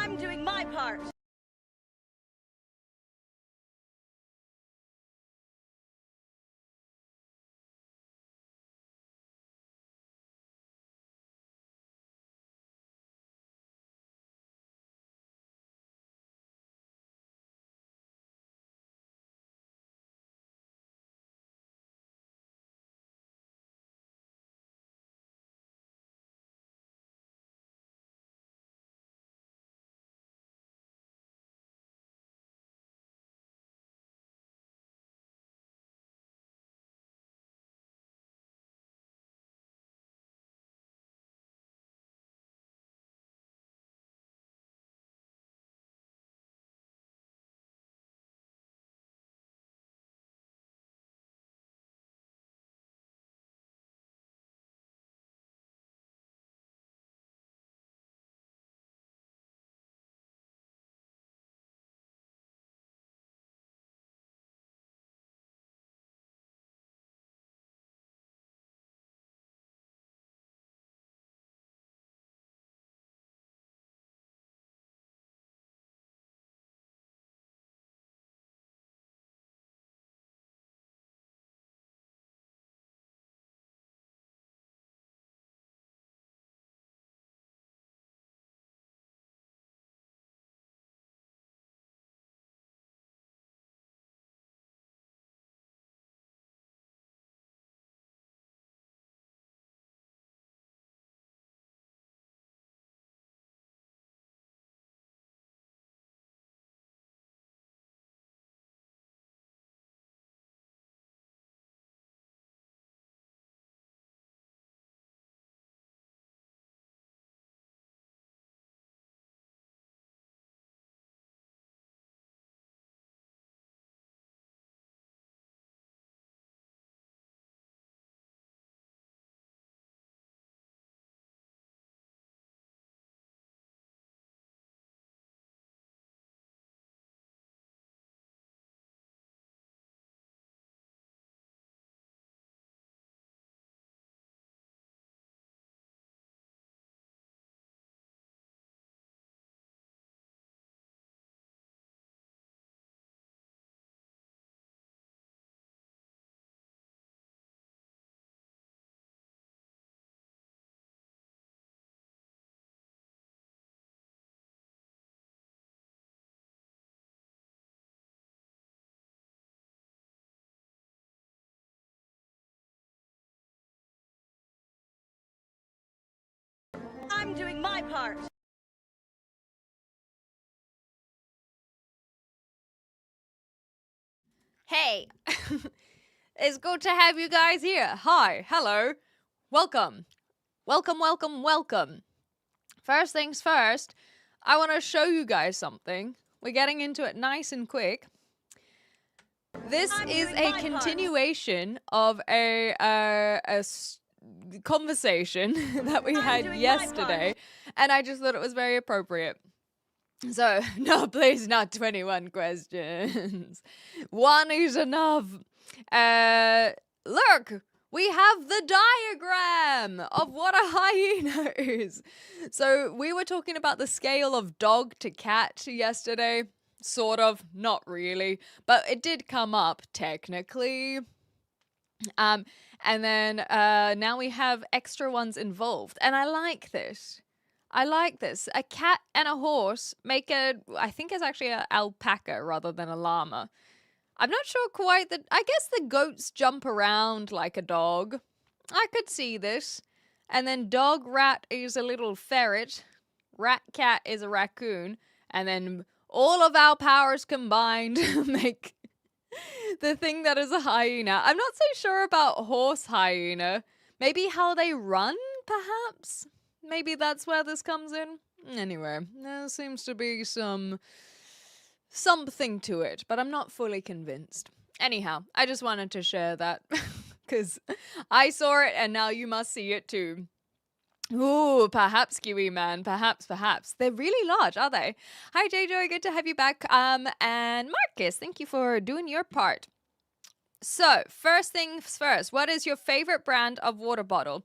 I'm doing my part. I'm doing my part. Hey, it's good to have you guys here. Hi, hello, welcome, welcome, welcome, welcome. First things first, I want to show you guys something. We're getting into it nice and quick. This is a continuation of a conversation that we had yesterday, and I just thought it was very appropriate. So, no, please, not 21 questions. One is enough. Look, we have the diagram of what a hyena is. So, we were talking about the scale of dog to cat yesterday. Sort of, not really, but it did come up technically. And then now we have extra ones involved, and I like this. I like this. A cat and a horse make I think it's actually an alpaca rather than a llama. I'm not sure quite that. I guess the goats jump around like a dog. I could see this. And then dog rat is a little ferret. Rat cat is a raccoon. And then all of our powers combined make the thing that is a hyena. I'm not so sure about horse hyena. Maybe how they run, perhaps? Maybe that's where this comes in. Anyway, there seems to be something to it, but I'm not fully convinced. Anyhow, I just wanted to share that because I saw it and now you must see it too. Ooh, perhaps, Kiwi Man. Perhaps. They're really large, are they? Hi, JJ. Good to have you back. And Marcus, thank you for doing your part. So, first things first, what is your favorite brand of water bottle?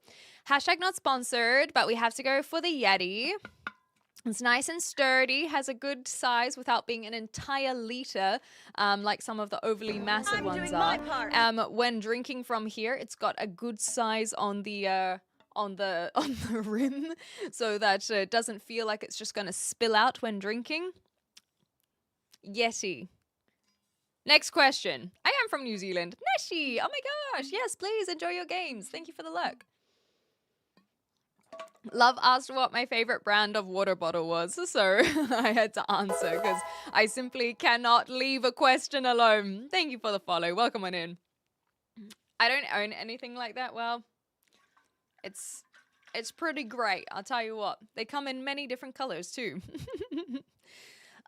Hashtag not sponsored, but we have to go for the Yeti. It's nice and sturdy, has a good size without being an entire liter, like some of the overly massive I'm ones doing are. my part. When drinking from here, it's got a good size on the on the on the rim, so that it doesn't feel like it's just gonna spill out when drinking. Yeti. Next question. I am from New Zealand. Neshi! Oh my gosh! Yes, please enjoy your games. Thank you for the luck. Love asked what my favorite brand of water bottle was, so I had to answer because I simply cannot leave a question alone. Thank you for the follow. Welcome on in. I don't own anything like that. Well, it's pretty great. I'll tell you what. They come in many different colors too.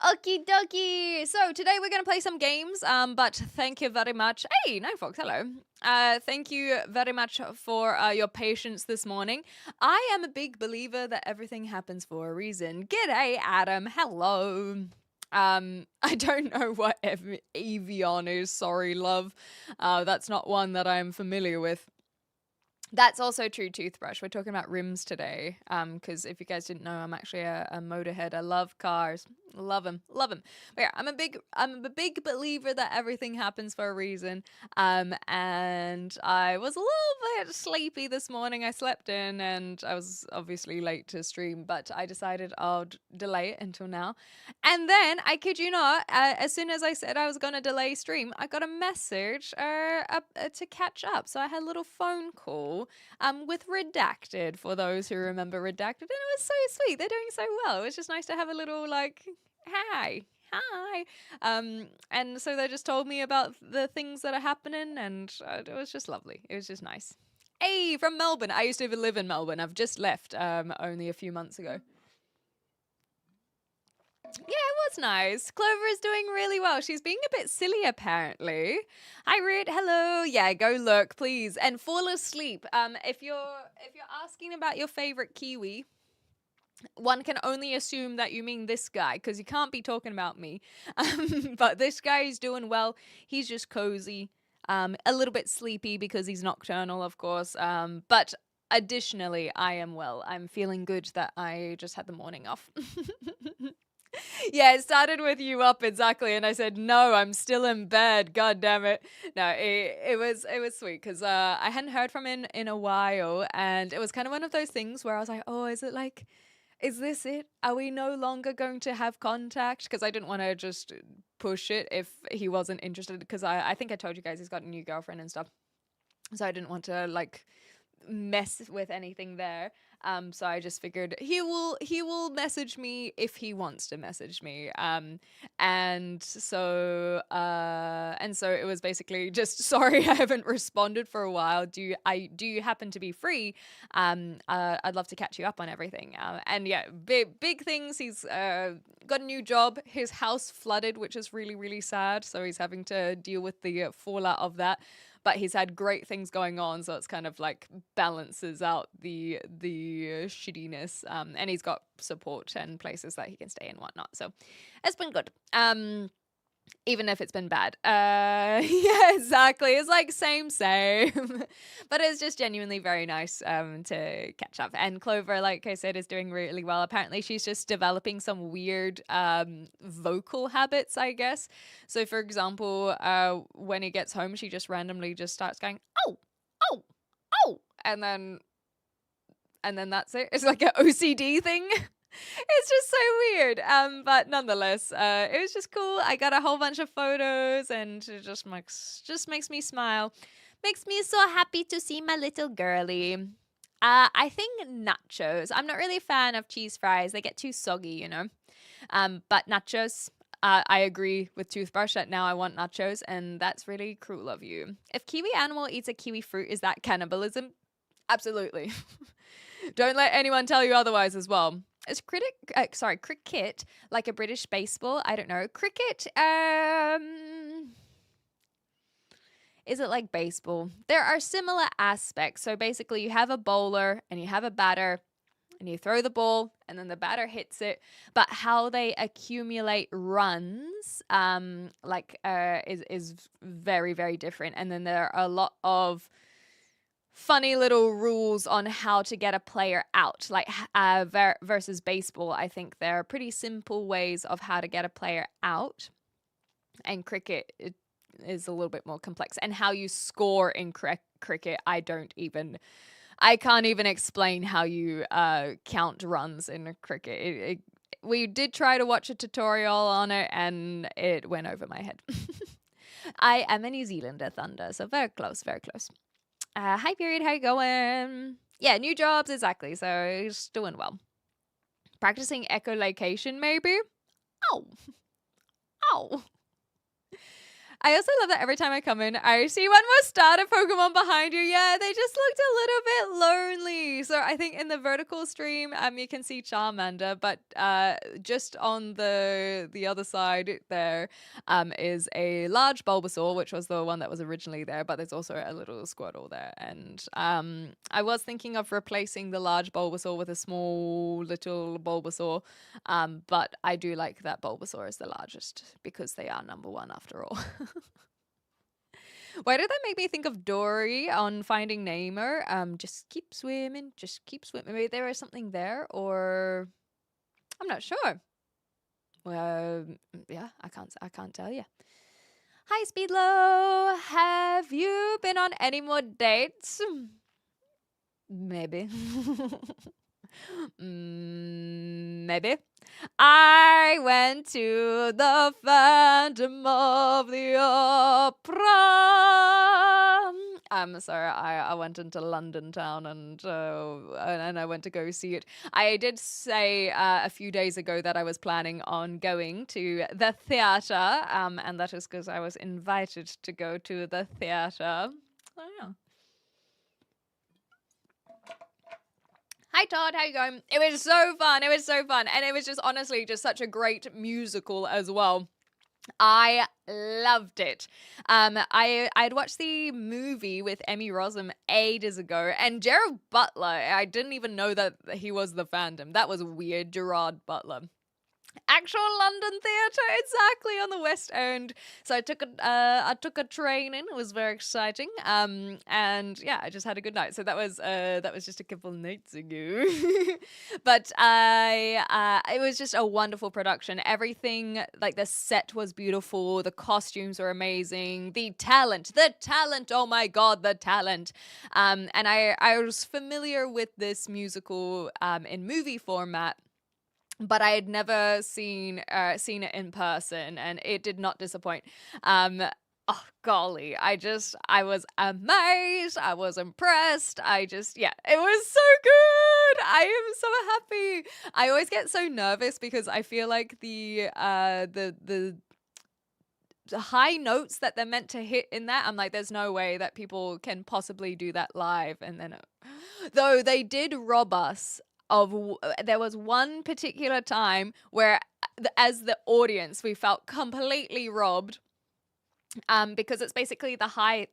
Okie dokie. So today we're going to play some games, but thank you very much. Hey, Nine Fox, hello. Thank you very much for your patience this morning. I am a big believer that everything happens for a reason. G'day, Adam. Hello. I don't know what Evian is. Sorry, love. That's not one that I'm familiar with. That's also true toothbrush. We're talking about rims today. Because if you guys didn't know, I'm actually a motorhead. I love cars. Love them. Love them. But yeah, I'm a big believer that everything happens for a reason. And I was a little bit sleepy this morning. I slept in and I was obviously late to stream, but I decided I'll delay it until now. And then, I kid you not, as soon as I said I was going to delay stream, I got a message to catch up. So I had a little phone call with Redacted, for those who remember Redacted. And it was so sweet. They're doing so well. It was just nice to have a little, like, hi. And so they just told me about the things that are happening, and it was just lovely. It was just nice. Hey, from Melbourne. I used to live in Melbourne. I've just left only a few months ago. Yeah, it was nice. Clover is doing really well. She's being a bit silly, apparently. Hi, Ruth. Hello. Yeah, go look, please, and fall asleep. If you're asking about your favorite Kiwi, one can only assume that you mean this guy because you can't be talking about me. But this guy is doing well. He's just cozy, a little bit sleepy because he's nocturnal, of course. But additionally, I am well. I'm feeling good that I just had the morning off. Yeah, it started with you up, exactly, and I said no, I'm still in bed. God damn it! No, it was sweet because I hadn't heard from him in a while, and it was kind of one of those things where I was like, oh, is this it? Are we no longer going to have contact? Because I didn't want to just push it if he wasn't interested. Because I think I told you guys he's got a new girlfriend and stuff, so I didn't want to like mess with anything there. So I just figured he will message me if he wants to message me. And so it was basically just sorry I haven't responded for a while. Do you happen to be free? I'd love to catch you up on everything. And yeah, big things. He's got a new job. His house flooded, which is really, really sad. So he's having to deal with the fallout of that. But he's had great things going on, so it's kind of like balances out the shittiness. And he's got support and places that he can stay and whatnot. So it's been good. Even if it's been bad. Yeah, exactly. It's like same. But it's just genuinely very nice to catch up. And Clover, like I said, is doing really well. Apparently she's just developing some weird vocal habits, I guess. So for example, when he gets home, she just randomly just starts going, oh, oh, oh. And then that's it. It's like an OCD thing. It's just so weird. But nonetheless, it was just cool. I got a whole bunch of photos and it just makes me smile. Makes me so happy to see my little girly. I think nachos. I'm not really a fan of cheese fries. They get too soggy, you know. But nachos, I agree with Toothbrush that now I want nachos, and that's really cruel of you. If kiwi animal eats a kiwi fruit, is that cannibalism? Absolutely. Don't let anyone tell you otherwise as well. Is cricket like a British baseball? I don't know. Cricket, is it like baseball? There are similar aspects. So basically you have a bowler and you have a batter and you throw the ball and then the batter hits it. But how they accumulate runs, is very, very different. And then there are a lot of funny little rules on how to get a player out. Like versus baseball, I think there are pretty simple ways of how to get a player out. And cricket it is a little bit more complex. And how you score in cricket, I can't even explain how you count runs in cricket. We did try to watch a tutorial on it, and it went over my head. I am a New Zealander, Thunder, so very close, very close. Hi, Period, how you going? Yeah, new jobs, exactly, so it's doing well. Practicing echolocation, maybe? Ow. Ow. I also love that every time I come in, I see one more starter Pokemon behind you. Yeah, they just looked a little bit lonely. So I think in the vertical stream, you can see Charmander, but just on the other side there is a large Bulbasaur, which was the one that was originally there, but there's also a little Squirtle there. And I was thinking of replacing the large Bulbasaur with a small little Bulbasaur, but I do like that Bulbasaur is the largest because they are number one after all. Why did that make me think of Dory on Finding Nemo? Just keep swimming, just keep swimming. Maybe there is something there, or I'm not sure. Well, yeah, I can't tell you. Hi, Speedlow. Have you been on any more dates? Maybe. Maybe. I went to the Phantom of the Opera. I'm sorry, I went into London town and I went to go see it. I did say a few days ago that I was planning on going to the theatre, and that is because I was invited to go to the theatre. Oh, yeah. Hi Todd, how you going? It was so fun. It was so fun. And it was just honestly just such a great musical as well. I loved it. I'd watched the movie with Emmy Rossum ages ago, and Gerard Butler, I didn't even know that he was the Phantom. That was weird, Gerard Butler. Actual London theatre, exactly, on the West End. So I took a train in. It was very exciting. And yeah, I just had a good night. So that was just a couple nights ago. But it was just a wonderful production. Everything, like the set was beautiful, the costumes were amazing, the talent. Oh my god, the talent. And I was familiar with this musical in movie format, but I had never seen it in person, and it did not disappoint. Oh golly, I was amazed. I was impressed. It was so good. I am so happy. I always get so nervous because I feel like the high notes that they're meant to hit in that, I'm like, there's no way that people can possibly do that live. And then, though they did rob us there was one particular time where as the audience we felt completely robbed, because it's basically the high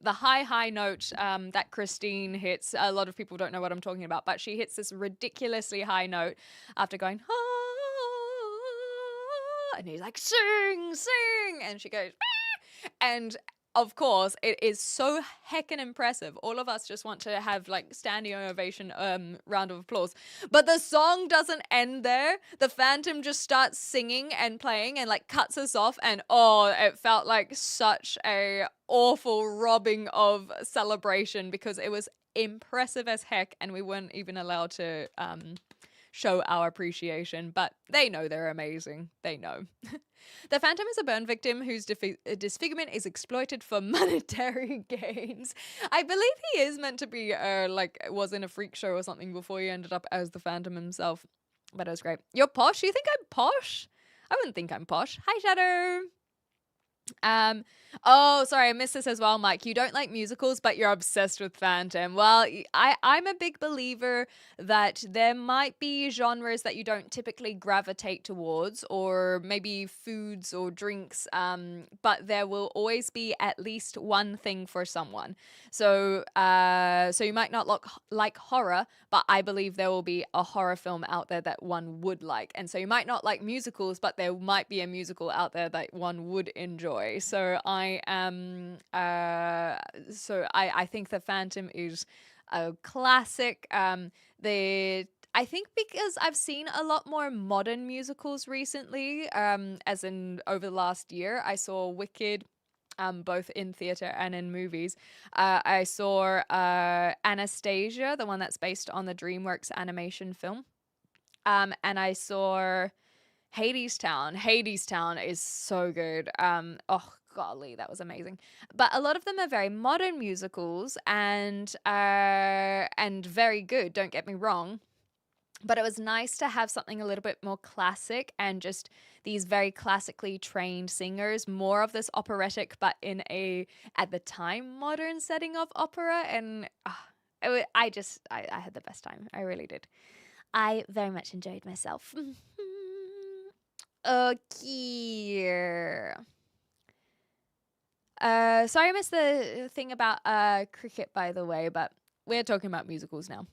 note that Christine hits. A lot of people don't know what I'm talking about, but she hits this ridiculously high note after going ah, and he's like, sing, and she goes ah, and of course, it is so heckin' impressive. All of us just want to have like standing ovation, round of applause. But the song doesn't end there. The Phantom just starts singing and playing and like cuts us off. And oh, it felt like such a awful robbing of celebration because it was impressive as heck, and we weren't even allowed to show our appreciation. But they know they're amazing. They know. The Phantom is a burn victim whose disfigurement is exploited for monetary gains. I believe he is meant to be, was in a freak show or something before he ended up as the Phantom himself. But it was great. You're posh? You think I'm posh? I wouldn't think I'm posh. Hi, Shadow. Oh, sorry, I missed this as well, Mike. You don't like musicals, but you're obsessed with Phantom. Well, I'm a big believer that there might be genres that you don't typically gravitate towards, or maybe foods or drinks, but there will always be at least one thing for someone. So you might not like horror, but I believe there will be a horror film out there that one would like. And so you might not like musicals, but there might be a musical out there that one would enjoy. So I think the Phantom is a classic. I think because I've seen a lot more modern musicals recently, as in over the last year, I saw Wicked, both in theater and in movies. I saw Anastasia, the one that's based on the DreamWorks animation film. And I saw Hadestown. Hadestown is so good. Oh golly, that was amazing. But a lot of them are very modern musicals and very good. Don't get me wrong. But it was nice to have something a little bit more classic and just these very classically trained singers, more of this operatic, but in a, at the time, modern setting of opera. And I had the best time. I really did. I very much enjoyed myself. Okay. Sorry I missed the thing about cricket, by the way, but we're talking about musicals now.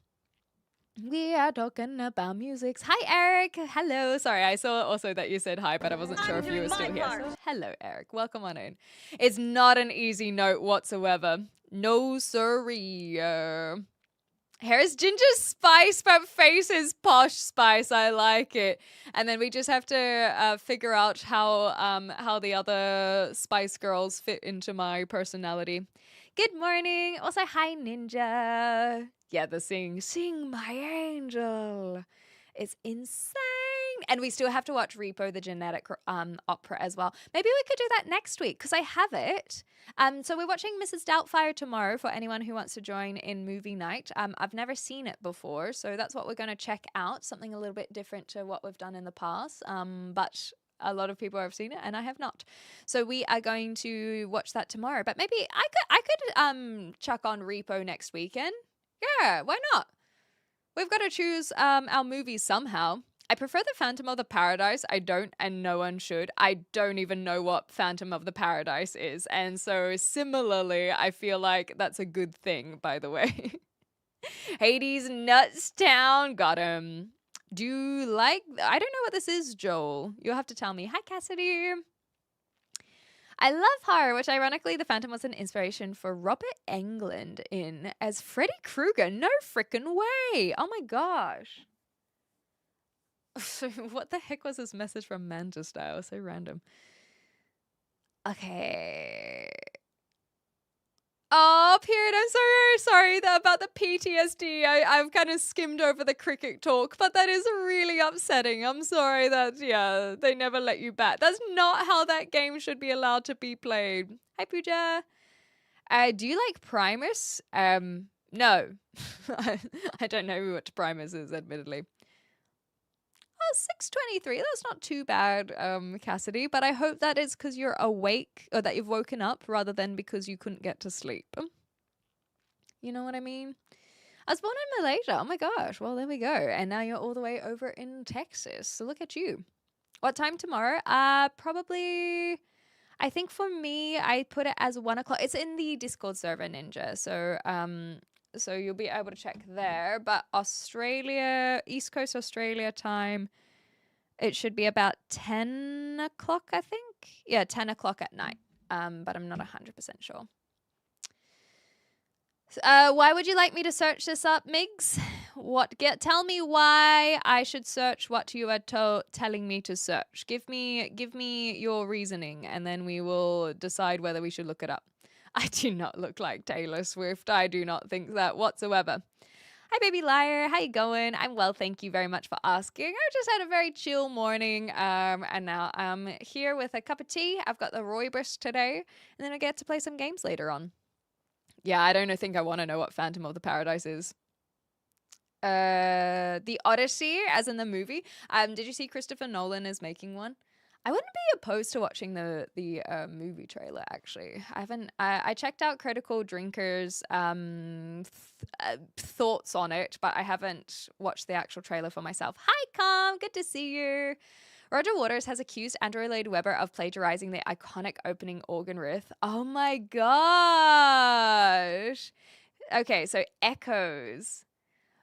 We are talking about musics. Hi, Eric. Hello. Sorry, I saw also that you said hi, but I wasn't sure if you were still here. So, hello, Eric. Welcome on in. It's not an easy note whatsoever. No, sirree. Hair is Ginger Spice, but face is Posh Spice. I like it. And then we just have to figure out how the other Spice Girls fit into my personality. Good morning. Also, hi, Ninja. Yeah, the Sing My Angel. It's insane. And we still have to watch Repo, the genetic opera as well. Maybe we could do that next week because I have it. So we're watching Mrs. Doubtfire tomorrow for anyone who wants to join in movie night. I've never seen it before, so that's what we're going to check out. Something a little bit different to what we've done in the past. But a lot of people have seen it and I have not. So we are going to watch that tomorrow. But maybe I could chuck on Repo next weekend. Yeah, why not? We've got to choose our movies somehow. I prefer the Phantom of the Paradise. I don't, and no one should. I don't even know what Phantom of the Paradise is. And so similarly, I feel like that's a good thing, by the way. Hades Nuts Town. Got him. Do you like... I don't know what this is, Joel. You'll have to tell me. Hi, Cassidy. I love horror, which ironically, The Phantom was an inspiration for Robert Englund in as Freddy Krueger. No frickin' way. Oh my gosh. What the heck was this message from Manchester? It was so random. Okay. Oh, period. I'm so sorry about the PTSD. I've kind of skimmed over the cricket talk, but that is really upsetting. I'm sorry that, yeah, they never let you bat. That's not how that game should be allowed to be played. Hi, Pooja. Do you like Primus? No. I don't know what Primus is, admittedly. Oh, 6:23. That's not too bad, Cassidy. But I hope that is because you're awake or that you've woken up rather than because you couldn't get to sleep. You know what I mean? I was born in Malaysia. Oh my gosh. Well, there we go. And now you're all the way over in Texas. So look at you. What time tomorrow? Probably. I think for me, I put it as 1 o'clock. It's in the Discord server, Ninja. So you'll be able to check there. But Australia, East Coast Australia time, it should be about 10 o'clock, I think. Yeah, 10 o'clock at night. But I'm not 100% sure. Why would you like me to search this up, Migs? Tell me why I should search what you are telling me to search. Give me your reasoning, and then we will decide whether we should look it up. I do not look like Taylor Swift. I do not think that whatsoever. Hi, baby liar. How you going? I'm well, thank you very much for asking. I just had a very chill morning, and now I'm here with a cup of tea. I've got the rooibos today, and then I get to play some games later on. Yeah, I don't think I want to know what Phantom of the Paradise is. The Odyssey, as in the movie. Did you see Christopher Nolan is making one? I wouldn't be opposed to watching the movie trailer, actually. I checked out Critical Drinkers' thoughts on it, but I haven't watched the actual trailer for myself. Hi, Com. Good to see you. Roger Waters has accused Andrew Lloyd Webber of plagiarizing the iconic opening organ riff. Oh my gosh. Okay, so Echoes.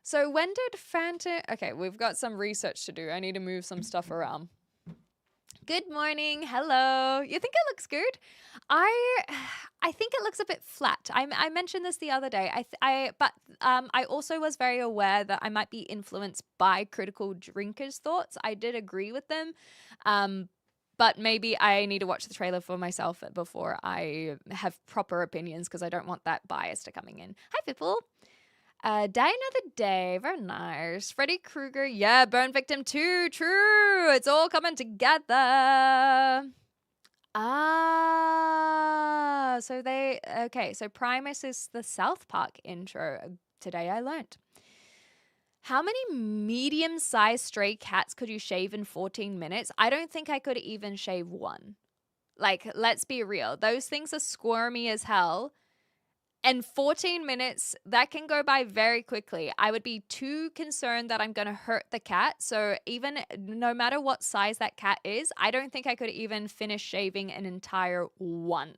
So when did Phantom... Okay, we've got some research to do. I need to move some stuff around. Good morning. Hello. You think it looks good? I I think it looks a bit flat. I mentioned this the other day. I also was very aware that I might be influenced by critical drinkers' thoughts. I did agree with them. But maybe I need to watch the trailer for myself before I have proper opinions because I don't want that bias to coming in. Hi, people. Die Another Day. Very nice. Freddy Krueger. Yeah, Burn Victim 2. True. It's all coming together. So Primus is the South Park intro. Today I learned. How many medium-sized stray cats could you shave in 14 minutes? I don't think I could even shave one. Like, let's be real. Those things are squirmy as hell. And 14 minutes, that can go by very quickly. I would be too concerned that I'm going to hurt the cat. So even no matter what size that cat is, I don't think I could even finish shaving an entire one.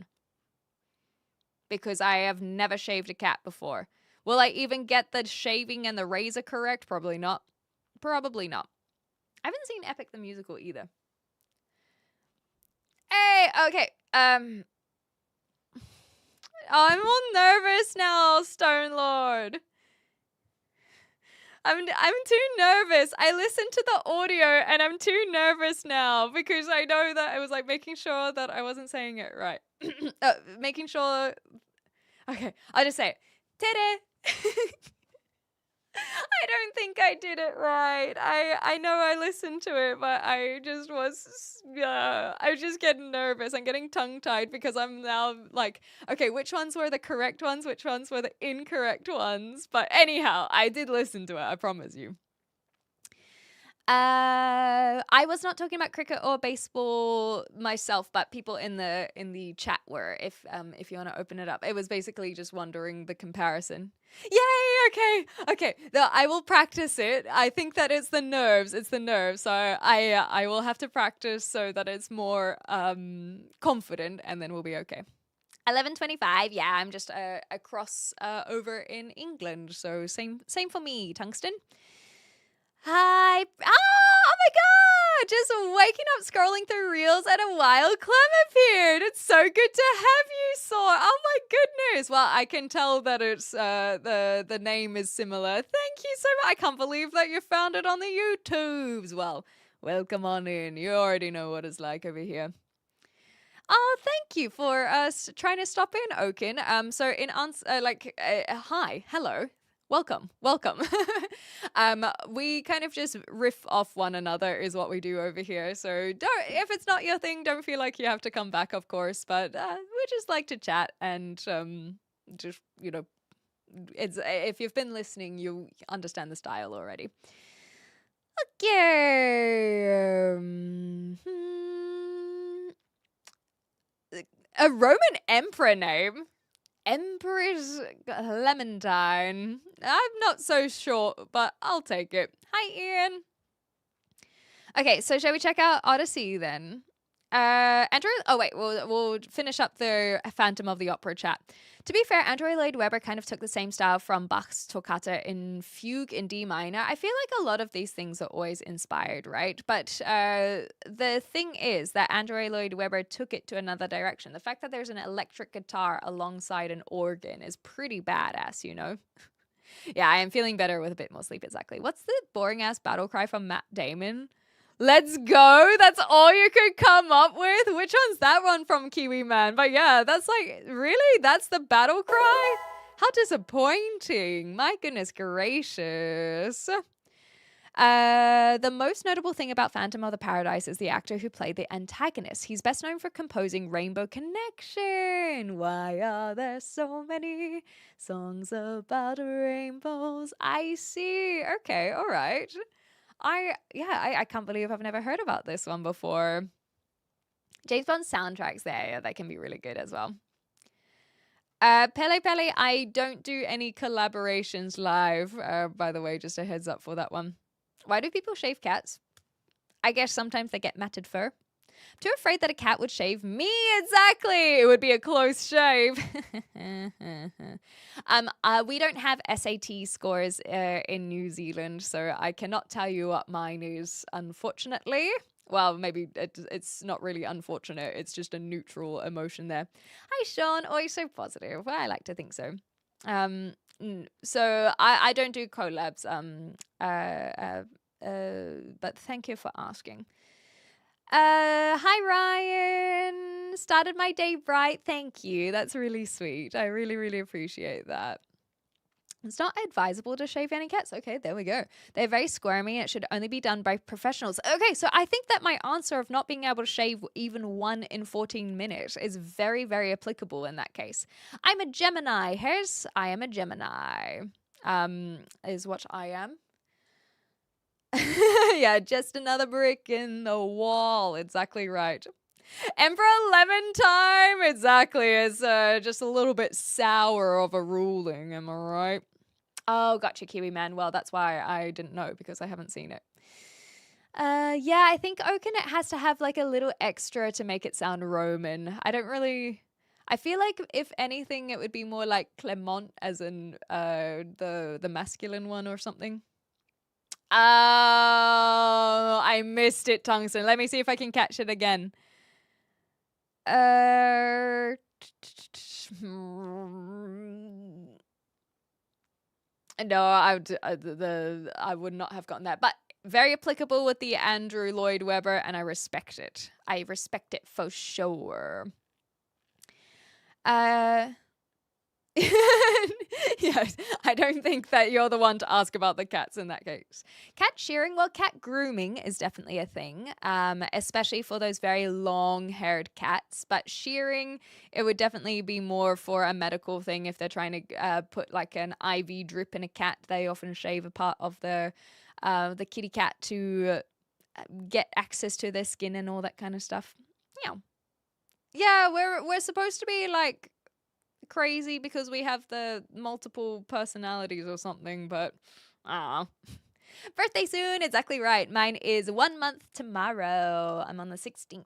Because I have never shaved a cat before. Will I even get the shaving and the razor correct? Probably not. Probably not. I haven't seen Epic the Musical either. Hey, okay. I'm all nervous now, Stone Lord. I'm too nervous. I listened to the audio and I'm too nervous now because I know that I was like making sure that I wasn't saying it right. Making sure. Okay, I'll just say it. Tere. I don't think I did it right. I know I listened to it, but I was just getting nervous. I'm getting tongue-tied because I'm now like, okay, which ones were the correct ones? Which ones were the incorrect ones? But anyhow, I did listen to it, I promise you. I was not talking about cricket or baseball myself, but people in the chat were. If you want to open it up, it was basically just wondering the comparison. Yay! Okay. I will practice it. I think that it's the nerves. It's the nerves. So I will have to practice so that it's more confident, and then we'll be okay. 11:25. Yeah, I'm just across over in England. So same for me, Tungsten. Hi. Oh my god! Just waking up, scrolling through reels, and a wild Clem appeared. It's so good to have you, Saw. Oh my goodness. Well, I can tell that it's the name is similar. Thank you so much. I can't believe that you found it on the YouTubes. Well, welcome on in. You already know what it's like over here. Oh, thank you for trying to stop in, Oaken. So in answer, hi, hello. Welcome. We kind of just riff off one another is what we do over here. So if it's not your thing, don't feel like you have to come back, of course. But we just like to chat and just, if you've been listening, you understand the style already. Okay. A Roman emperor name? Empress Clementine. I'm not so sure, but I'll take it. Hi, Ian. Okay, so shall we check out Odyssey then? Andrew. Oh wait, we'll finish up the Phantom of the Opera chat. To be fair, Andrew Lloyd Webber kind of took the same style from Bach's Toccata in Fugue in D minor. I feel like a lot of these things are always inspired, right? But the thing is that Andrew Lloyd Webber took it to another direction. The fact that there's an electric guitar alongside an organ is pretty badass, you know? Yeah, I am feeling better with a bit more sleep, exactly. What's the boring ass battle cry from Matt Damon? Let's go. That's all you could come up with? Which one's that one from Kiwi Man? But yeah, that's like, really? That's the battle cry? How disappointing. My goodness gracious. The most notable thing about Phantom of the Paradise is the actor who played the antagonist. He's best known for composing Rainbow Connection. Why are there so many songs about rainbows? I see. Okay, all right. I can't believe I've never heard about this one before. James Bond soundtracks there, they can be really good as well. Pele, I don't do any collaborations live, by the way, just a heads up for that one. Why do people shave cats? I guess sometimes they get matted fur. I'm too afraid that a cat would shave me. Exactly. It would be a close shave. We don't have SAT scores in New Zealand, so I cannot tell you what mine is, unfortunately. Well, maybe it's not really unfortunate. It's just a neutral emotion there. Hi, Sean. Always so positive. Well, I like to think so. So I don't do collabs. But thank you for asking. Hi, Ryan. Started my day bright. Thank you. That's really sweet. I really, really appreciate that. It's not advisable to shave any cats. Okay, there we go. They're very squirmy. It should only be done by professionals. Okay, so I think that my answer of not being able to shave even 1 in 14 minutes is very, very applicable in that case. I'm a Gemini. I am a Gemini. Is what I am. Yeah, just another brick in the wall. Exactly right. Emperor Lemon time. Exactly. It's just a little bit sour of a ruling. Am I right? Oh, gotcha, Kiwi Man. Well, that's why I didn't know because I haven't seen it. Yeah, I think Oaken it has to have like a little extra to make it sound Roman. I feel like if anything, it would be more like Clement, as in the masculine one or something. Oh, I missed it, Tungsten. Let me see if I can catch it again. No, I would not have gotten that. But very applicable with the Andrew Lloyd Webber, and I respect it. I respect it for sure. Yes, I don't think that you're the one to ask about the cats in that case. Cat shearing, well, cat grooming is definitely a thing, especially for those very long-haired cats. But shearing, it would definitely be more for a medical thing. If they're trying to put like an IV drip in a cat, they often shave a part of the kitty cat to get access to their skin and all that kind of stuff. Yeah, we're supposed to be like crazy because we have the multiple personalities or something, but birthday soon. Exactly right. Mine is 1 month tomorrow. I'm on the 16th.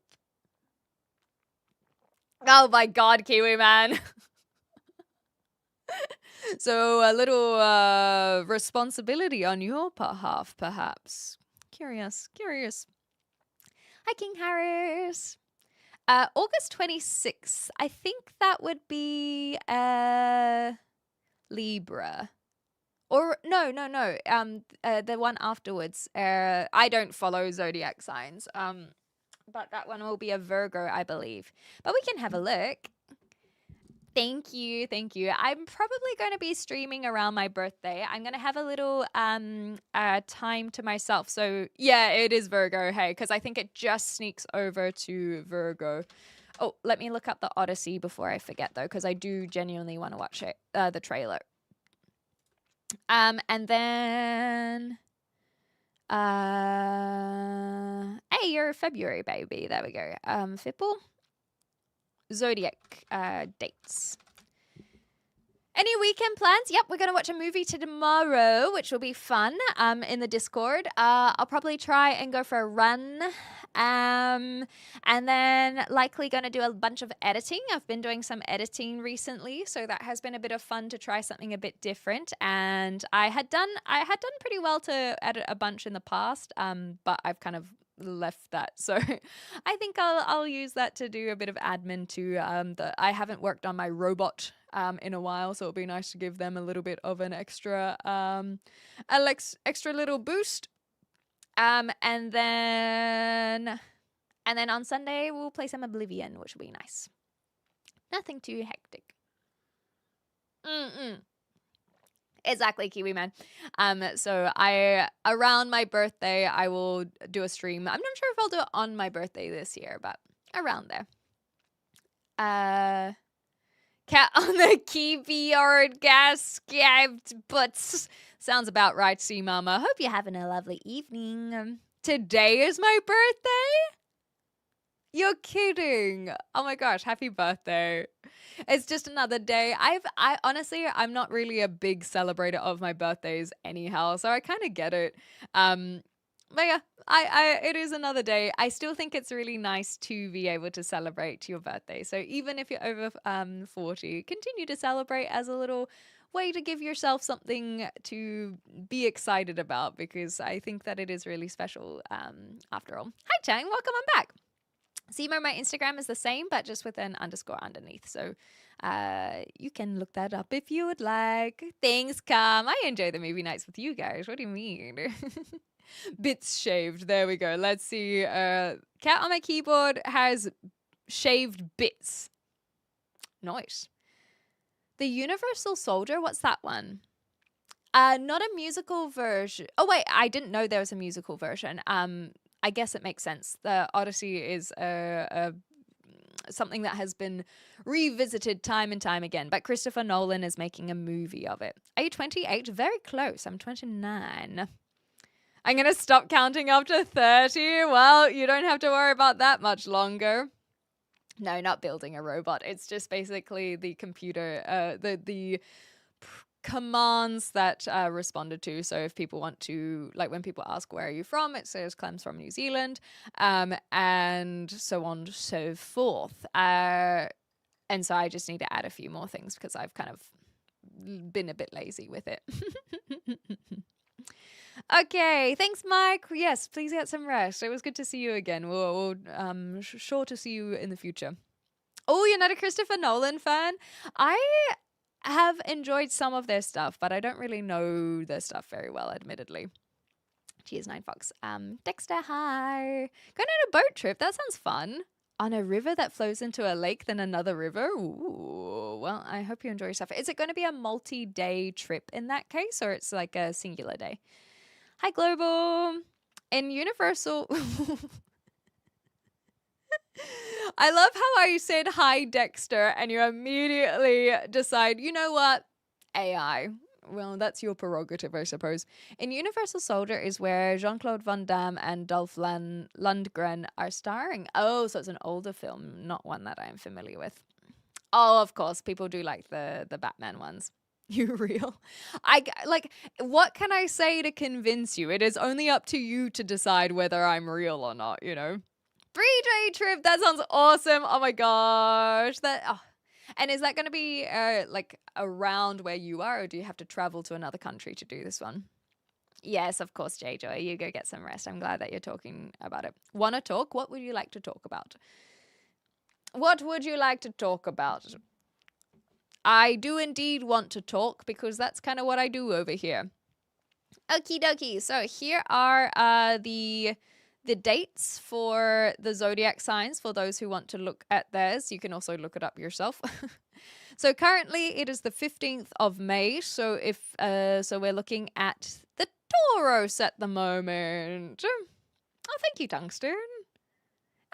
Oh my god, Kiwi Man. So a little responsibility on your behalf, perhaps. Curious. Hi, King Harris. August 26th. I think that would be Libra. Or no. The one afterwards. I don't follow zodiac signs. But that one will be a Virgo, I believe. But we can have a look. Thank you. I'm probably going to be streaming around my birthday. I'm going to have a little time to myself. So yeah, it is Virgo, hey, because I think it just sneaks over to Virgo. Oh, let me look up the Odyssey before I forget though, because I do genuinely want to watch it, the trailer. And then hey, you're February, baby. There we go. Fipple. Zodiac dates. Any weekend plans? Yep, we're going to watch a movie tomorrow, which will be fun in the Discord. I'll probably try and go for a run. And then likely going to do a bunch of editing. I've been doing some editing recently, so that has been a bit of fun to try something a bit different. And I had done pretty well to edit a bunch in the past, but I've kind of left that, so I think I'll use that to do a bit of admin too. I haven't worked on my robot in a while, so it'll be nice to give them a little bit of an extra extra little boost. And then on Sunday we'll play some Oblivion, which will be nice. Nothing too hectic. Exactly, Kiwi Man. So around my birthday, I will do a stream. I'm not sure if I'll do it on my birthday this year, but around there. Cat on the keyboard, gasped butts. Sounds about right, see, Mama. Hope you're having a lovely evening. Today is my birthday? You're kidding. Oh my gosh, happy birthday. It's just another day. I honestly, I'm not really a big celebrator of my birthdays anyhow, so I kind of get it. But yeah, it is another day. I still think it's really nice to be able to celebrate your birthday. So even if you're over 40, continue to celebrate as a little way to give yourself something to be excited about, because I think that it is really special after all. Hi, Chang. Welcome on back. Seymour, my Instagram is the same, but just with an underscore underneath. So you can look that up if you would like. Things come. I enjoy the movie nights with you guys. What do you mean? Bits shaved. There we go. Let's see. Cat on my keyboard has shaved bits. Nice. The Universal Soldier. What's that one? Not a musical version. Oh, wait. I didn't know there was a musical version. I guess it makes sense. The Odyssey is something that has been revisited time and time again, but Christopher Nolan is making a movie of it. Are you 28? Very close. I'm 29. I'm going to stop counting after 30. Well, you don't have to worry about that much longer. No, not building a robot. It's just basically the computer, the commands that responded to. So if people want to, like when people ask where are you from, it says Clem's from New Zealand, and so on and so forth. And so I just need to add a few more things because I've kind of been a bit lazy with it. Okay, thanks, Mike. Yes, please get some rest. It was good to see you again. We'll sure to see you in the future. Oh, you're not a Christopher Nolan fan? I have enjoyed some of their stuff, but I don't really know their stuff very well, admittedly. Cheers, 9Fox. Dexter, hi. Going on a boat trip. That sounds fun. On a river that flows into a lake, then another river. Ooh, well, I hope you enjoy yourself. Is it going to be a multi-day trip in that case, or it's like a singular day? Hi, Global. In Universal... I love how I said hi, Dexter, and you immediately decide, you know what? AI. Well, that's your prerogative, I suppose. In Universal Soldier is where Jean-Claude Van Damme and Dolph Lundgren are starring. Oh, so it's an older film, not one that I'm familiar with. Oh, of course, people do like the Batman ones. You real? What can I say to convince you? It is only up to you to decide whether I'm real or not, you know? 3-day trip. That sounds awesome. Oh my gosh. And is that going to be like around where you are, or do you have to travel to another country to do this one? Yes, of course, J-Joy. You go get some rest. I'm glad that you're talking about it. Want to talk? What would you like to talk about? What would you like to talk about? I do indeed want to talk because that's kind of what I do over here. Okie dokie. So here are the dates for the zodiac signs for those who want to look at theirs. You can also look it up yourself. So currently it is the 15th of May. So if so we're looking at the Tauros at the moment. Oh, thank you, Tungsten.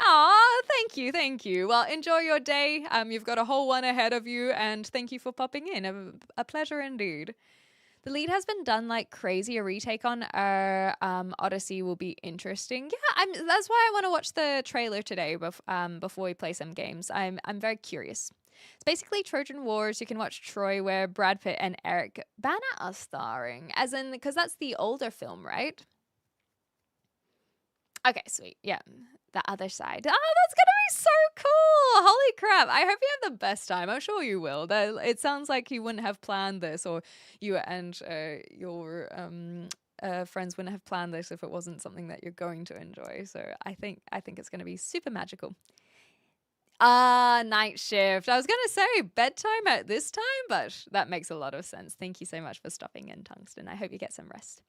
Aw, thank you. Well, enjoy your day. You've got a whole one ahead of you, and thank you for popping in. A pleasure indeed. The lead has been done like crazy. A retake on our Odyssey will be interesting. Yeah, that's why I want to watch the trailer today before we play some games. I'm very curious. It's basically Trojan Wars. You can watch Troy, where Brad Pitt and Eric Bana are starring, as in because that's the older film, right? Okay, sweet. Yeah. The other side. Oh, that's gonna be so cool! Holy crap! I hope you have the best time. I'm sure you will. It sounds like you wouldn't have planned this, or you and your friends wouldn't have planned this if it wasn't something that you're going to enjoy. So I think it's gonna be super magical. Night shift. I was gonna say bedtime at this time, but that makes a lot of sense. Thank you so much for stopping in, Tungsten. I hope you get some rest.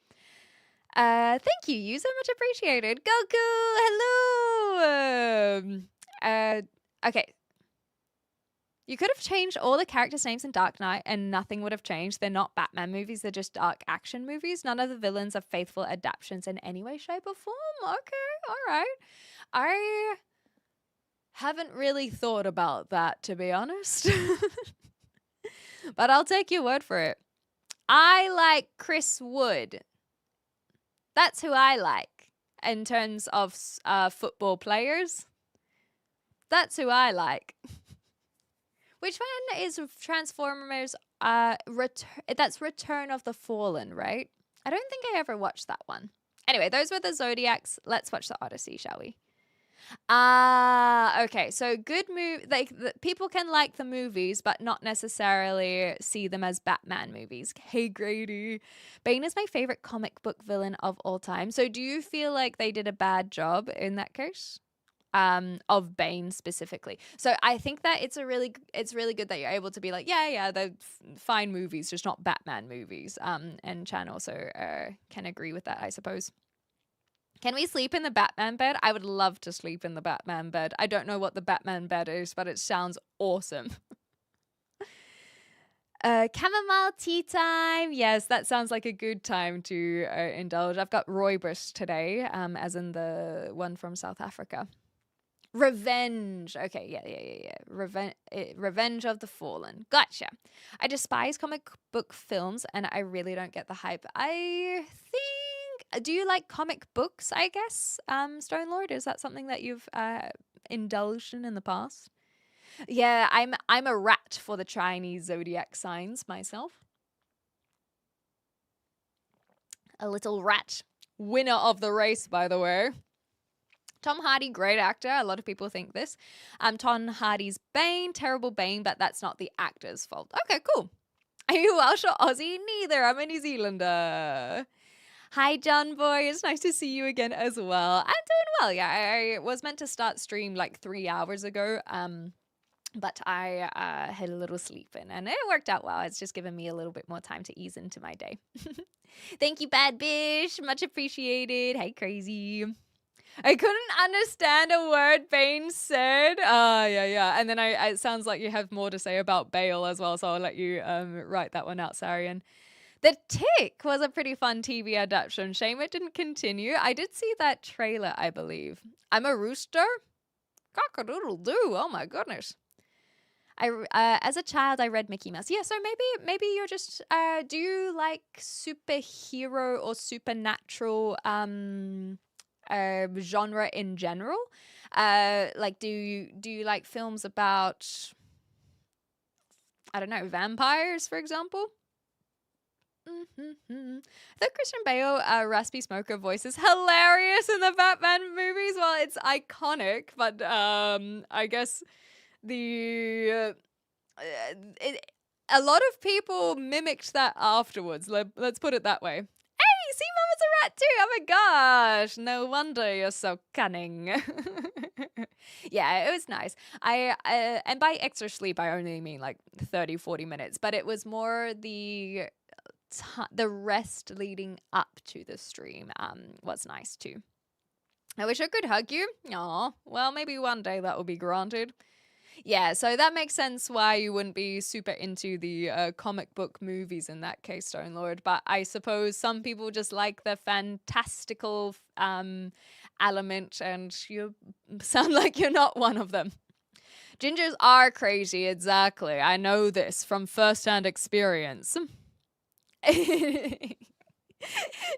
Thank you, user, much appreciated. Goku, hello. Okay. You could have changed all the characters' names in Dark Knight and nothing would have changed. They're not Batman movies, they're just dark action movies. None of the villains are faithful adaptations in any way, shape, or form. Okay, all right. I haven't really thought about that, to be honest. But I'll take your word for it. I like Chris Wood. That's who I like in terms of football players. That's who I like. Which one is Transformers? That's Return of the Fallen, right? I don't think I ever watched that one. Anyway, those were the Zodiacs. Let's watch the Odyssey, shall we? Ah, okay. So good like people can like the movies, but not necessarily see them as Batman movies. Hey, Grady. Bane is my favorite comic book villain of all time. So do you feel like they did a bad job in that case? Of Bane specifically. So I think that it's really good that you're able to be like, yeah, they're fine movies, just not Batman movies. And Chan also can agree with that, I suppose. Can we sleep in the Batman bed? I would love to sleep in the Batman bed. I don't know what the Batman bed is, but it sounds awesome. Chamomile tea time. Yes, that sounds like a good time to indulge. I've got rooibos today, as in the one from South Africa. Revenge. Okay, yeah. Revenge of the Fallen. Gotcha. I despise comic book films, and I really don't get the hype. I think. Do you like comic books? I guess. Stone Lord, is that something that you've indulged in the past? Yeah, I'm a rat for the Chinese zodiac signs myself. A little rat. Winner of the race, by the way. Tom Hardy, great actor. A lot of people think this. Tom Hardy's Bane, terrible Bane, but that's not the actor's fault. Okay, cool. Are you Welsh or Aussie? Neither. I'm a New Zealander. Hi, John Boy. It's nice to see you again as well. I'm doing well. Yeah, I was meant to start stream like 3 hours ago. But I had a little sleep in and it worked out well. It's just given me a little bit more time to ease into my day. Thank you, Bad Bish. Much appreciated. Hey, crazy. I couldn't understand a word Bane said. Yeah. And then it sounds like you have more to say about Bale as well, so I'll let you write that one out, Sarian. The Tick was a pretty fun TV adaptation. Shame it didn't continue. I did see that trailer, I believe. I'm a rooster? Cock-a-doodle-doo. Oh my goodness. As a child, I read Mickey Mouse. Yeah, so maybe you're just. Do you like superhero or supernatural genre in general? Like, do you like films about, I don't know, vampires, for example? The Christian Bale raspy smoker voice is hilarious in the Batman movies. Well, it's iconic, but I guess a lot of people mimicked that afterwards. Let's put it that way. Hey, see, Mama's a rat too. Oh my gosh, no wonder you're so cunning. Yeah, it was nice. And by extra sleep, I only mean like 30-40 minutes, but it was more the rest leading up to the stream was nice too. I wish I could hug you. Aw, well, maybe one day that will be granted. Yeah, so that makes sense why you wouldn't be super into the comic book movies in that case, Stone Lord. But I suppose some people just like the fantastical element, and you sound like you're not one of them. Gingers are crazy, exactly. I know this from first-hand experience.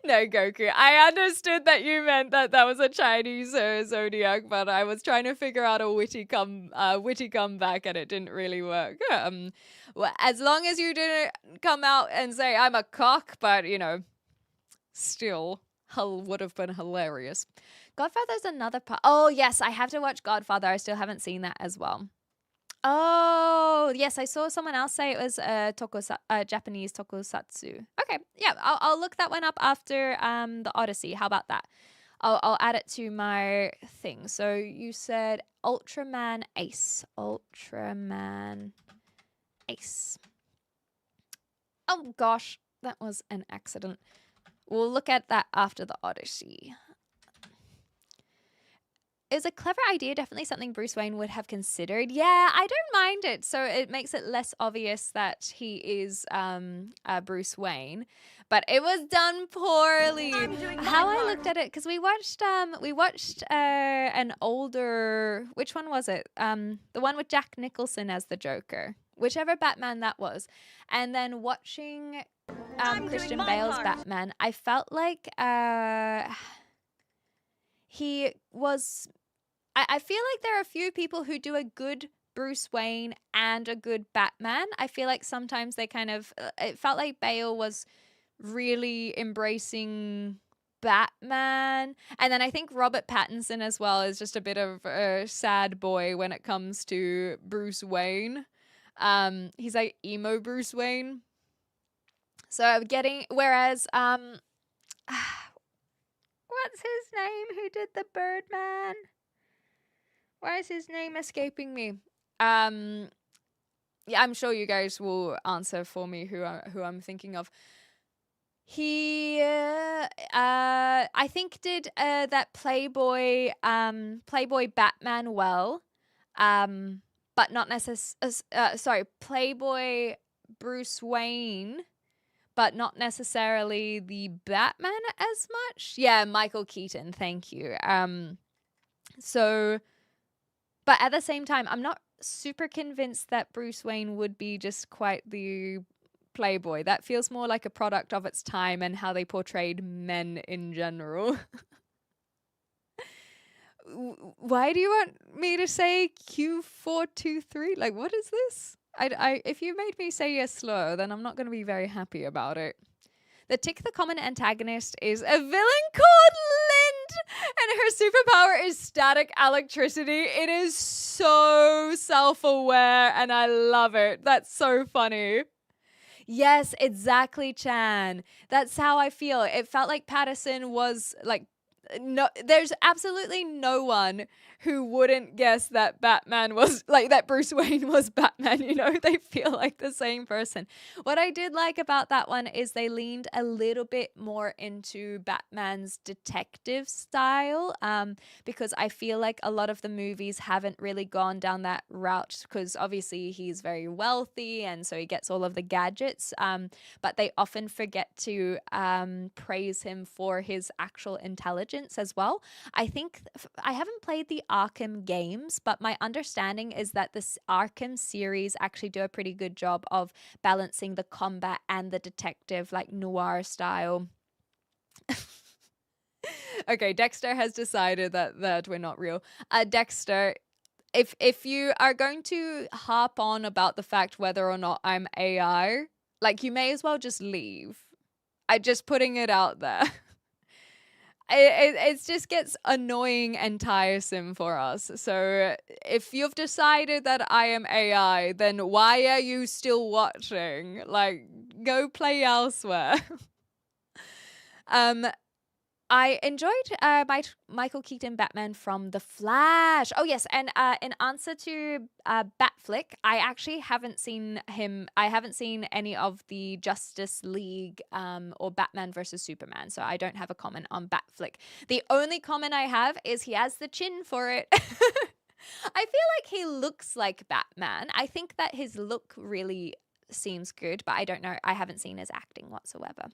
No, Goku. I understood that you meant that was a Chinese zodiac, but I was trying to figure out a witty comeback, and it didn't really work. Well, as long as you didn't come out and say I'm a cock, but still, would have been hilarious. Godfather's another part. Oh yes, I have to watch Godfather. I still haven't seen that as well. Oh, yes, I saw someone else say it was Japanese tokusatsu. Okay, yeah, I'll look that one up after the Odyssey. How about that? I'll add it to my thing. So you said Ultraman Ace. Ultraman Ace. Oh gosh, that was an accident. We'll look at that after the Odyssey. It was a clever idea, definitely something Bruce Wayne would have considered. Yeah, I don't mind it. So it makes it less obvious that he is Bruce Wayne, but it was done poorly. How I looked at it, because we watched an older, which one was it? The one with Jack Nicholson as the Joker, whichever Batman that was, and then watching Christian Bale's Batman, I felt like he was. I feel like there are a few people who do a good Bruce Wayne and a good Batman. I feel like sometimes they kind of, it felt like Bale was really embracing Batman. And then I think Robert Pattinson as well is just a bit of a sad boy when it comes to Bruce Wayne. He's like emo Bruce Wayne. So I'm getting, whereas, what's his name? Who did the Birdman? Why is his name escaping me? Yeah, I'm sure you guys will answer for me who I'm thinking of. He, I think did that Playboy Batman well, but not sorry, Playboy Bruce Wayne, but not necessarily the Batman as much. Yeah, Michael Keaton. Thank you. So, but at the same time, I'm not super convinced that Bruce Wayne would be just quite the Playboy. That feels more like a product of its time and how they portrayed men in general. Why do you want me to say Q423? Like, what is this? If you made me say a slur, then I'm not going to be very happy about it. The Tick the common antagonist is a villain called Lind, and her superpower is static electricity. It is so self-aware, and I love it. That's so funny. Yes, exactly, Chan. That's how I feel. It felt like Patterson was like, no, there's absolutely no one who wouldn't guess that Batman was like that Bruce Wayne was Batman, you know. They feel like the same person. What I did like about that one is they leaned a little bit more into Batman's detective style, because I feel like a lot of the movies haven't really gone down that route, because obviously he's very wealthy and so he gets all of the gadgets, but they often forget to praise him for his actual intelligence as well. I think I haven't played the Arkham games, but my understanding is that this Arkham series actually do a pretty good job of balancing the combat and the detective, like noir style. Okay, Dexter has decided that we're not real. Dexter, if you are going to harp on about the fact whether or not I'm AI, like, you may as well just leave. I just putting it out there. It just gets annoying and tiresome for us. So if you've decided that I am AI, then why are you still watching? Like, go play elsewhere. I enjoyed Michael Keaton Batman from The Flash. Oh, yes. And in answer to Batflick, I actually haven't seen him. I haven't seen any of the Justice League or Batman versus Superman. So I don't have a comment on Batflick. The only comment I have is he has the chin for it. I feel like he looks like Batman. I think that his look really seems good, but I don't know. I haven't seen his acting whatsoever.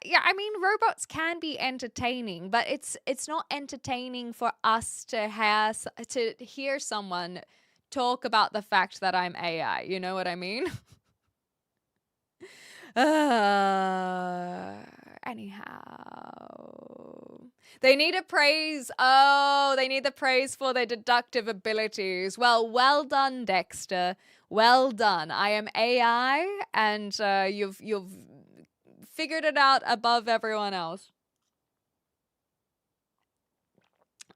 Yeah, I mean, robots can be entertaining, but it's not entertaining for us to hear someone talk about the fact that I'm AI. You know what I mean? Anyhow, they need a praise. Oh, they need the praise for their deductive abilities. Well done, Dexter. Well done. I am AI, and you've figured it out above everyone else.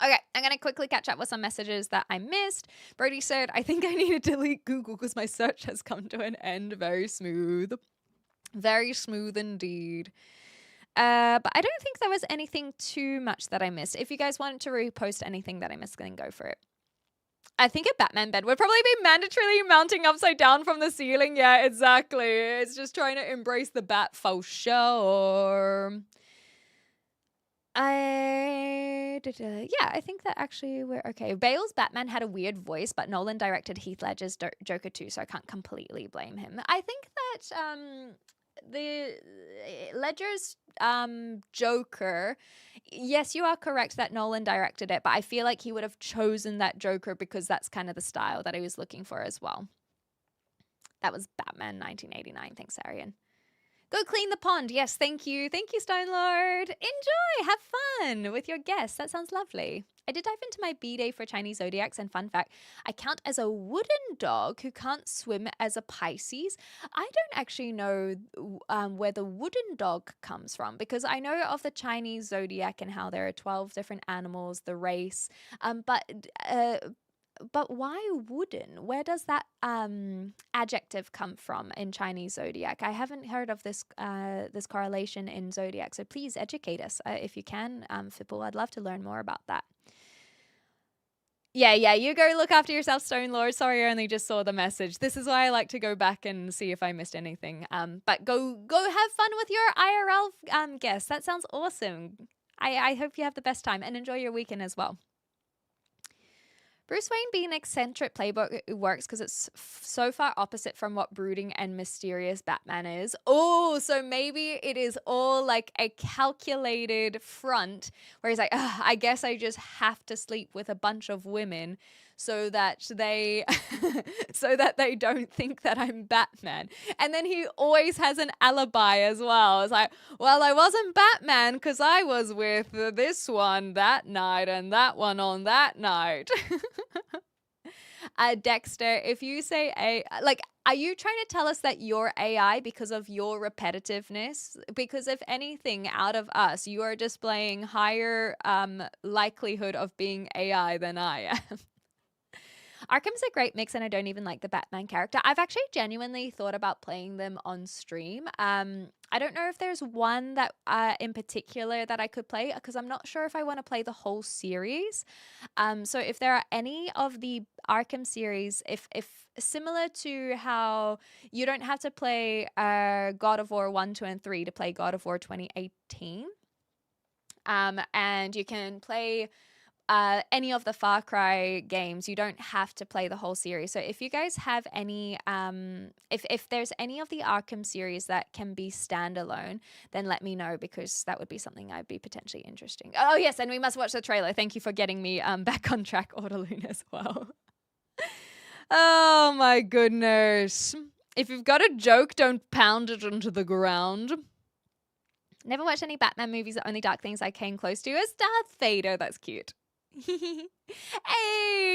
Okay, I'm going to quickly catch up with some messages that I missed. Brody said, I think I need to delete Google because my search has come to an end. Very smooth. Very smooth indeed. But I don't think there was anything too much that I missed. If you guys wanted to repost anything that I missed, then go for it. I think a Batman bed would probably be mandatorily mounting upside down from the ceiling. Yeah, exactly. It's just trying to embrace the bat for sure. I think that actually we're okay. Bale's Batman had a weird voice, but Nolan directed Heath Ledger's Joker too, so I can't completely blame him. I think that the Ledger's Joker, yes, you are correct that Nolan directed it, but I feel like he would have chosen that Joker because that's kind of the style that he was looking for as well. That was Batman 1989. Thanks, Arian. Go clean the pond. Yes, thank you. Thank you, Stone Lord. Enjoy. Have fun with your guests. That sounds lovely. I did dive into my B-Day for Chinese zodiacs, and fun fact, I count as a wooden dog who can't swim as a Pisces. I don't actually know where the wooden dog comes from, because I know of the Chinese zodiac and how there are 12 different animals, the race, uh, but why wooden? Where does that adjective come from in Chinese zodiac? I haven't heard of this correlation in zodiac, so please educate us if you can, Fipple. I'd love to learn more about that. Yeah, you go look after yourself, Stone Lord. Sorry, I only just saw the message. This is why I like to go back and see if I missed anything. But go have fun with your IRL guests. That sounds awesome. I hope you have the best time and enjoy your weekend as well. Bruce Wayne being an eccentric playbook works because it's so far opposite from what brooding and mysterious Batman is. Oh, so maybe it is all like a calculated front where he's like, I guess I just have to sleep with a bunch of women so that they don't think that I'm Batman. And then he always has an alibi as well. It's like, well, I wasn't Batman because I was with this one that night and that one on that night. Dexter, if you say are you trying to tell us that you're AI because of your repetitiveness? Because if anything, out of us, you are displaying higher likelihood of being AI than I am. Arkham's a great mix, and I don't even like the Batman character. I've actually genuinely thought about playing them on stream. I don't know if there's one that in particular that I could play, because I'm not sure if I want to play the whole series. So if there are any of the Arkham series, if similar to how you don't have to play God of War 1, 2, and 3 to play God of War 2018, and you can play any of the Far Cry games, you don't have to play the whole series. So if you guys have any, if there's any of the Arkham series that can be standalone, then let me know, because that would be something I'd be potentially interesting. Oh yes, and we must watch the trailer. Thank you for getting me back on track, Autolune, as well. Oh my goodness. If you've got a joke, don't pound it into the ground. Never watched any Batman movies. The only dark things I came close to is Darth Vader. That's cute. Hey,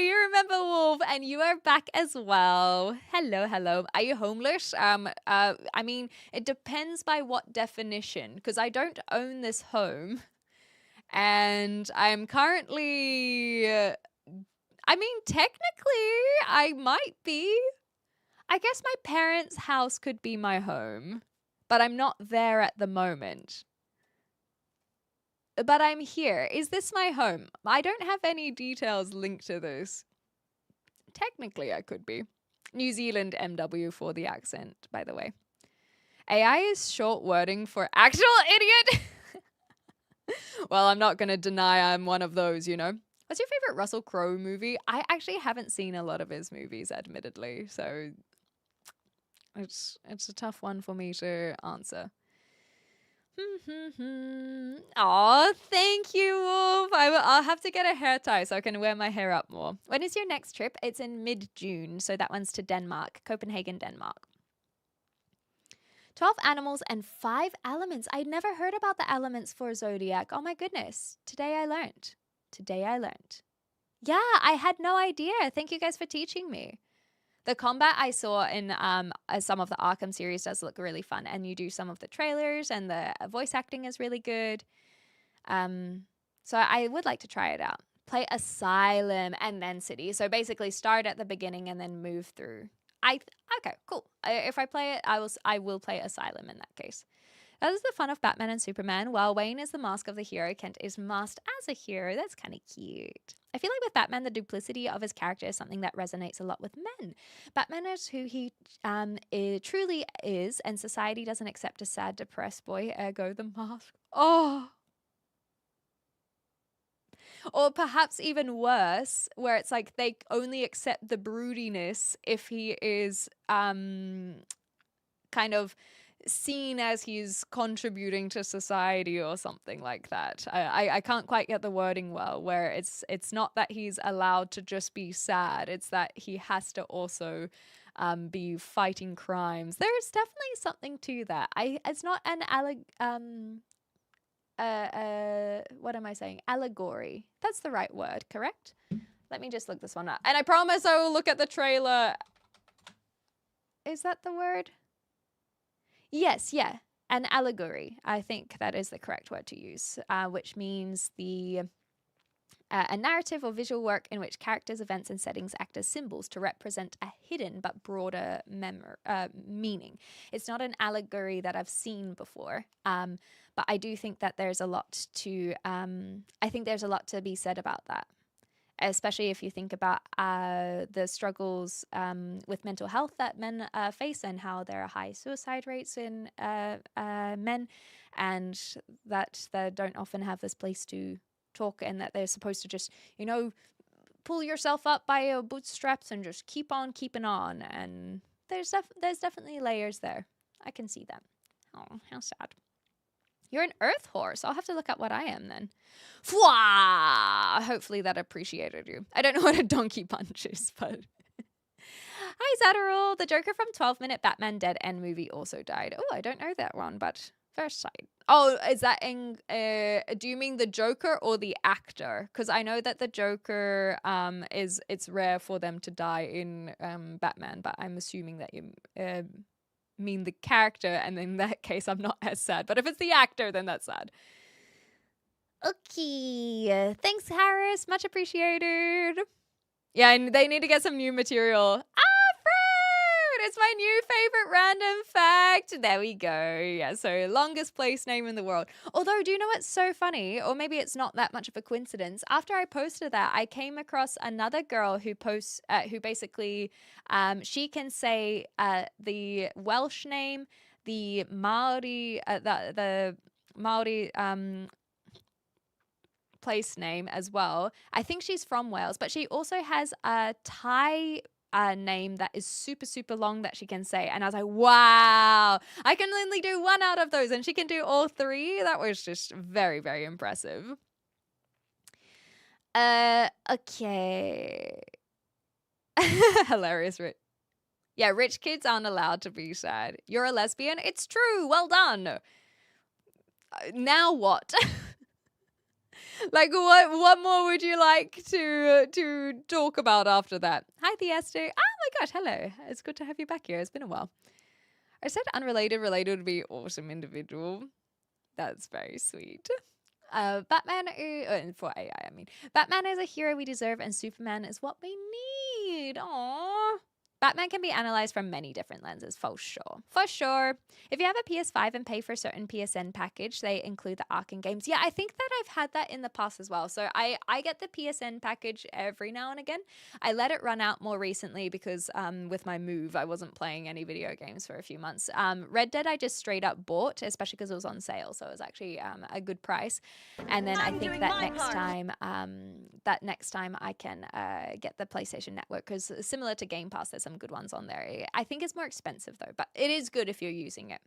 you remember Wolf, and you are back as well. Hello. Are you homeless? I mean, it depends by what definition, because I don't own this home, and I'm currently. I mean, technically, I might be. I guess my parents' house could be my home, but I'm not there at the moment. But I'm here. Is this my home? I don't have any details linked to this. Technically, I could be. New Zealand MW for the accent, by the way. AI is short wording for actual idiot. Well, I'm not going to deny I'm one of those, you know. What's your favorite Russell Crowe movie? I actually haven't seen a lot of his movies, admittedly. So it's a tough one for me to answer. Oh, thank you, Wolf. I'll have to get a hair tie so I can wear my hair up more. When is your next trip? It's in mid-June, so that one's to Denmark, Copenhagen, Denmark. 12 animals and 5 elements. I'd never heard about the elements for Zodiac. Oh my goodness. Today I learned. Yeah, I had no idea. Thank you guys for teaching me. The combat I saw in some of the Arkham series does look really fun, and you do some of the trailers, and the voice acting is really good. So I would like to try it out. Play Asylum and then City. So basically start at the beginning and then move through. Okay, cool. If I play it, I will play Asylum in that case. That is the fun of Batman and Superman. While Wayne is the mask of the hero, Kent is masked as a hero. That's kind of cute. I feel like with Batman, the duplicity of his character is something that resonates a lot with men. Batman is who he truly is, and society doesn't accept a sad, depressed boy, ergo the mask. Oh. Or perhaps even worse, where it's like they only accept the broodiness if he is kind of seen as he's contributing to society or something like that. I can't quite get the wording well, where it's not that he's allowed to just be sad, it's that he has to also be fighting crimes. There's definitely something to that. It's not an what am I saying? Allegory. That's the right word, correct? Let me just look this one up. And I promise I will look at the trailer. Is that the word? Yes, yeah. An allegory. I think that is the correct word to use, which means a narrative or visual work in which characters, events, and settings act as symbols to represent a hidden but broader meaning. It's not an allegory that I've seen before, but I do think that there's a lot to. I think there's a lot to be said about that, especially if you think about the struggles with mental health that men face and how there are high suicide rates in men, and that they don't often have this place to talk, and that they're supposed to just, pull yourself up by your bootstraps and just keep on keeping on. And there's definitely layers there. I can see that. Oh, how sad. You're an earth horse. I'll have to look up what I am then. Fwah! Hopefully that appreciated you. I don't know what a donkey punch is, but... Hi, Zadderall. The Joker from 12-Minute Batman Dead End movie also died. Oh, I don't know that one, but first sight. Oh, is that in... do you mean the Joker or the actor? Because I know that the Joker it's rare for them to die in Batman, but I'm assuming that you... mean the character, and in that case I'm not as sad, but if it's the actor, then that's sad. Okay, thanks Harris, much appreciated. Yeah, and they need to get some new material. Fruit, it's my new favorite random fact. There we go. Yeah, so longest place name in the world. Although, do you know what's so funny, or maybe it's not that much of a coincidence, after I posted that, I came across another girl who posts who basically she can say the Welsh name, the Maori the Maori place name as well. I think she's from Wales, but she also has a Thai name that is super, super long that she can say. And I was like, wow, I can only do one out of those and she can do all three. That was just very, very impressive. Okay. Hilarious, Rich. Yeah, rich kids aren't allowed to be sad. You're a lesbian? It's true. Well done. Now what? Like, what more would you like to talk about after that? Hi, Theaster. Oh my gosh, hello. It's good to have you back here. It's been a while. I said unrelated, related would be awesome individual. That's very sweet. Batman, for AI, I mean. Batman is a hero we deserve, and Superman is what we need. Aww. Batman can be analyzed from many different lenses, for sure. For sure. If you have a PS5 and pay for a certain PSN package, they include the Arkham games. Yeah, I think that I've had that in the past as well. So I get the PSN package every now and again. I let it run out more recently because with my move, I wasn't playing any video games for a few months. Red Dead I just straight up bought, especially because it was on sale. So it was actually a good price. And then I think that next time I can get the PlayStation Network, because similar to Game Pass, there's some good ones on there. I think it's more expensive though, but it is good if you're using it.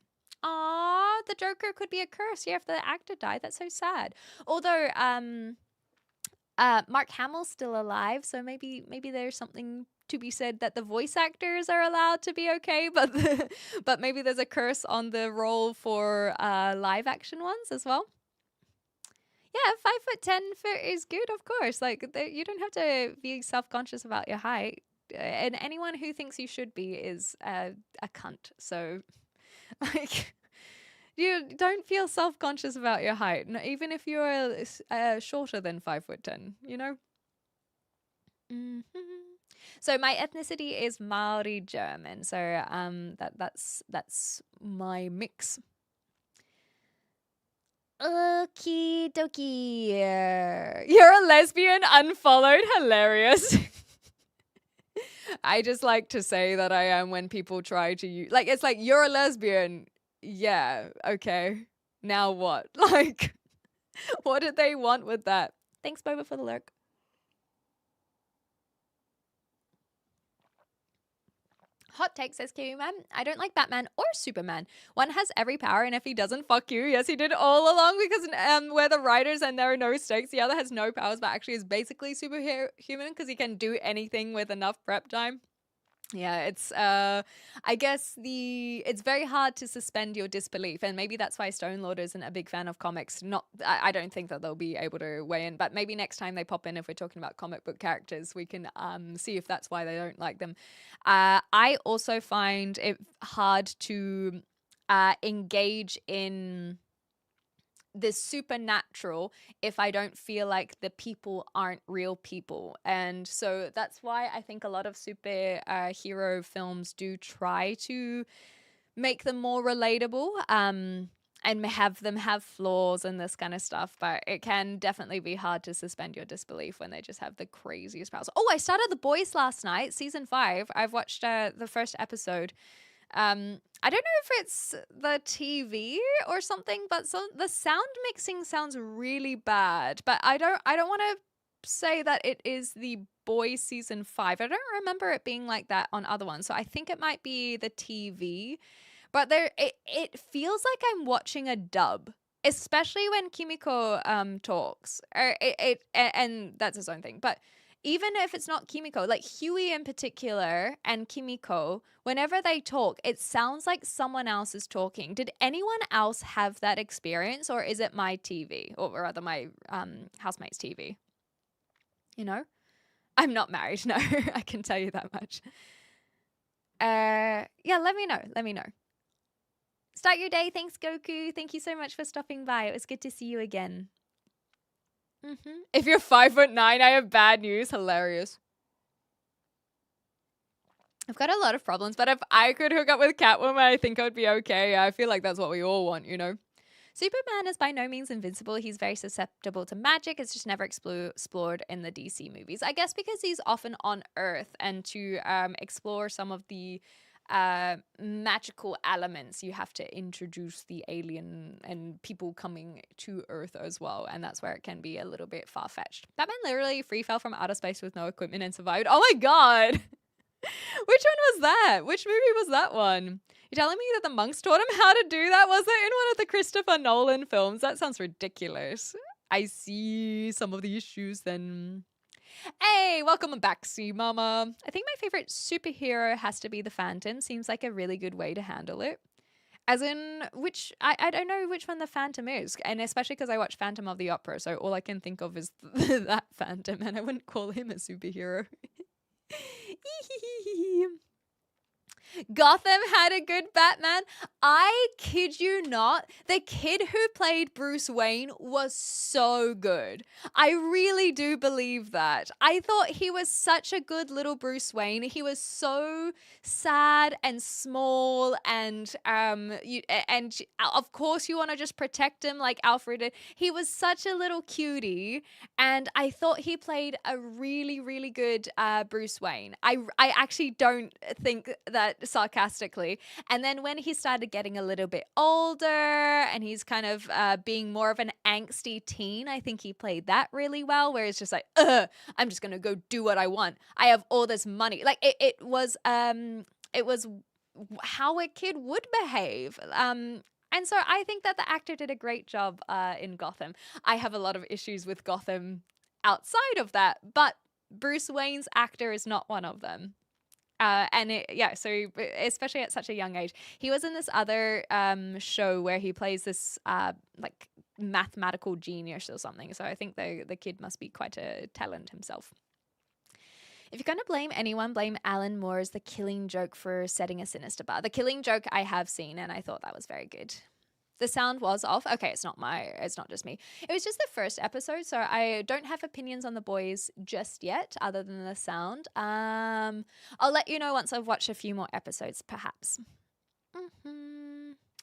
Aww, the Joker could be a curse. Yeah, if the actor died, that's so sad. Although Mark Hamill's still alive, so maybe there's something to be said that the voice actors are allowed to be okay, but maybe there's a curse on the role for live action ones as well. Yeah, 5'10" is good, of course. Like, you don't have to be self-conscious about your height. And anyone who thinks you should be is a cunt. So, like, you don't feel self-conscious about your height, even if you're shorter than 5'10", you know? Mm-hmm. So my ethnicity is Maori German. So that's my mix. Okie dokie. You're a lesbian, unfollowed, hilarious. I just like to say that I am when people try to use, like, it's like, you're a lesbian. Yeah, okay. Now what? Like, what did they want with that? Thanks, Boba, for the lurk. Hot take, says Kiwi Man. I don't like Batman or Superman. One has every power, and if he doesn't, fuck you. Yes, he did all along, because we're the writers and there are no stakes. The other has no powers, but actually is basically superhuman because he can do anything with enough prep time. Yeah, it's I guess it's very hard to suspend your disbelief, and maybe that's why Stonelord isn't a big fan of comics. Not I don't think that they'll be able to weigh in, but maybe next time they pop in, if we're talking about comic book characters, we can see if that's why they don't like them. I also find it hard to engage in this supernatural if I don't feel like the people aren't real people. And so that's why I think a lot of super hero films do try to make them more relatable, and have them have flaws and this kind of stuff. But it can definitely be hard to suspend your disbelief when they just have the craziest powers. Oh, I started The Boys last night, season 5. I've watched the first episode. I don't know if it's the TV or something, but the sound mixing sounds really bad. But I don't want to say that it is the Boys season 5. I don't remember it being like that on other ones. So I think it might be the TV. But it feels like I'm watching a dub, especially when Kimiko talks. And that's his own thing. But even if it's not Kimiko, like Huey in particular and Kimiko, whenever they talk, it sounds like someone else is talking. Did anyone else have that experience, or is it my TV, or rather my housemate's TV? You know, I'm not married. No, I can tell you that much. Yeah, let me know. Let me know. Start your day. Thanks, Goku. Thank you so much for stopping by. It was good to see you again. If you're 5'9", I have bad news. Hilarious. I've got a lot of problems, but if I could hook up with Catwoman, I think I would be okay. I feel like that's what we all want, you know? Superman is by no means invincible. He's very susceptible to magic. It's just never explored in the DC movies. I guess because he's often on Earth, and to explore some of the magical elements, you have to introduce the alien and people coming to Earth as well, and that's where it can be a little bit far-fetched. Batman literally free fell from outer space with no equipment and survived. Oh my god! Which one was that? Which movie was that one? You're telling me that the monks taught him how to do that? Was it in one of the Christopher Nolan films? That sounds ridiculous. I see some of the issues then. Hey, welcome back, Sea Mama. I think my favorite superhero has to be the Phantom. Seems like a really good way to handle it. As in, which, I don't know which one the Phantom is. And especially because I watch Phantom of the Opera, so all I can think of is that Phantom, and I wouldn't call him a superhero. Gotham had a good Batman. I kid you not, the kid who played Bruce Wayne was so good. I really do believe that. I thought he was such a good little Bruce Wayne. He was so sad and small, and of course you want to just protect him like Alfred did. He was such a little cutie, and I thought he played a really, really good Bruce Wayne. I actually don't think that sarcastically. And then when he started getting a little bit older and he's kind of being more of an angsty teen, I think he played that really well, where it's just like, I'm just gonna go do what I want. I have all this money. Like it was how a kid would behave. And so I think that the actor did a great job in Gotham. I have a lot of issues with Gotham outside of that, but Bruce Wayne's actor is not one of them. So especially at such a young age, he was in this other show where he plays this like mathematical genius or something. So I think the kid must be quite a talent himself. If you're going to blame anyone, blame Alan Moore's The Killing Joke for setting a sinister bar. The Killing Joke I have seen, and I thought that was very good. The sound was off. Okay, it's not just me. It was just the first episode, so I don't have opinions on The Boys just yet, other than the sound. I'll let you know once I've watched a few more episodes, perhaps.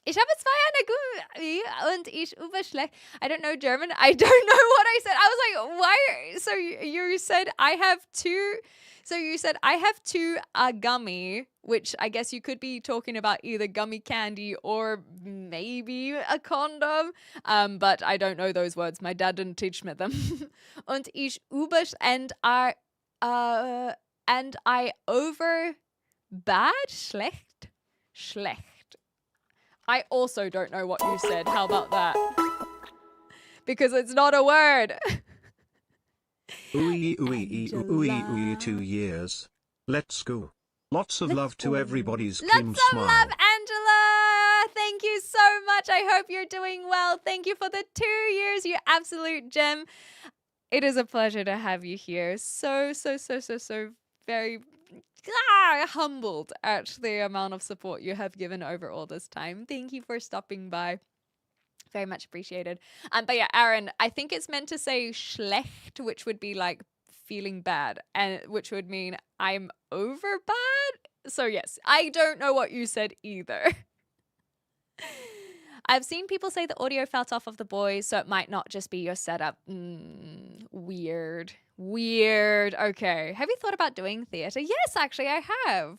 Ich habe 2 und ich über schlecht. I don't know German. I don't know what I said. I was like, why? So you said I have 2. So you said I have 2 gummy, which I guess you could be talking about either gummy candy or maybe a condom. But I don't know those words. My dad didn't teach me them. Und ich über and I over bad schlecht. I also don't know what you said. How about that? Because it's not a word. Ooey, ooey, ooey, ooey, 2 years. Let's go. Lots of love to everybody's Lots Kim of smile. love, Angela. Thank you so much. I hope you're doing well. Thank you for the 2 years, you absolute gem. It is a pleasure to have you here. So very humbled at the amount of support you have given over all this time. Thank you for stopping by. Very much appreciated. But yeah, Aaron, I think it's meant to say schlecht, which would be like feeling bad, and which would mean I'm over bad. So yes, I don't know what you said either. I've seen people say the audio felt off of the boys, so it might not just be your setup. Weird. Okay. Have you thought about doing theatre? Yes, actually, I have.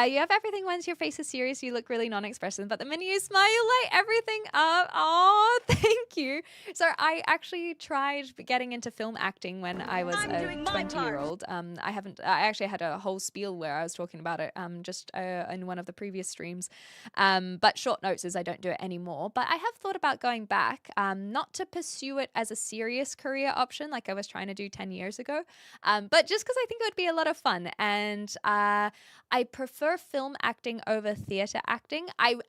You have everything once your face is serious. You look really non-expressive, but the minute you smile, you light everything up. Oh, thank you. So I actually tried getting into film acting when I was a 20-year-old. I actually had a whole spiel where I was talking about it just in one of the previous streams. But short notes is I don't do it anymore. But I have thought about going back, not to pursue it as a serious career option like I was trying to do 10 years ago, but just because I think it would be a lot of fun. And I prefer film acting over theatre acting. I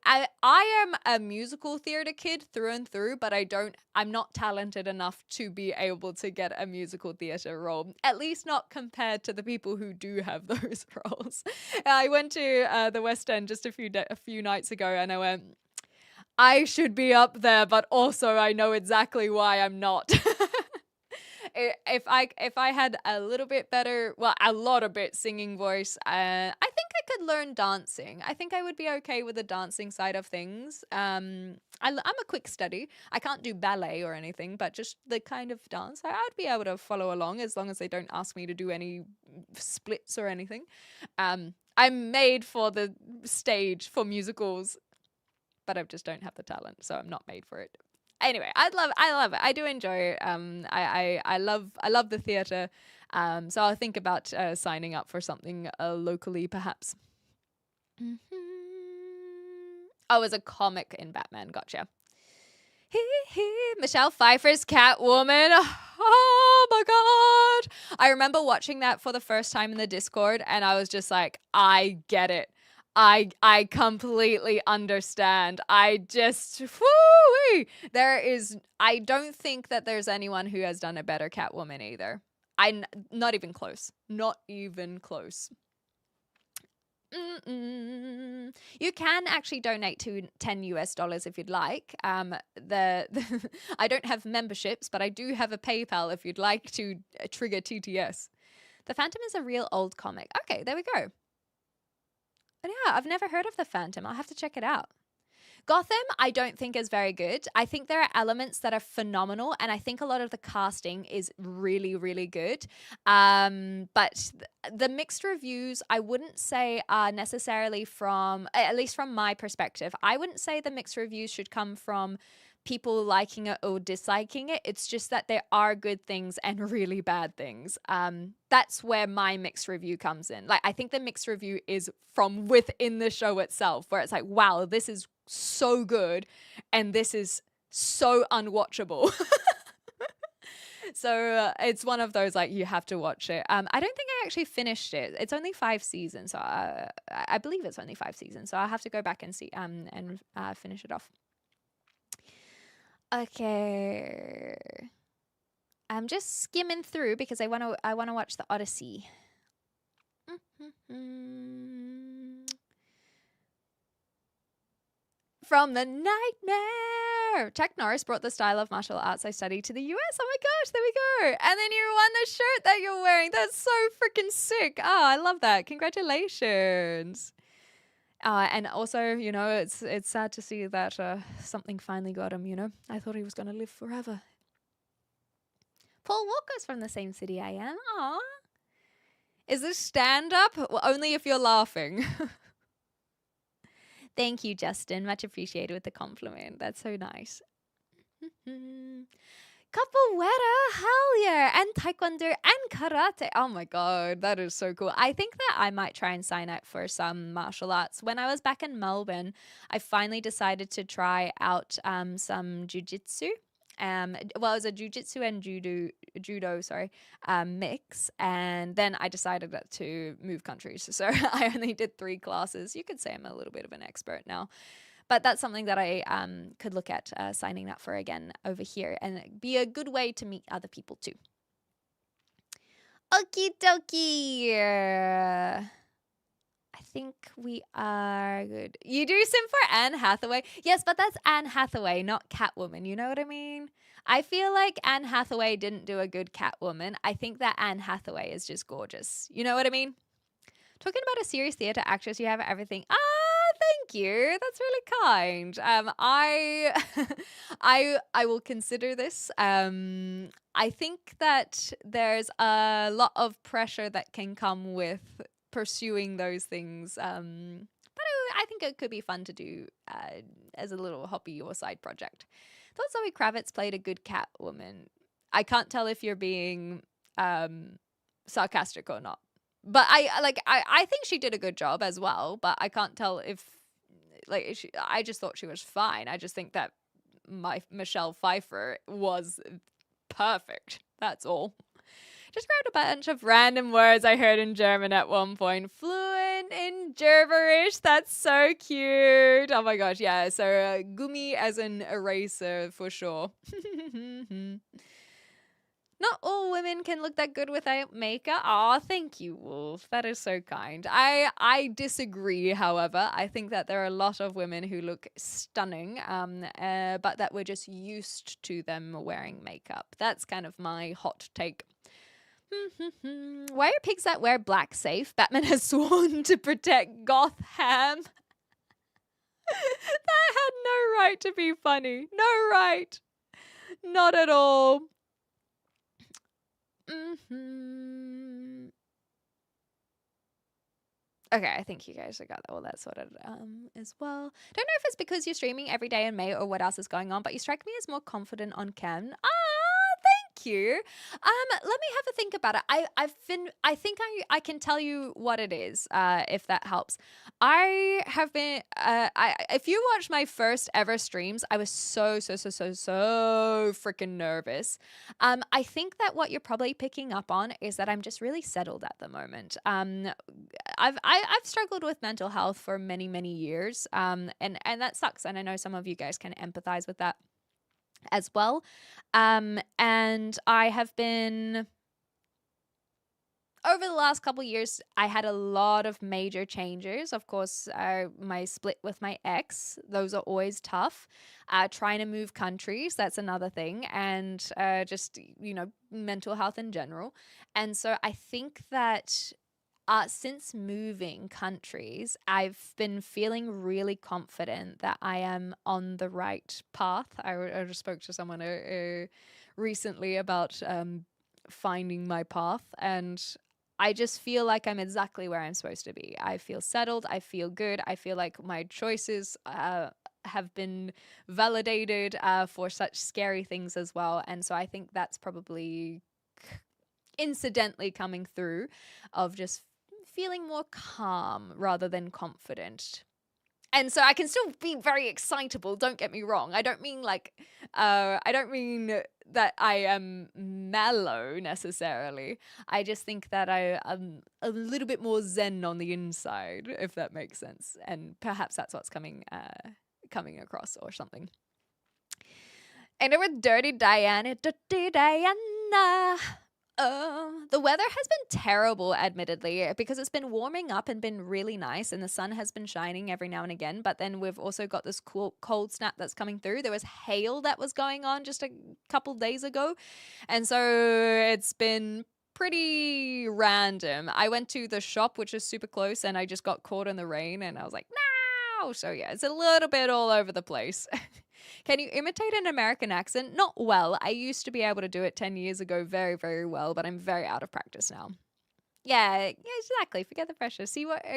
am a musical theatre kid through and through, but I'm not talented enough to be able to get a musical theatre role, at least not compared to the people who do have those roles. I went to the West End just a few nights ago, and I went, I should be up there, but also I know exactly why I'm not. If I had a little bit better, well, a lot of bit singing voice, I think I could learn dancing. I think I would be okay with the dancing side of things. I'm a quick study. I can't do ballet or anything, but just the kind of dance, I'd be able to follow along as long as they don't ask me to do any splits or anything. I'm made for the stage, for musicals, but I just don't have the talent, so I'm not made for it. Anyway, I love it. I do enjoy it. I love the theatre. So I'll think about signing up for something locally, perhaps. Oh, as a comic in Batman. Gotcha. Michelle Pfeiffer's Catwoman. Oh my god! I remember watching that for the first time in the Discord, and I was just like, I get it. I completely understand. I don't think that there's anyone who has done a better Catwoman either. Not even close. Not even close. You can actually donate to $10 if you'd like. I don't have memberships, but I do have a PayPal if you'd like to trigger TTS. The Phantom is a real old comic. Okay, there we go. But yeah, I've never heard of The Phantom. I'll have to check it out. Gotham, I don't think is very good. I think there are elements that are phenomenal, and I think a lot of the casting is really, really good. But the mixed reviews, I wouldn't say are necessarily from, at least from my perspective, I wouldn't say the mixed reviews should come from people liking it or disliking it. It's just that there are good things and really bad things. That's where my mixed review comes in. Like, I think the mixed review is from within the show itself, where it's like, wow, this is so good and this is so unwatchable. So it's one of those, like, you have to watch it. I don't think I actually finished it. It's only 5 seasons, so I believe it's only 5 seasons, so I'll have to go back and see and finish it off. Okay, I'm just skimming through because I want to watch the Odyssey. From the nightmare. Chuck Norris brought the style of martial arts I studied to the US. Oh my gosh, there we go. And then you won the shirt that you're wearing. That's so freaking sick. Oh, I love that. Congratulations. And also, you know, it's sad to see that something finally got him, you know. I thought he was going to live forever. Paul Walker's from the same city I am. Aw. Is this stand-up? Well, only if you're laughing. Thank you, Justin. Much appreciated with the compliment. That's so nice. Capoeira, hell yeah, and taekwondo and karate. Oh my god, that is so cool. I think that I might try and sign up for some martial arts. When I was back in Melbourne, I finally decided to try out some jiu-jitsu. Well, it was a jujitsu and judo, sorry, mix. And then I decided to move countries. So I only did 3 classes. You could say I'm a little bit of an expert now. But that's something that I could look at signing up for again over here, and it'd be a good way to meet other people too. Okie dokie. I think we are good. You do sim for Anne Hathaway? Yes, but that's Anne Hathaway, not Catwoman. You know what I mean? I feel like Anne Hathaway didn't do a good Catwoman. I think that Anne Hathaway is just gorgeous. You know what I mean? Talking about a serious theatre actress, you have everything. Thank you. That's really kind. I will consider this. I think that there's a lot of pressure that can come with pursuing those things. But I think it could be fun to do as a little hobby or side project. Thought Zoe Kravitz played a good Catwoman. I can't tell if you're being sarcastic or not. But I think she did a good job as well, but I can't tell if I just thought she was fine. I just think that Michelle Pfeiffer was perfect. That's all. Just grabbed a bunch of random words I heard in German at one point. Fluent in Gerberish. That's so cute. Oh my gosh, yeah. So gummi as an eraser for sure. Not all women can look that good without makeup. Aw, thank you, Wolf. That is so kind. I disagree, however. I think that there are a lot of women who look stunning, but that we're just used to them wearing makeup. That's kind of my hot take. Why are pigs that wear black safe? Batman has sworn to protect Gotham. That had no right to be funny. No right. Not at all. Okay, I think you guys have got all that sorted as well. Don't know if it's because you're streaming every day in May or what else is going on, but you strike me as more confident on cam. Thank you. Let me have a think about it. I think I can tell you what it is, if that helps. I have been if you watch my first ever streams, I was so freaking nervous. I think that what you're probably picking up on is that I'm just really settled at the moment. I've struggled with mental health for many years. And that sucks, and I know some of you guys can empathize with that as well. And I have been, over the last couple of years, I had a lot of major changes. Of course, my split with my ex, those are always tough. Trying to move countries, that's another thing. And just, mental health in general. And so I think that since moving countries, I've been feeling really confident that I am on the right path. I just spoke to someone recently about finding my path, and I just feel like I'm exactly where I'm supposed to be. I feel settled. I feel good. I feel like my choices have been validated for such scary things as well. And so I think that's probably incidentally coming through of just feeling more calm rather than confident. And so I can still be very excitable, don't get me wrong. I don't mean that I am mellow necessarily. I just think that I am a little bit more zen on the inside, if that makes sense. And perhaps that's what's coming across or something. And with Dirty Diana. The weather has been terrible, admittedly, because it's been warming up and been really nice, and the sun has been shining every now and again. But then we've also got this cold snap that's coming through. There was hail that was going on just a couple days ago, and so it's been pretty random. I went to the shop, which is super close, and I just got caught in the rain, and I was like, no! So yeah, it's a little bit all over the place. Can you imitate an American accent? Not well. I used to be able to do it 10 years ago very, very well, but I'm very out of practice now. Yeah, exactly. Forget the pressure.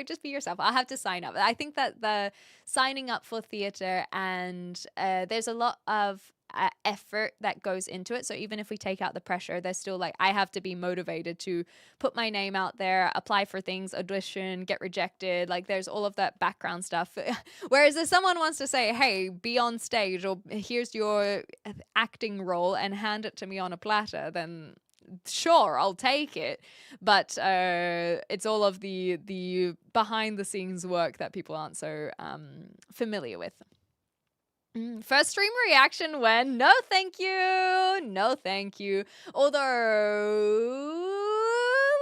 Just be yourself. I'll have to sign up. I think that the signing up for theatre and there's a lot of effort that goes into it. So even if we take out the pressure, there's still like, I have to be motivated to put my name out there, apply for things, audition, get rejected. Like there's all of that background stuff. Whereas if someone wants to say, hey, be on stage, or here's your acting role, and hand it to me on a platter, then sure, I'll take it. But it's all of the behind the scenes work that people aren't so familiar with. First stream reaction when no thank you, no thank you. Although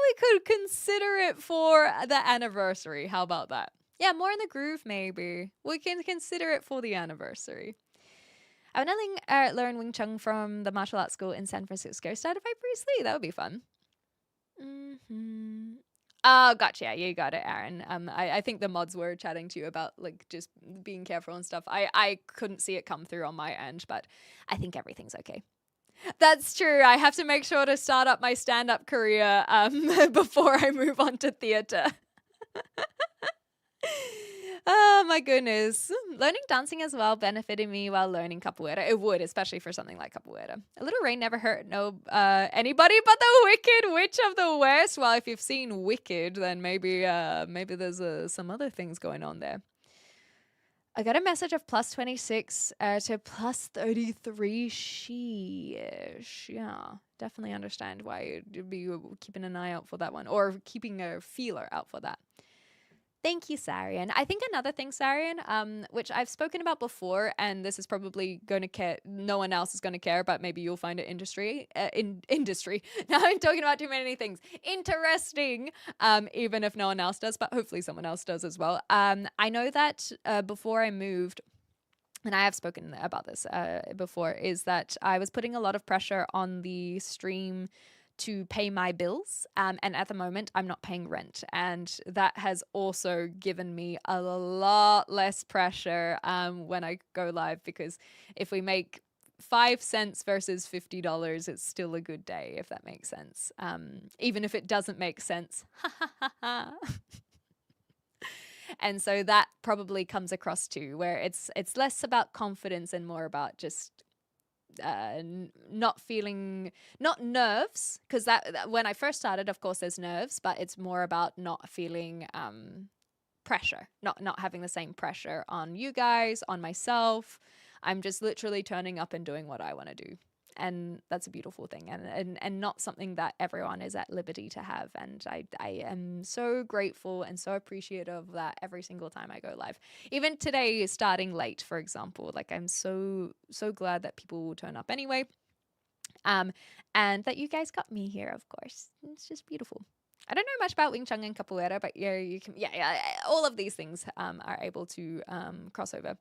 we could consider it for the anniversary. How about that? Yeah, more in the groove maybe. We can consider it for the anniversary. I want to learn Wing Chun from the martial arts school in San Francisco. Started by Bruce Lee. That would be fun. Oh, gotcha. You got it, Aaron. I think the mods were chatting to you about like just being careful and stuff. I couldn't see it come through on my end, but I think everything's okay. That's true. I have to make sure to start up my stand-up career before I move on to theatre. Oh my goodness. Learning dancing as well benefited me while learning capoeira. It would, especially for something like capoeira. A little rain never hurt anybody but the Wicked Witch of the West. Well, if you've seen Wicked, then maybe there's some other things going on there. I got a message of plus 26 to plus 33. Sheesh. Yeah, definitely understand why you'd be keeping an eye out for that one, or keeping a feeler out for that. Thank you, Sarian. I think another thing, Sarian, which I've spoken about before, and this is probably going to care, no one else is going to care, but maybe you'll find it industry. Now I'm talking about too many things. Interesting, even if no one else does, but hopefully someone else does as well. I know that before I moved, and I have spoken about this before, is that I was putting a lot of pressure on the stream to pay my bills, and at the moment I'm not paying rent, and that has also given me a lot less pressure when I go live, because if we make 5 cents versus $50, it's still a good day, if that makes sense, even if it doesn't make sense. And so that probably comes across too, where it's less about confidence and more about just not nerves, because that when I first started, of course there's nerves, but it's more about not feeling pressure, not having the same pressure on you guys, on myself. I'm just literally turning up and doing what I want to do, and that's a beautiful thing, and not something that everyone is at liberty to have. And I am so grateful and so appreciative of that every single time I go live. Even today, starting late, for example, like I'm so glad that people will turn up anyway, and that you guys got me here. Of course, it's just beautiful. I don't know much about Wing Chun and capoeira, but yeah, you can, all of these things are able to cross over.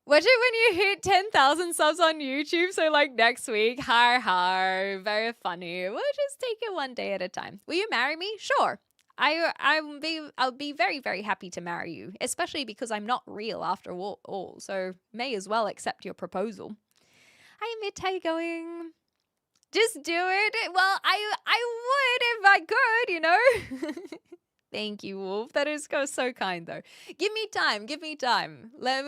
Watch it when you hit 10,000 subs on YouTube, so like next week. Har, very funny. We'll just take it one day at a time. Will you marry me? Sure. I'll be very, very happy to marry you, especially because I'm not real after all, so may as well accept your proposal. Hi, Mitay going. Just do it. Well, I would if I could, you know. Thank you, Wolf. That is so kind, though. Give me time. Let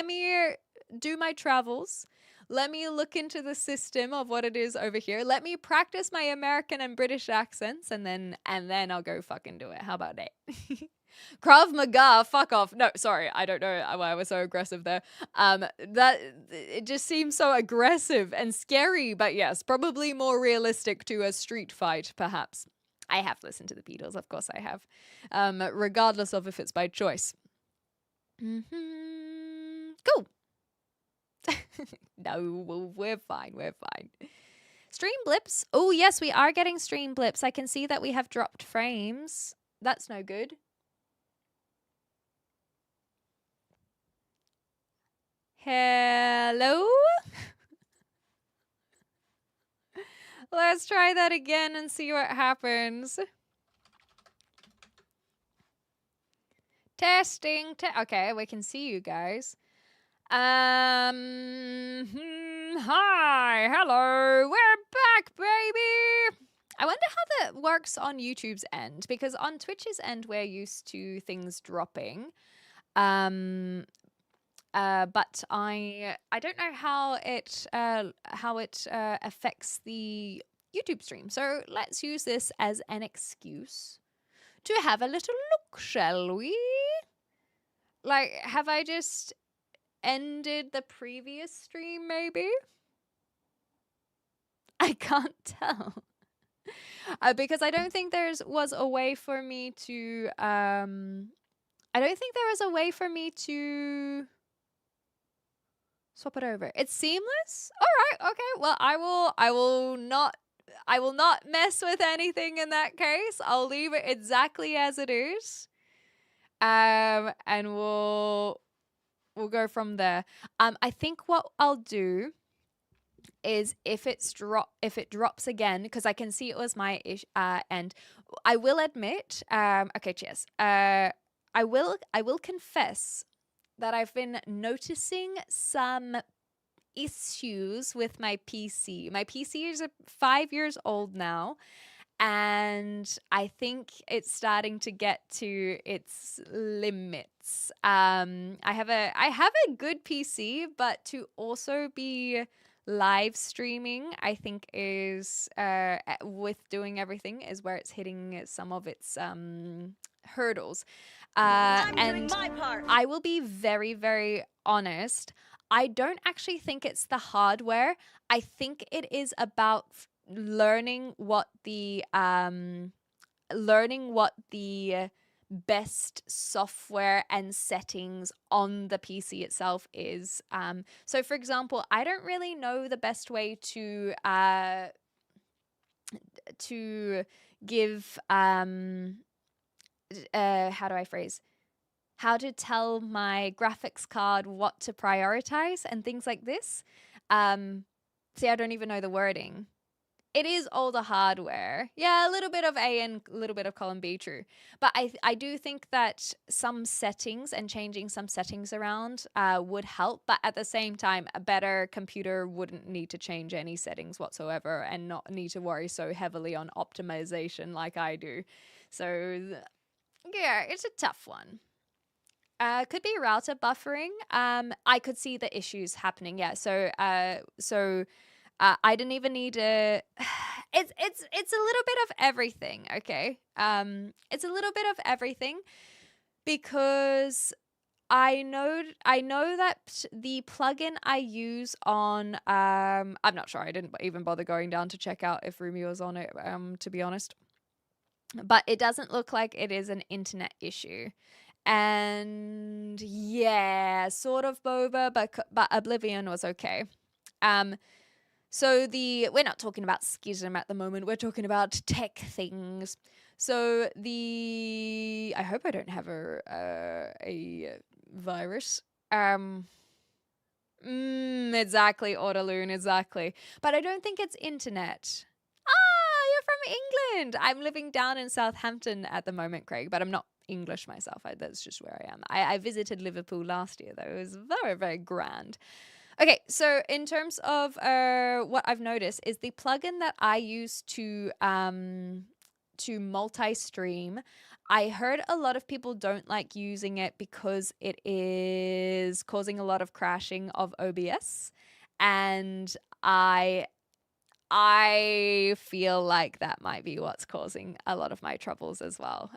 me do my travels. Let me look into the system of what it is over here. Let me practice my American and British accents, and then I'll go fucking do it. How about that? Krav Maga, fuck off. No, sorry, I don't know why I was so aggressive there. That it just seems so aggressive and scary, but yes, probably more realistic to a street fight, perhaps. I have listened to the Beatles, of course I have, regardless of if it's by choice. Cool. No, we're fine. Stream blips. Oh, yes, we are getting stream blips. I can see that we have dropped frames. That's no good. Hello? Let's try that again and see what happens. Testing. Okay, we can see you guys. Hi, hello. We're back, baby. I wonder how that works on YouTube's end, because on Twitch's end, we're used to things dropping. But I don't know how it affects the YouTube stream. So let's use this as an excuse to have a little look, shall we? Like, have I just ended the previous stream, maybe? I can't tell. Because I don't think was a way for me to I don't think there is a way for me to swap it over. It's seamless? All right, okay. Well, I will not mess with anything in that case. I'll leave it exactly as it is. And we'll go from there. I think what I'll do is if it drops again, because I can see it was my end. I will admit. Okay, cheers. I will confess that I've been noticing some issues with my PC. My PC is 5 years old now, and I think it's starting to get to its limits. I have a good PC, but to also be live streaming, I think is with doing everything is where it's hitting some of its hurdles. I'm doing And my part. I will be very, very honest. I don't actually think it's the hardware. I think it is about learning what the best software and settings on the PC itself is. So for example, I don't really know the best way to give how do I phrase? How to tell my graphics card what to prioritize and things like this. See, I don't even know the wording. It is older hardware. Yeah, a little bit of A and a little bit of column B, true. But I do think that some settings and changing some settings around would help. But at the same time, a better computer wouldn't need to change any settings whatsoever and not need to worry so heavily on optimization like I do. So, yeah, it's a tough one. Could be router buffering. I could see the issues happening. Yeah. So I didn't even need a. It's a little bit of everything. Okay. It's a little bit of everything because I know that the plugin I use on I'm not sure. I didn't even bother going down to check out if Rumi was on it. To be honest, but it doesn't look like it is an internet issue. And yeah, sort of boba, but Oblivion was okay. So we're not talking about Schism at the moment. We're talking about tech things. So I hope I don't have a virus. Exactly, Autoloon, exactly. But I don't think it's internet. You're from England. I'm living down in Southampton at the moment, Craig, but I'm not English myself. That's just where I am. I visited Liverpool last year, though. It was very, very grand. Okay, so in terms of what I've noticed is the plugin that I use to multi-stream, I heard a lot of people don't like using it because it is causing a lot of crashing of OBS, and I feel like that might be what's causing a lot of my troubles as well.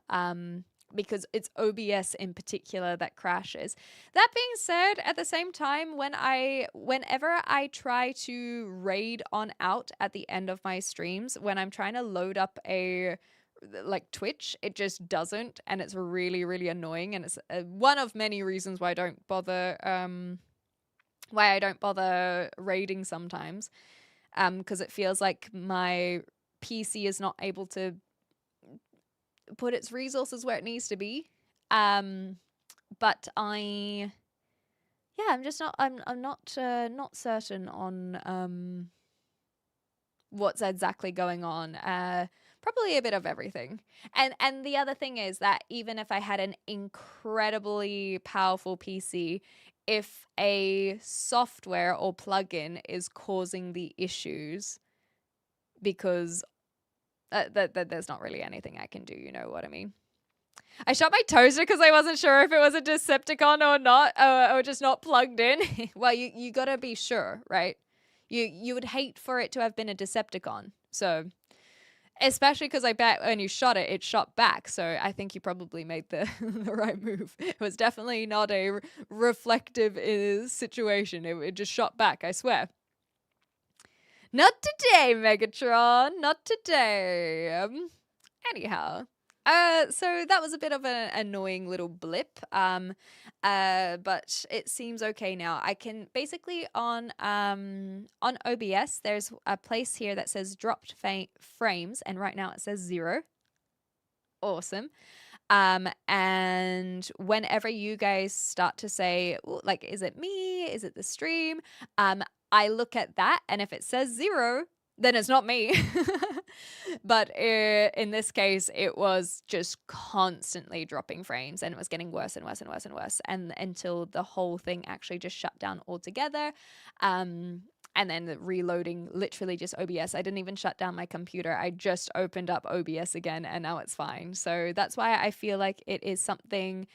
Because it's OBS in particular that crashes. That being said, at the same time, whenever I try to raid on out at the end of my streams, when I'm trying to load up like Twitch, it just doesn't, and it's really, really annoying, and it's one of many reasons why I don't bother raiding sometimes. Because it feels like my PC is not able to put its resources where it needs to be. But I'm just not. I'm not certain on what's exactly going on. Probably a bit of everything. And the other thing is that even if I had an incredibly powerful PC, if a software or plugin is causing the issues, because there's not really anything I can do, you know what I mean? I shot my toaster because I wasn't sure if it was a Decepticon or not, or just not plugged in. Well, you gotta be sure, right? You would hate for it to have been a Decepticon. So, especially because I bet when you shot it, it shot back. So I think you probably made the the right move. It was definitely not a reflective situation. It just shot back, I swear. Not today, Megatron. Not today. Anyhow. So that was a bit of an annoying little blip. But it seems okay now. I can basically on OBS, there's a place here that says dropped frames, and right now it says 0. Awesome. And whenever you guys start to say, like, is it me? Is it the stream? I look at that, and if it says 0, then it's not me. But in this case, it was just constantly dropping frames, and it was getting worse and worse and worse and worse, and until the whole thing actually just shut down altogether. And then reloading, literally just OBS. I didn't even shut down my computer. I just opened up OBS again, and now it's fine. So that's why I feel like it is something.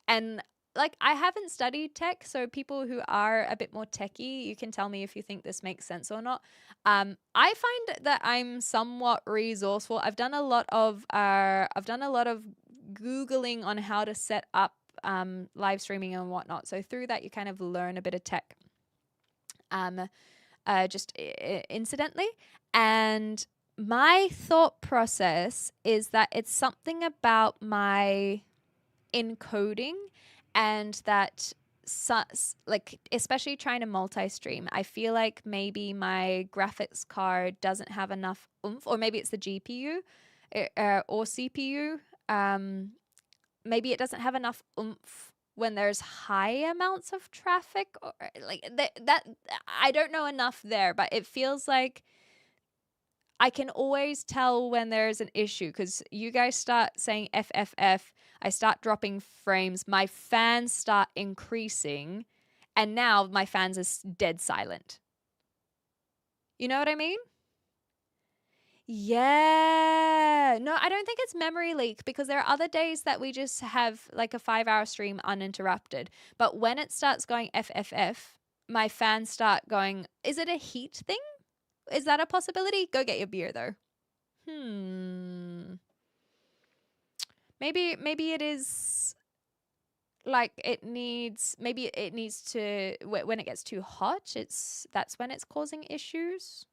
And like, I haven't studied tech, so people who are a bit more techie, you can tell me if you think this makes sense or not. I find that I'm somewhat resourceful. I've done a lot of Googling on how to set up live streaming and whatnot. So through that, you kind of learn a bit of tech. Just incidentally. And my thought process is that it's something about my encoding, and that like, especially trying to multi-stream, I feel like maybe my graphics card doesn't have enough oomph, or maybe it's the GPU or CPU. Maybe it doesn't have enough oomph when there's high amounts of traffic, or like that I don't know enough there, but it feels like I can always tell when there's an issue, because you guys start saying FFF, I start dropping frames, my fans start increasing, and now my fans are dead silent. You know what I mean? Yeah. No, I don't think it's memory leak, because there are other days that we just have like a 5-hour stream uninterrupted. But when it starts going FFF, my fans start going, is it a heat thing? Is that a possibility? Go get your beer though. Maybe it is like maybe it needs to, when it gets too hot, that's when it's causing issues.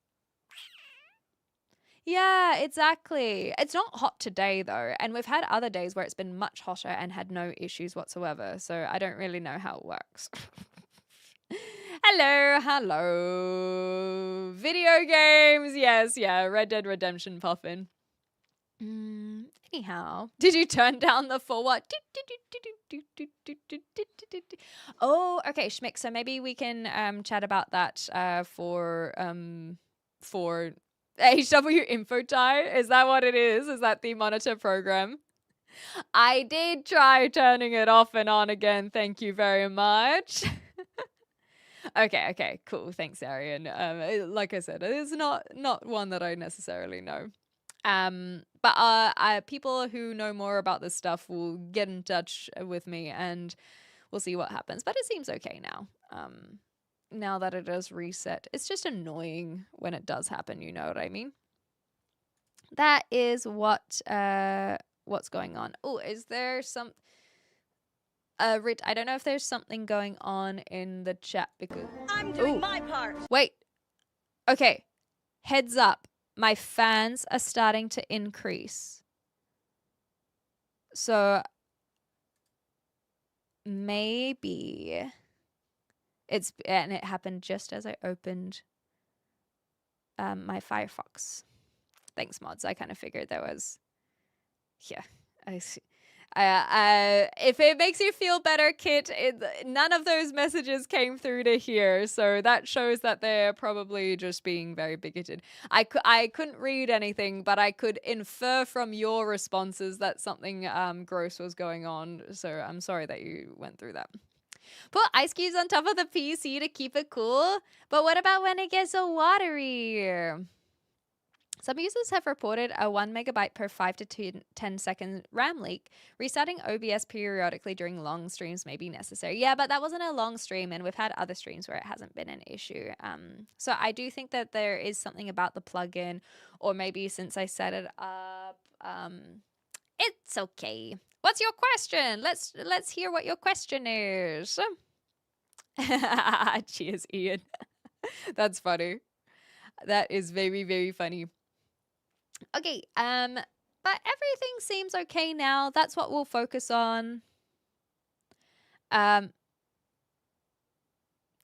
Yeah, exactly. It's not hot today though, and we've had other days where it's been much hotter and had no issues whatsoever, so I don't really know how it works. Hello. Video games. Yes, yeah, Red Dead Redemption puffin. Anyhow, did you turn down the for what? Oh, okay, Schmick. So maybe we can chat about that for HW Info Tie. Is that what it is? Is that the monitor program? I did try turning it off and on again. Thank you very much. Okay, cool. Thanks, Arian. Like I said, it is not one that I necessarily know. But people who know more about this stuff will get in touch with me, and we'll see what happens. But it seems okay now. Now that it does reset. It's just annoying when it does happen, you know what I mean? That is what's going on. Oh, is there some Rit, I don't know if there's something going on in the chat, because I'm doing my part. Wait. Okay. Heads up. My fans are starting to increase. So maybe and it happened just as I opened my Firefox. Thanks, mods. I kind of figured there was. Yeah, I see. If it makes you feel better, Kit, none of those messages came through to here, so that shows that they're probably just being very bigoted. I couldn't read anything, but I could infer from your responses that something gross was going on, so I'm sorry that you went through that. Put ice cubes on top of the PC to keep it cool, but what about when it gets so watery? Some users have reported a 1 megabyte per 5 to 10 second RAM leak. Restarting OBS periodically during long streams may be necessary. Yeah, but that wasn't a long stream, and we've had other streams where it hasn't been an issue. So I do think that there is something about the plugin, or maybe since I set it up, it's okay. What's your question? Let's hear what your question is. Cheers, Ian. That's funny. That is very, very funny. Okay, but everything seems okay now. That's what we'll focus on.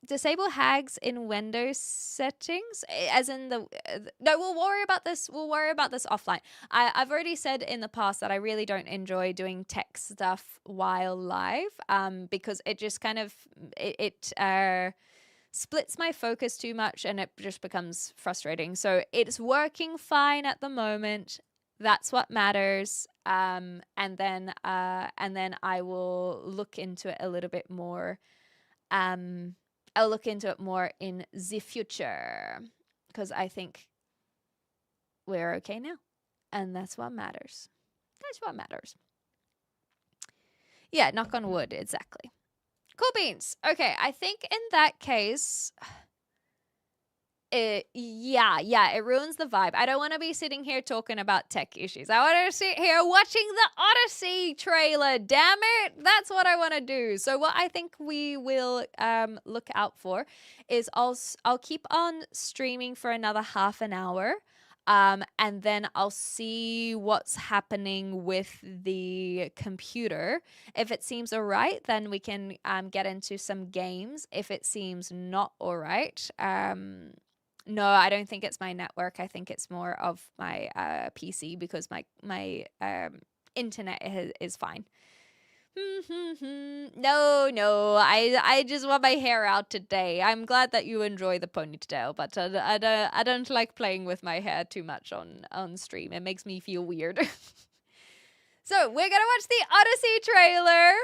Disable hags in Windows settings, as in the no. We'll worry about this. We'll worry about this offline. I've already said in the past that I really don't enjoy doing tech stuff while live, because it just kind of it splits my focus too much and it just becomes frustrating. So it's working fine at the moment. That's what matters. And then I will look into it a little bit more. I'll look into it more in the future, because I think we're okay now, and that's what matters. That's what matters. Yeah, knock on wood, exactly. Cool beans. Okay, I think in that case, it ruins the vibe. I don't want to be sitting here talking about tech issues. I want to sit here watching the Odyssey trailer. Damn it, that's what I want to do. So what I think we will look out for is I'll keep on streaming for another half an hour. And then I'll see what's happening with the computer. If it seems all right, then we can get into some games. If it seems not all right, no, I don't think it's my network. I think it's more of my PC, because my internet is fine. No, I just want my hair out today. I'm glad that you enjoy the ponytail, but I don't like playing with my hair too much on stream. It makes me feel weird. So we're gonna watch the Odyssey trailer,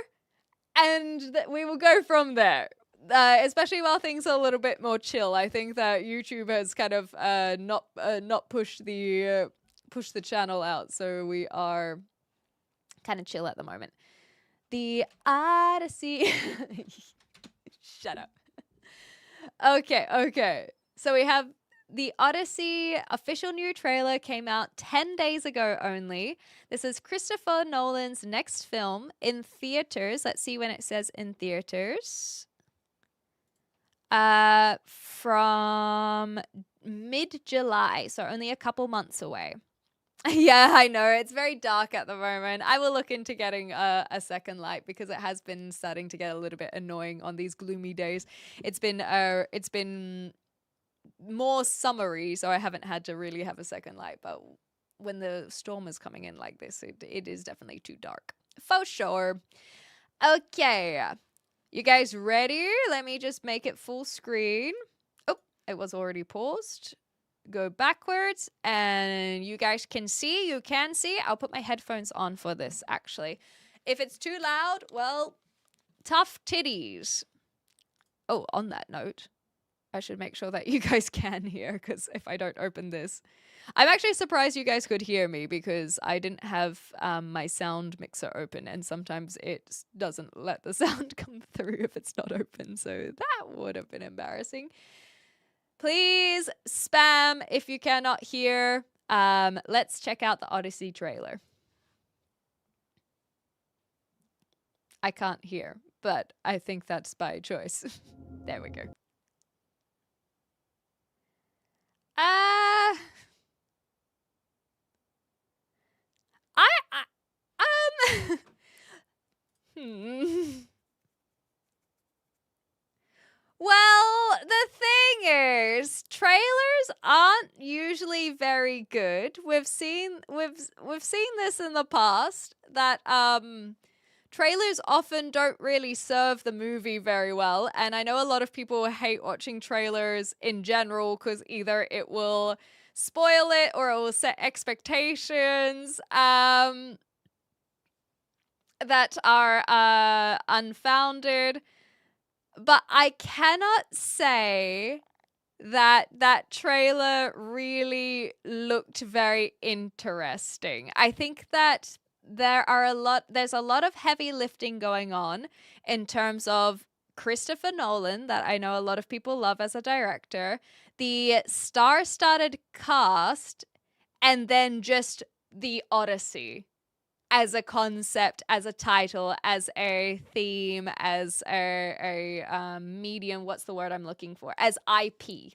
and we will go from there. Especially while things are a little bit more chill. I think that YouTube has kind of not pushed the channel out, so we are kind of chill at the moment. The Odyssey. Shut up. Okay. So we have the Odyssey official new trailer, came out 10 days ago only. This is Christopher Nolan's next film in theaters. Let's see when it says in theaters. From mid-July, so only a couple months away. Yeah, I know. It's very dark at the moment. I will look into getting a second light, because it has been starting to get a little bit annoying on these gloomy days. It's been more summery, so I haven't had to really have a second light. But when the storm is coming in like this, it is definitely too dark. For sure. Okay. You guys ready? Let me just make it full screen. Oh, it was already paused. Go backwards, and you guys can see. You can see. I'll put my headphones on for this, actually. If it's too loud, well, tough titties. Oh, on that note, I should make sure that you guys can hear, because if I don't open this, I'm actually surprised you guys could hear me, because I didn't have my sound mixer open, and sometimes it doesn't let the sound come through if it's not open, so that would have been embarrassing. Please spam if you cannot hear. Let's check out the Odyssey trailer. I can't hear, but I think that's by choice. There we go. Well, the thing is, trailers aren't usually very good. We've seen this in the past, that trailers often don't really serve the movie very well, and I know a lot of people hate watching trailers in general, because either it will spoil it or it will set expectations that are unfounded. But I cannot say that trailer really looked very interesting. I think that there's a lot of heavy lifting going on in terms of Christopher Nolan, that I know a lot of people love as a director, the star-studded cast, and then just the Odyssey as a concept, as a title, as a theme, as a medium. What's the word I'm looking for? As IP.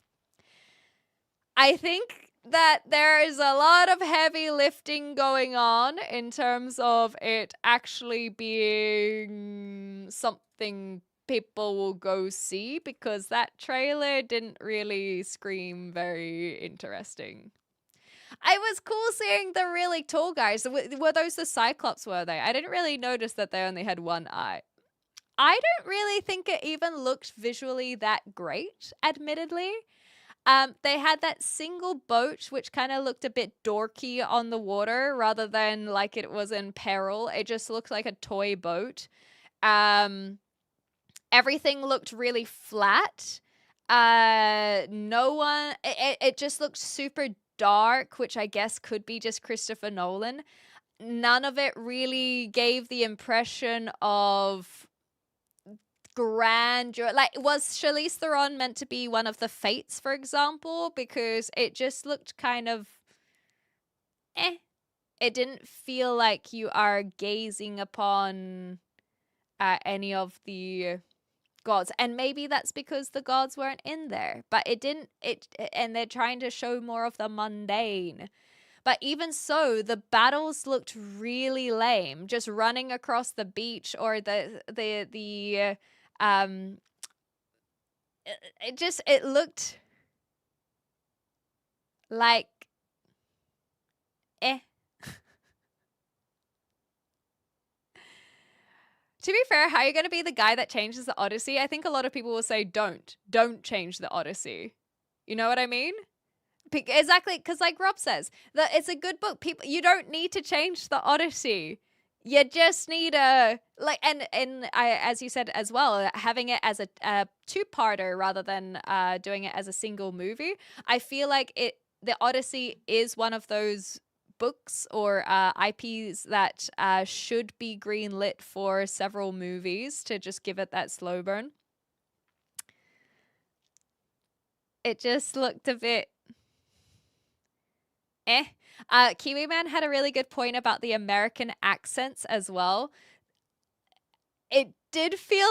I think that there is a lot of heavy lifting going on in terms of it actually being something people will go see, because that trailer didn't really scream very interesting. I was cool seeing the really tall guys. Were those the Cyclops, were they? I didn't really notice that they only had one eye. I don't really think it even looked visually that great, admittedly. They had that single boat, which kind of looked a bit dorky on the water rather than like it was in peril. It just looked like a toy boat. Everything looked really flat. No one, it just looked super dark, which I guess could be just Christopher Nolan. None of it really gave the impression of grandeur. Like, was Charlize Theron meant to be one of the Fates, for example? Because it just looked kind of It didn't feel like you are gazing upon any of the gods, and maybe that's because the gods weren't in there, but and they're trying to show more of the mundane. But even so, the battles looked really lame, just running across the beach, or it looked like eh. To be fair, how are you going to be the guy that changes the Odyssey? I think a lot of people will say don't change the Odyssey. You know what I mean? Exactly, because like Rob says, that it's a good book. You don't need to change the Odyssey. You just need and as you said as well, having it as a two-parter rather than doing it as a single movie. I feel like the Odyssey is one of those books or IPs that should be greenlit for several movies to just give it that slow burn. It just looked a bit Kiwi Man had a really good point about the American accents as well. It did feel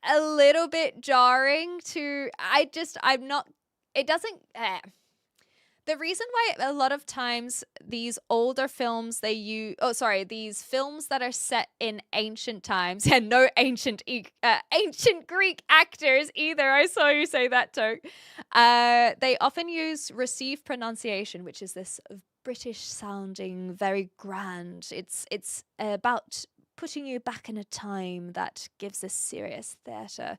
a little bit jarring to the reason why a lot of times these older films these films that are set in ancient times, and no ancient Greek actors either. I saw you say that, Toke. They often use received pronunciation, which is this British sounding, very grand. It's about putting you back in a time that gives a serious theatre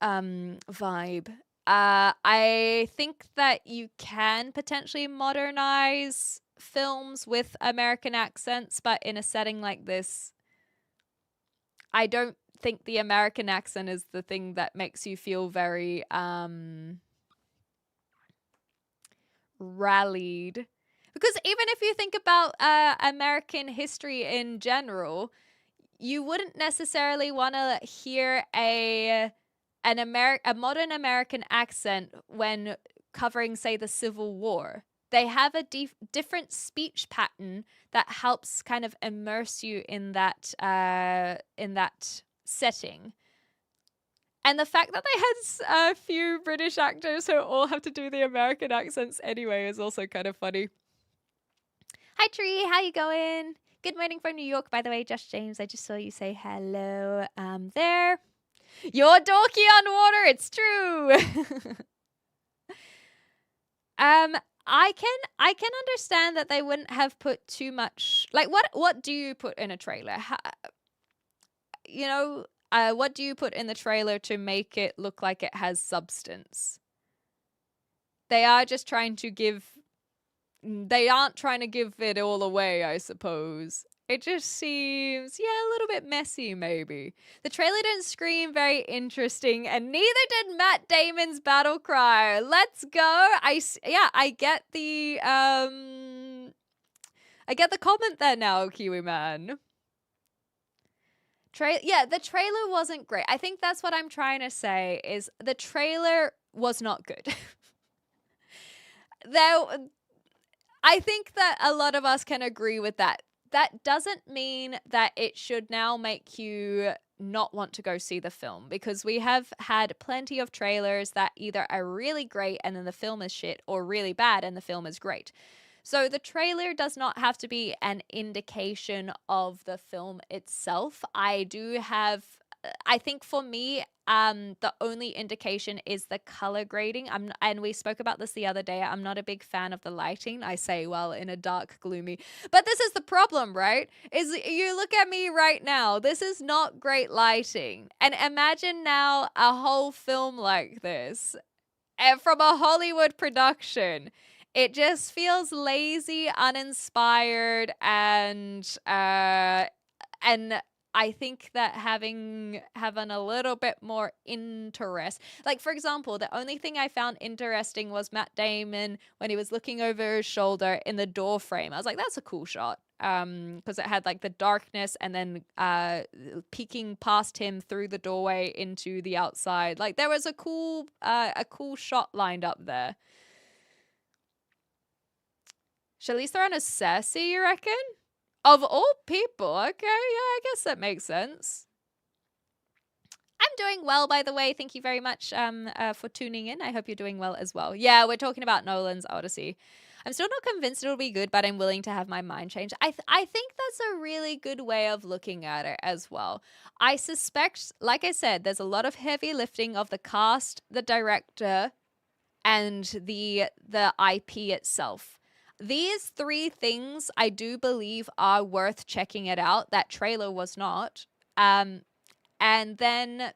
vibe. I think that you can potentially modernize films with American accents, but in a setting like this, I don't think the American accent is the thing that makes you feel very rallied. Because even if you think about American history in general, you wouldn't necessarily want to hear a modern American accent when covering, say, the Civil War. They have a different speech pattern that helps kind of immerse you in that setting. And the fact that they had a few British actors who all have to do the American accents anyway is also kind of funny. Hi, Tree. How you going? Good morning from New York, by the way, Josh James. I just saw you say hello there. You're dorky on water, it's true. I can understand that they wouldn't have put too much. Like, what do you put in a trailer? What do you put in the trailer to make it look like it has substance? They aren't trying to give it all away, I suppose. It just seems, a little bit messy, maybe. The trailer didn't scream very interesting, and neither did Matt Damon's battle cry. Let's go. I get the comment there now, Kiwi Man. The trailer wasn't great. I think that's what I'm trying to say is the trailer was not good. I think that a lot of us can agree with that. That doesn't mean that it should now make you not want to go see the film, because we have had plenty of trailers that either are really great and then the film is shit, or really bad and the film is great. So the trailer does not have to be an indication of the film itself. I think for me, the only indication is the color grading. And we spoke about this the other day. I'm not a big fan of the lighting. I say, well, in a dark, gloomy. But this is the problem, right? Is you look at me right now. This is not great lighting. And imagine now a whole film like this, and from a Hollywood production. It just feels lazy, uninspired, and I think that having a little bit more interest. Like, for example, the only thing I found interesting was Matt Damon when he was looking over his shoulder in the door frame. I was like, that's a cool shot. Because it had like the darkness and then peeking past him through the doorway into the outside. Like, there was a cool shot lined up there. Charlize Theron as Cersei, you reckon? Of all people, okay, yeah, I guess that makes sense. I'm doing well, by the way. Thank you very much for tuning in. I hope you're doing well as well. Yeah, we're talking about Nolan's Odyssey. I'm still not convinced it'll be good, but I'm willing to have my mind changed. I think that's a really good way of looking at it as well. I suspect, like I said, there's a lot of heavy lifting of the cast, the director, and the IP itself. These three things I do believe are worth checking it out. That trailer was not. And then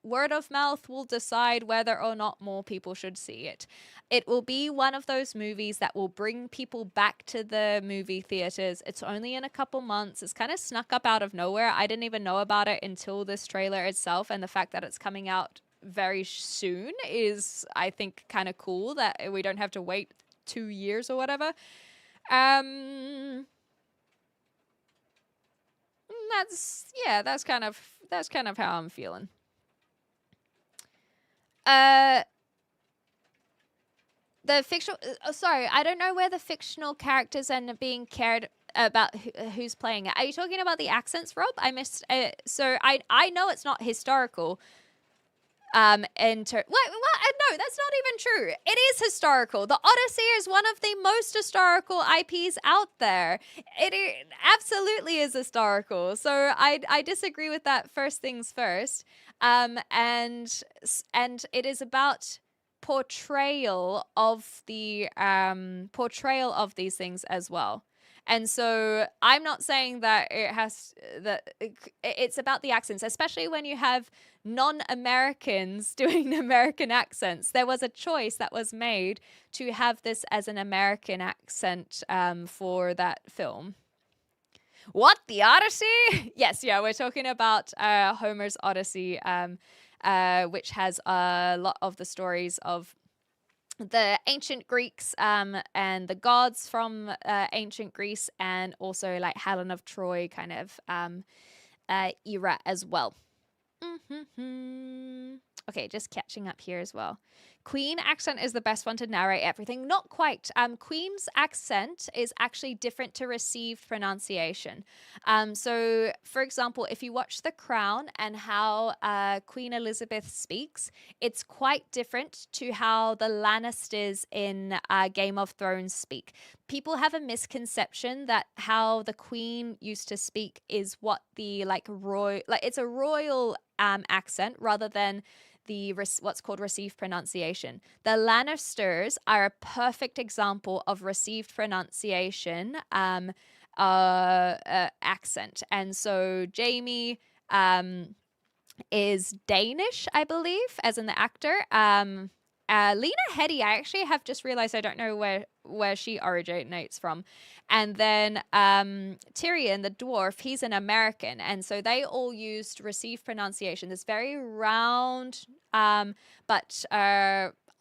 word of mouth will decide whether or not more people should see it. It will be one of those movies that will bring people back to the movie theaters. It's only in a couple months. It's kind of snuck up out of nowhere. I didn't even know about it until this trailer itself, and the fact that it's coming out very soon is, I think, kind of cool that we don't have to wait 2 years or whatever. That's kind of how I'm feeling. The fictional sorry, I don't know where the fictional characters and being cared about who's playing it. Are you talking about the accents, Rob? I missed so I know it's not historical. No, that's not even true. It is historical. The Odyssey is one of the most historical IPs out there. It absolutely is historical. So I disagree with that. First things first. And it is about portrayal of these things as well. And so I'm not saying that it's about the accents, especially when you have non-Americans doing American accents. There was a choice that was made to have this as an American accent for that film. What? The Odyssey? Yes, yeah, we're talking about Homer's Odyssey, which has a lot of the stories of the ancient Greeks and the gods from ancient Greece, and also like Helen of Troy kind of era as well. Okay, just catching up here as well. Queen accent is the best one to narrate everything. Not quite. Queen's accent is actually different to received pronunciation. So, for example, if you watch The Crown and how Queen Elizabeth speaks, it's quite different to how the Lannisters in Game of Thrones speak. People have a misconception that how the Queen used to speak is what the it's a royal accent rather than the what's called received pronunciation. The Lannisters are a perfect example of received pronunciation accent. And so Jamie is Danish, I believe, as in the actor. Lena Headey, I actually have just realized I don't know where where she originates from. And then Tyrion, the dwarf, he's an American. And so they all used received pronunciation, this very round but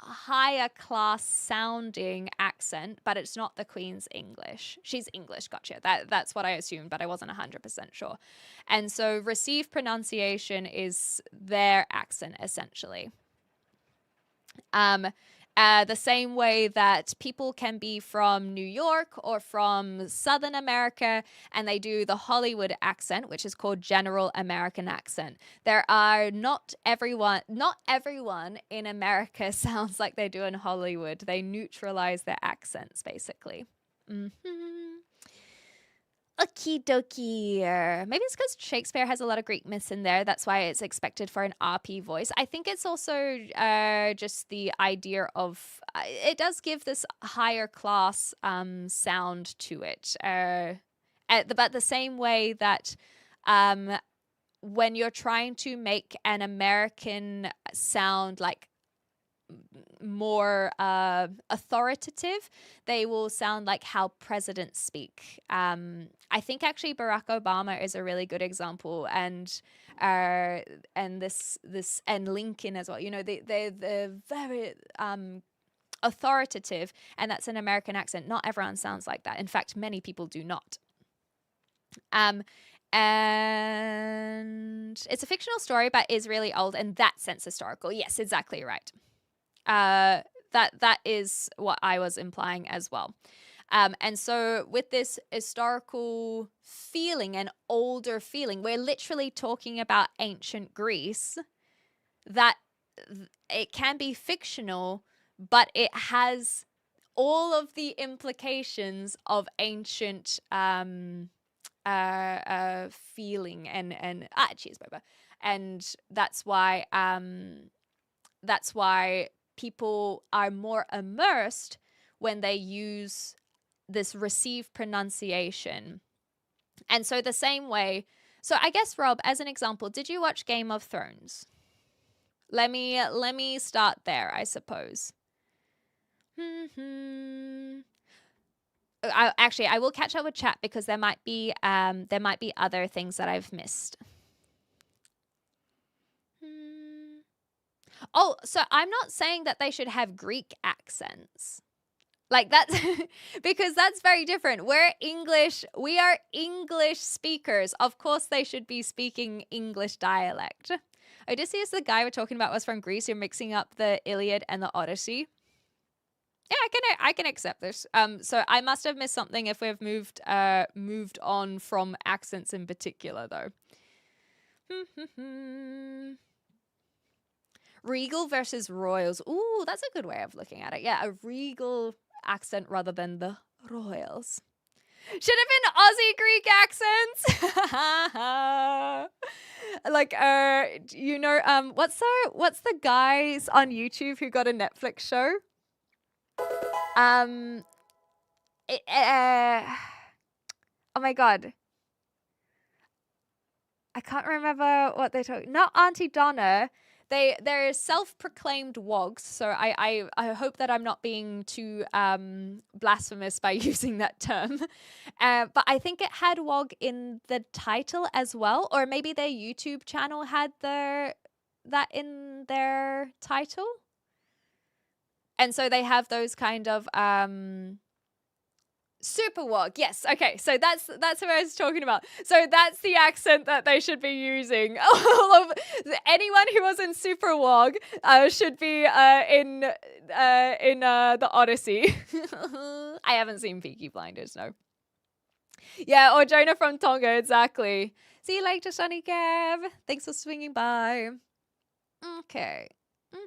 higher class sounding accent, but it's not the Queen's English. She's English, gotcha. That's what I assumed, but I wasn't 100% sure. And so received pronunciation is their accent, essentially. The same way that people can be from New York or from Southern America and they do the Hollywood accent, which is called General American accent. There are not everyone in America sounds like they do in Hollywood. They neutralize their accents, basically. Okie dokie. Maybe it's because Shakespeare has a lot of Greek myths in there. That's why it's expected for an RP voice. I think it's also just the idea of it does give this higher class sound to it. But the same way that when you're trying to make an American sound like more authoritative, they will sound like how presidents speak. I think actually Barack Obama is a really good example, and this and Lincoln as well. You know, they're very authoritative, and that's an American accent. Not everyone sounds like that. In fact, many people do not. And it's a fictional story, but is really old, in that sense historical. Yes, exactly right. That is what I was implying as well. And so with this historical feeling, an older feeling, we're literally talking about ancient Greece, that it can be fictional, but it has all of the implications of ancient feeling and cheers, Boba. And that's why people are more immersed when they use this received pronunciation. And so the same way, so I guess, Rob, as an example, did you watch Game of Thrones? Let me start there, I suppose. I will catch up with chat because there might be other things that I've missed. Oh, so I'm not saying that they should have Greek accents. Like that's because that's very different. We are English speakers. Of course they should be speaking English dialect. Odysseus, the guy we're talking about, was from Greece. You're mixing up the Iliad and the Odyssey. Yeah, I can accept this. So I must have missed something if we've moved on from accents in particular, though. Regal versus royals. Ooh, that's a good way of looking at it. Yeah, a regal accent rather than the royals. Should have been Aussie Greek accents. Like you know, what's the guys on YouTube who got a Netflix show? Oh my god, I can't remember what they talk. Not Auntie Donna. They're self-proclaimed wogs, so I hope that I'm not being too blasphemous by using that term. But I think it had wog in the title as well, or maybe their YouTube channel had that in their title. And so they have those kind of super wog. Yes. Okay. So that's what I was talking about. So that's the accent that they should be using. All of anyone who was in super wog should be in the Odyssey. I haven't seen Peaky Blinders. No. Yeah, or Jonah from Tonga. Exactly. See you later, Sunny Gav. Thanks for swinging by. Okay. All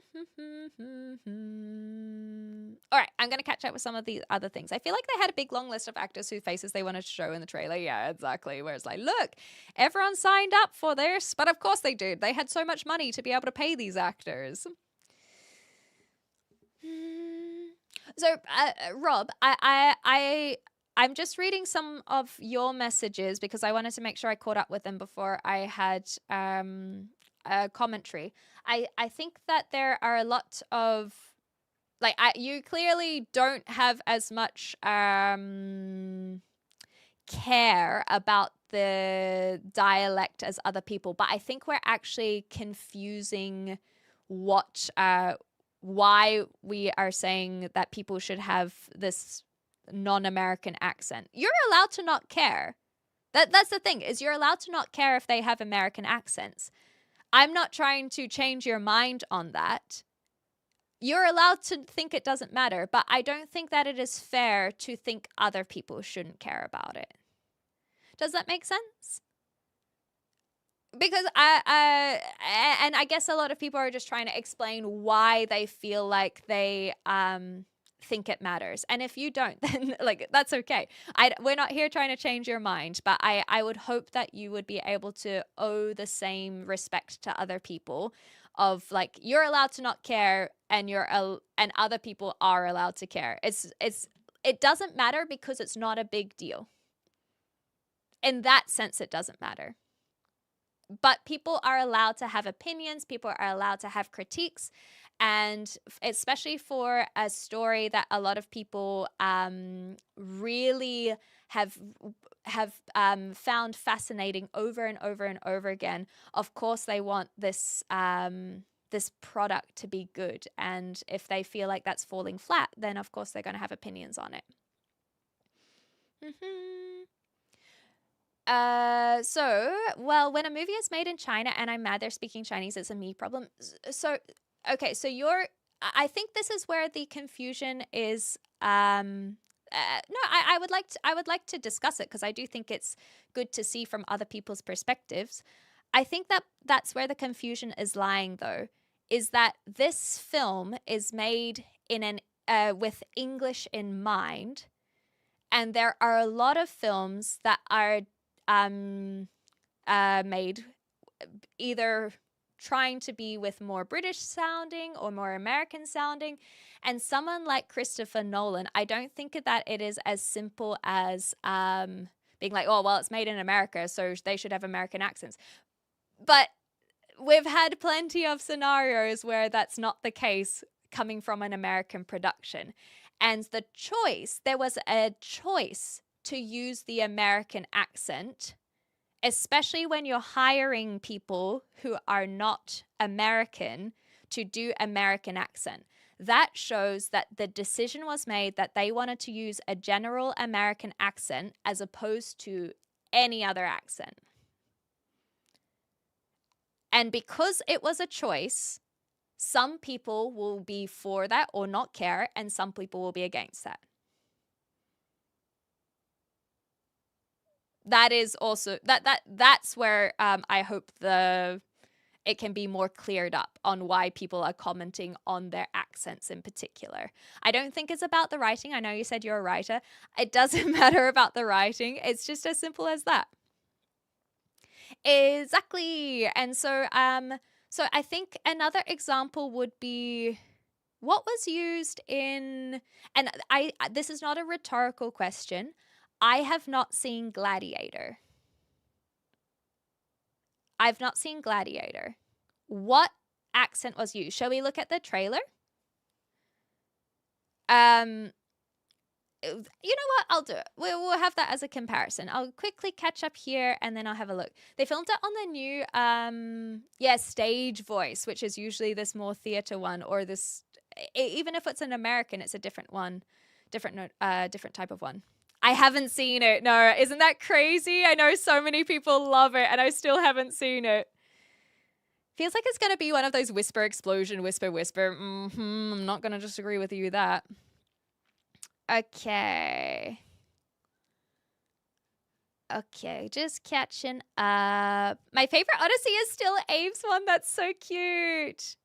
right, I'm going to catch up with some of the other things. I feel like they had a big long list of actors whose faces they wanted to show in the trailer. Yeah, exactly. Where it's like, look, everyone signed up for this. But of course they did. They had so much money to be able to pay these actors. So, Rob, I'm just reading some of your messages because I wanted to make sure I caught up with them before I had commentary. I think that there are a lot of like you clearly don't have as much care about the dialect as other people, but I think we're actually confusing what why we are saying that people should have this non-American accent. You're allowed to not care. That's the thing, is you're allowed to not care if they have American accents. I'm not trying to change your mind on that. You're allowed to think it doesn't matter, but I don't think that it is fair to think other people shouldn't care about it. Does that make sense? Because I guess a lot of people are just trying to explain why they feel like they think it matters. And if you don't, then like that's okay. We're not here trying to change your mind, but I would hope that you would be able to owe the same respect to other people of like you're allowed to not care and and other people are allowed to care. It doesn't matter because it's not a big deal. In that sense, it doesn't matter. But people are allowed to have opinions. People are allowed to have critiques. And especially for a story that a lot of people really have found fascinating over and over and over again. Of course, they want this this product to be good. And if they feel like that's falling flat, then of course they're going to have opinions on it. Well, when a movie is made in China and I'm mad they're speaking Chinese, it's a me problem. So, okay, so I think this is where the confusion is. No, I would like to discuss it because I do think it's good to see from other people's perspectives. I think that's where the confusion is lying, though, is that this film is made in with English in mind, and there are a lot of films that are made either trying to be with more British sounding or more American sounding. And someone like Christopher Nolan, I don't think that it is as simple as being like, oh, well, it's made in America, so they should have American accents. But we've had plenty of scenarios where that's not the case coming from an American production. And there was a choice to use the American accent, especially when you're hiring people who are not American to do American accent. That shows that the decision was made that they wanted to use a general American accent as opposed to any other accent. And because it was a choice, some people will be for that or not care, and some people will be against that. That is also that's where I hope it can be more cleared up on why people are commenting on their accents in particular. I don't think it's about the writing. I know you said you're a writer. It doesn't matter about the writing. It's just as simple as that. Exactly. And so I think another example would be what was used in, and this is not a rhetorical question. I have not seen Gladiator. I've not seen Gladiator. What accent was used? Shall we look at the trailer? You know what? I'll do it. We'll have that as a comparison. I'll quickly catch up here and then I'll have a look. They filmed it on the new, stage voice, which is usually this more theater one, or this, even if it's an American, it's a different one, different type of one. I haven't seen it. No, isn't that crazy? I know so many people love it and I still haven't seen it. Feels like it's going to be one of those whisper explosion, whisper, whisper. I'm not going to disagree with you that. Okay, just catching up. My favorite Odyssey is still Abe's one. That's so cute.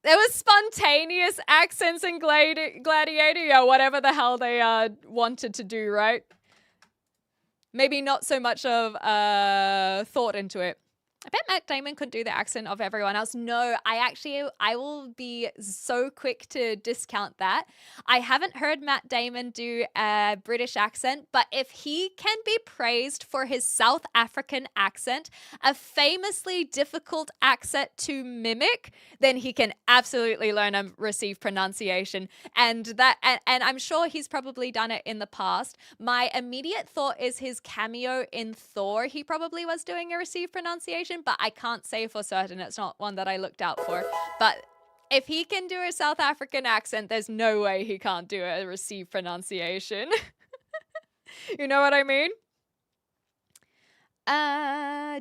There was spontaneous accents in Gladiator. Yeah, whatever the hell they wanted to do, right? Maybe not so much of thought into it. I bet Matt Damon could do the accent of everyone else. No, I will be so quick to discount that. I haven't heard Matt Damon do a British accent, but if he can be praised for his South African accent, a famously difficult accent to mimic, then he can absolutely learn and receive pronunciation. And I'm sure he's probably done it in the past. My immediate thought is his cameo in Thor. He probably was doing a received pronunciation, but I can't say for certain. It's not one that I looked out for. But if he can do a South African accent, there's no way he can't do a received pronunciation. You know what I mean?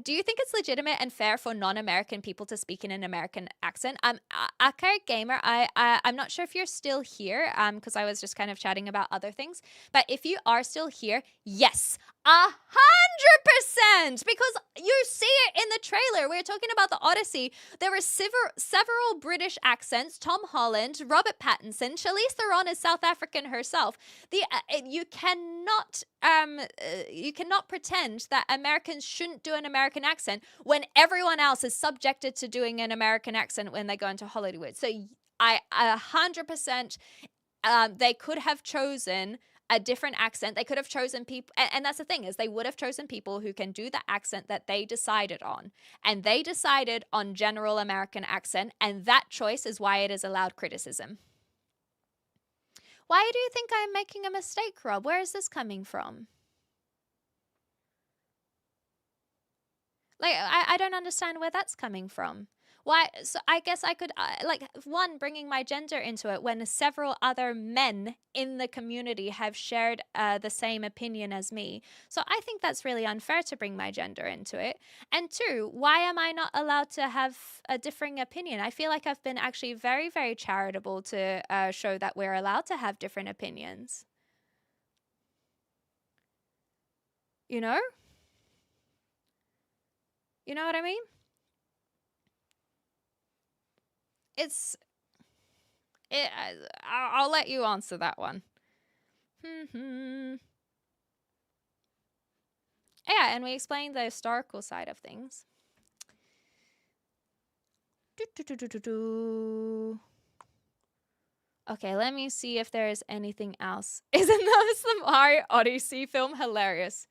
Do you think it's legitimate and fair for non-American people to speak in an American accent? Archaic Gamer, I'm not sure if you're still here, because I was just kind of chatting about other things. But if you are still here, yes, 100%, because you see it in the trailer. We're talking about the Odyssey. There were several British accents. Tom Holland, Robert Pattinson, Charlize Theron is South African herself. You cannot pretend that Americans shouldn't do an American accent when everyone else is subjected to doing an American accent when they go into Hollywood. So I 100%, they could have chosen a different accent. They could have chosen people, and that's the thing, is they would have chosen people who can do the accent that they decided on. And they decided on general American accent, and that choice is why it is allowed criticism. Why do you think I'm making a mistake, Rob? Where is this coming from? Like, I don't understand where that's coming from. Why? So I guess I could, bringing my gender into it when several other men in the community have shared the same opinion as me. So I think that's really unfair to bring my gender into it. And two, why am I not allowed to have a differing opinion? I feel like I've been actually very, very charitable to show that we're allowed to have different opinions. You know? You know what I mean? I'll let you answer that one. Yeah, and we explained the historical side of things. Okay, let me see if there is anything else. Isn't the Mario Odyssey film hilarious?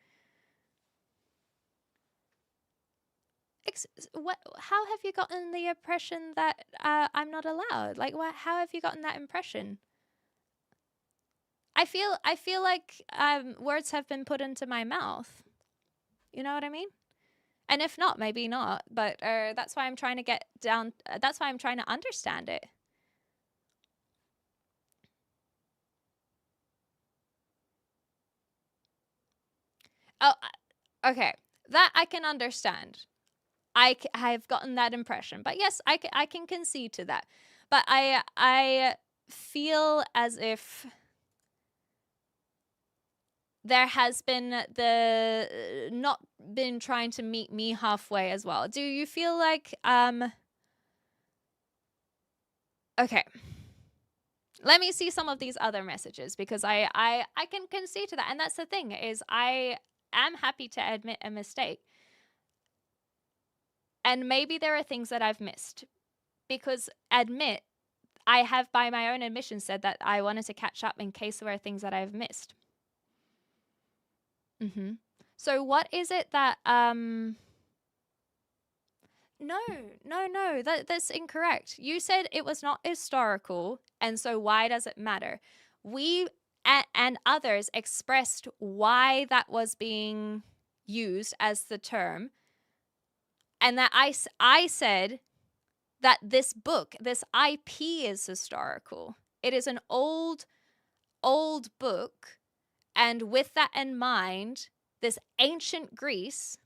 How have you gotten the impression that I'm not allowed? Like, how have you gotten that impression? I feel like words have been put into my mouth. You know what I mean? And if not, maybe not. But that's why I'm trying to get down. That's why I'm trying to understand it. Oh, okay. That I can understand. I've gotten that impression. But yes, I can concede to that. But I feel as if there has been not been trying to meet me halfway as well. Do you feel like okay. Let me see some of these other messages, because I can concede to that. And that's the thing, is I am happy to admit a mistake. And maybe there are things that I've missed, because I have by my own admission said that I wanted to catch up in case there are things that I've missed. So what is it that No, that's incorrect. You said it was not historical, and so why does it matter? We and others expressed why that was being used as the term, and that I said that this book, this IP is historical. It is an old book, and with that in mind, this ancient Greece,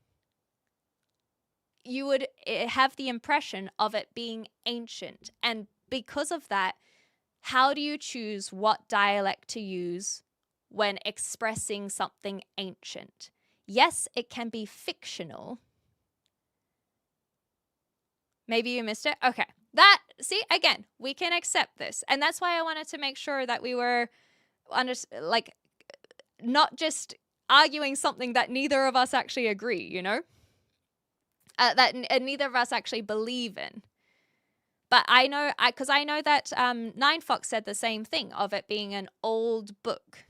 you would have the impression of it being ancient. And because of that, how do you choose what dialect to use when expressing something ancient? Yes, it can be fictional. Maybe you missed it. Okay. See, again, we can accept this. And that's why I wanted to make sure that we were not just arguing something that neither of us actually agree, you know? that neither of us actually believe in. But I know that Nine Fox said the same thing of it being an old book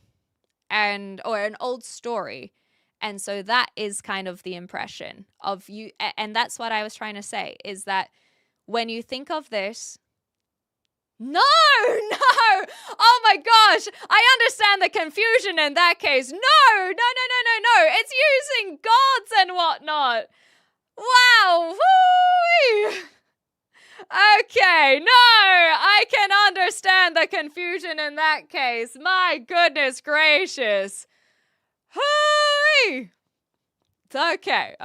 or an old story. And so that is kind of the impression of you. And that's what I was trying to say, is that when you think of this, no, oh my gosh, I understand the confusion in that case. No, it's using gods and whatnot. Wow, woo! Okay, no, I can understand the confusion in that case. My goodness gracious. Hooey! Okay.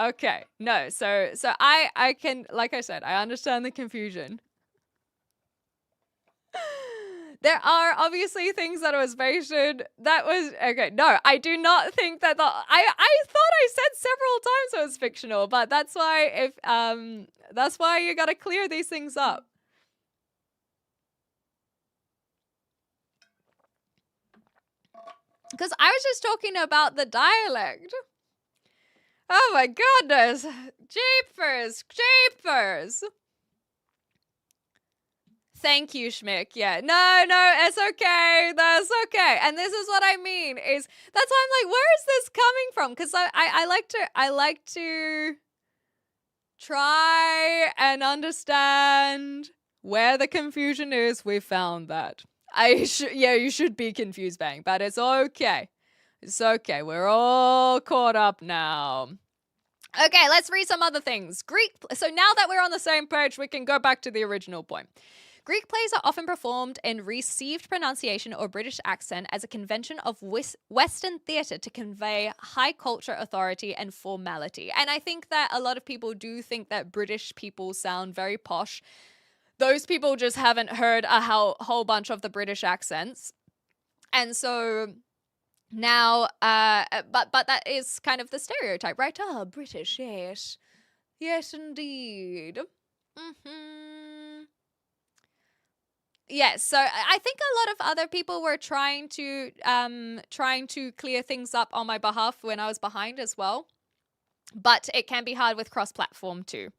No, so I can, like I said, I understand the confusion. There are obviously things that was mentioned that was okay. No, I do not think that I thought I said several times it was fictional, but that's why that's why you gotta clear these things up. Because I was just talking about the dialect. Oh my goodness. Jeepers. Thank you, Schmick. Yeah. No, it's okay. That's okay. And this is what I mean is that's why I'm like, where is this coming from? Because I like to try and understand where the confusion is. We found that. You should be confused, Bang, but it's okay. It's okay. We're all caught up now. Okay, let's read some other things. Greek. So now that we're on the same page, we can go back to the original point. Greek plays are often performed in received pronunciation or British accent as a convention of Western theatre to convey high culture, authority, and formality. And I think that a lot of people do think that British people sound very posh. Those people just haven't heard a whole bunch of the British accents. And so now, but that is kind of the stereotype, right? Oh, British, yes. Yes, indeed. Yes, so I think a lot of other people were trying to clear things up on my behalf when I was behind as well. But it can be hard with cross-platform too.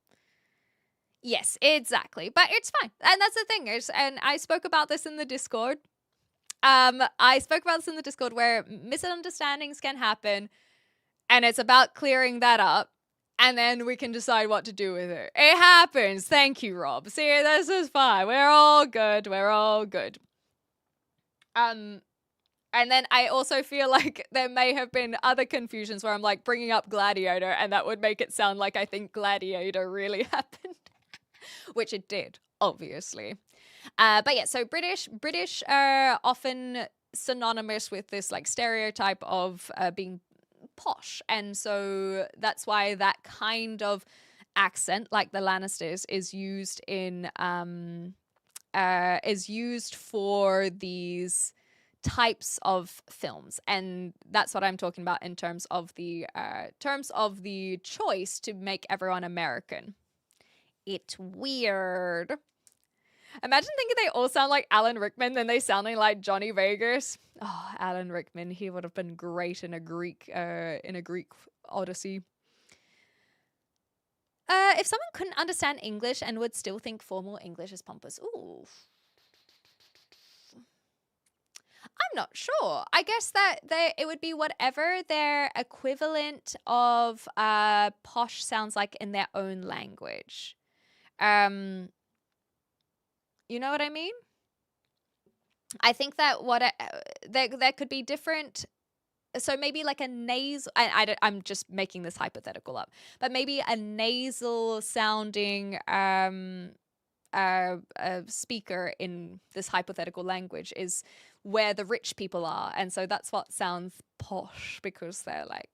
Yes, exactly. But it's fine. And that's the thing and I spoke about this in the Discord. Where misunderstandings can happen and it's about clearing that up. And then we can decide what to do with it. It happens. Thank you, Rob. See, this is fine. We're all good. And then I also feel like there may have been other confusions where I'm like bringing up Gladiator and that would make it sound like I think Gladiator really happened. Which it did, obviously. But yeah, so British are often synonymous with this like stereotype of being posh, and so that's why that kind of accent, like the Lannisters, is used for these types of films, and that's what I'm talking about in terms of the choice to make everyone American. It's weird. Imagine thinking they all sound like Alan Rickman, then they sounding like Johnny Vegas. Oh, Alan Rickman, he would have been great in a Greek Odyssey. If someone couldn't understand English and would still think formal English is pompous. Ooh. I'm not sure. I guess that it would be whatever their equivalent of posh sounds like in their own language. You know what I mean? I think that there could be different. So maybe like a nasal. I'm just making this hypothetical up, but maybe a nasal sounding speaker in this hypothetical language is where the rich people are, and so that's what sounds posh because they're like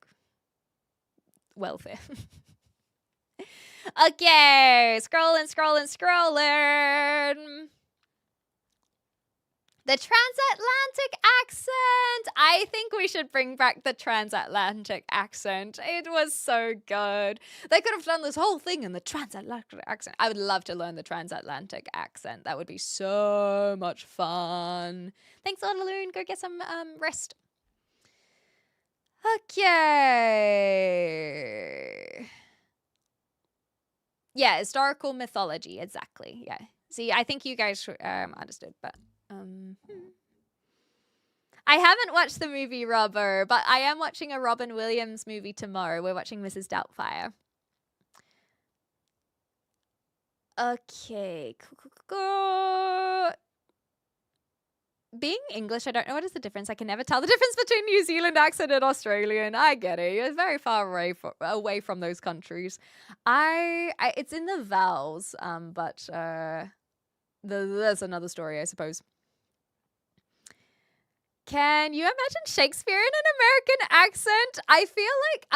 wealthy. Okay, scrolling. The transatlantic accent. I think we should bring back the transatlantic accent. It was so good. They could have done this whole thing in the transatlantic accent. I would love to learn the transatlantic accent. That would be so much fun. Thanks, Odaloon. Go get some rest. Okay. Yeah, historical mythology, exactly. Yeah. See, I think you guys understood, but I haven't watched the movie Robber, but I am watching a Robin Williams movie tomorrow. We're watching Mrs. Doubtfire. Okay. Being English, I don't know what is the difference. I can never tell the difference between New Zealand accent and Australian. I get it. You're very far away from those countries. It's in the vowels, but there's another story, I suppose. Can you imagine Shakespeare in an American accent? I feel like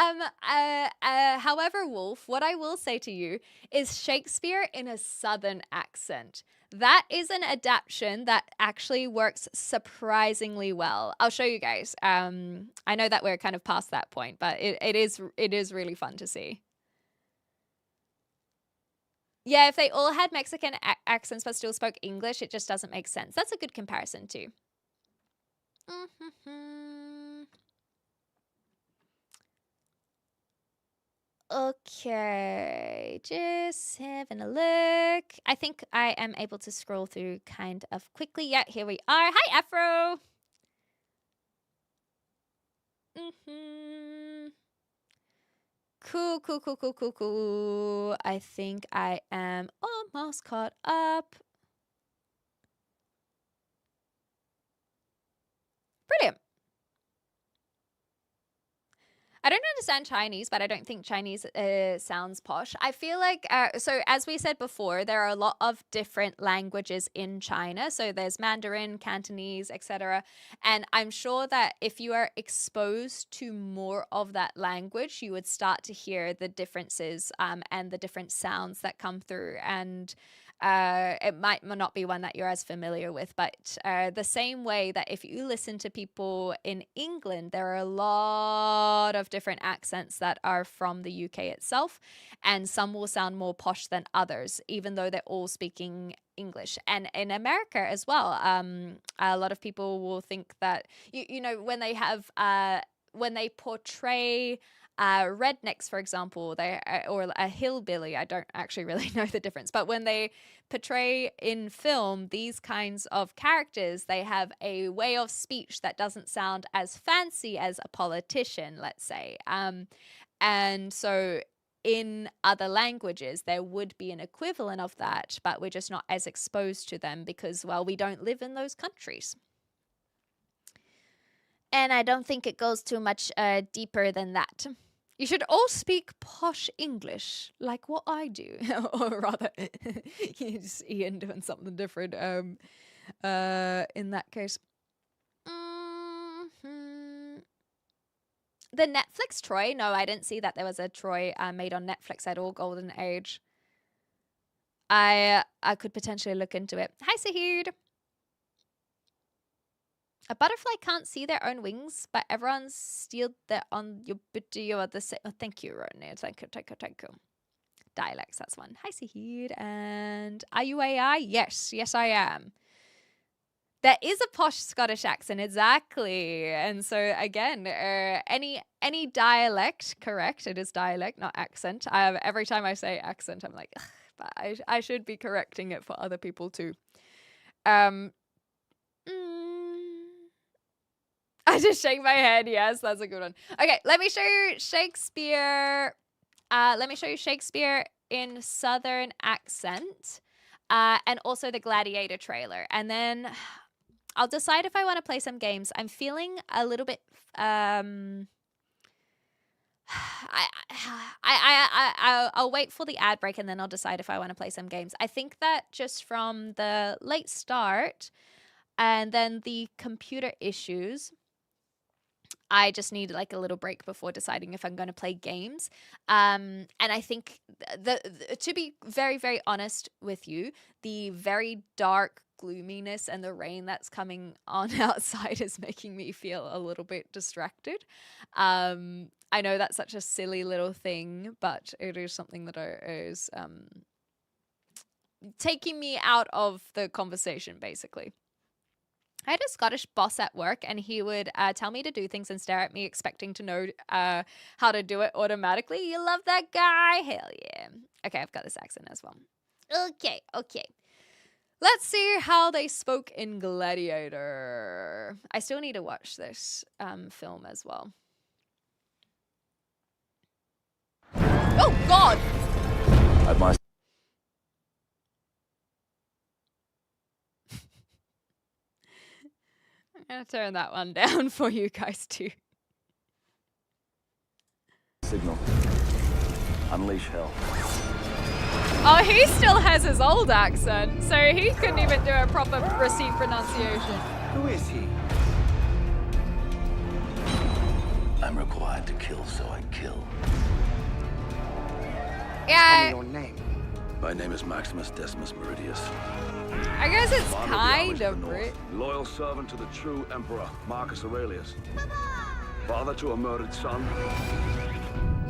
however, Wolf, what I will say to you is Shakespeare in a southern accent. That is an adaptation that actually works surprisingly well. I'll show you guys. I know that we're kind of past that point, but it is really fun to see. Yeah, if they all had Mexican accents but still spoke English, it just doesn't make sense. That's a good comparison too. Okay, just having a look. I think I am able to scroll through kind of quickly. Yeah, here we are. Hi, Afro. Cool. I think I am almost caught up. Brilliant. I don't understand Chinese, but I don't think Chinese sounds posh. I feel like, so as we said before, there are a lot of different languages in China. So there's Mandarin, Cantonese, etc. And I'm sure that if you are exposed to more of that language, you would start to hear the differences and the different sounds that come through. And it might not be one that you're as familiar with, but the same way that if you listen to people in England, there are a lot of different accents that are from the UK itself, and some will sound more posh than others, even though they're all speaking English. And in America as well, a lot of people will think that, you know, when they have, when they portray rednecks, for example, they or a hillbilly. I don't actually really know the difference, but when they portray in film these kinds of characters, they have a way of speech that doesn't sound as fancy as a politician, let's say. And so in other languages, there would be an equivalent of that, but we're just not as exposed to them because, well, we don't live in those countries. And I don't think it goes too much deeper than that. You should all speak posh English, like what I do. Or rather, it's Ian doing something different in that case. The Netflix Troy? No, I didn't see that there was a Troy made on Netflix at all, Golden Age. I could potentially look into it. Hi, Sahid. A butterfly can't see their own wings, but everyone's stealed their on your video at the same. Oh, thank you, Rodney. Thank you. Dialects, that's one. Hi, Sahid. And are you AI? Yes, I am. There is a posh Scottish accent, exactly. And so again, any dialect, correct? It is dialect, not accent. Every time I say accent, I'm like, ugh, but I should be correcting it for other people too. I just shake my head. Yes, that's a good one. Okay, let me show you Shakespeare. Let me show you Shakespeare in Southern accent, and also the Gladiator trailer, and then I'll decide if I want to play some games. I'm feeling a little bit. I'll wait for the ad break and then I'll decide if I want to play some games. I think that just from the late start and then the computer issues, I just need like a little break before deciding if I'm going to play games. And I think to be very, very honest with you, the very dark gloominess and the rain that's coming on outside is making me feel a little bit distracted. I know that's such a silly little thing, but it is something that is taking me out of the conversation, basically. I had a Scottish boss at work and he would tell me to do things and stare at me expecting to know how to do it automatically. You love that guy? Hell yeah. Okay, I've got this accent as well. Okay. Let's see how they spoke in Gladiator. I still need to watch this film as well. Oh, God! At my I'm going to turn that one down for you guys too. signal, unleash hell. Oh, he still has his old accent, so he couldn't even do a proper received pronunciation. Who is he? I'm required to kill, so I kill. Tell me Yeah, your name. My name is Maximus Decimus Meridius. I guess it's Father of the kind Amish of the Brit. North, loyal servant to the true Emperor, Marcus Aurelius. Father to a murdered son.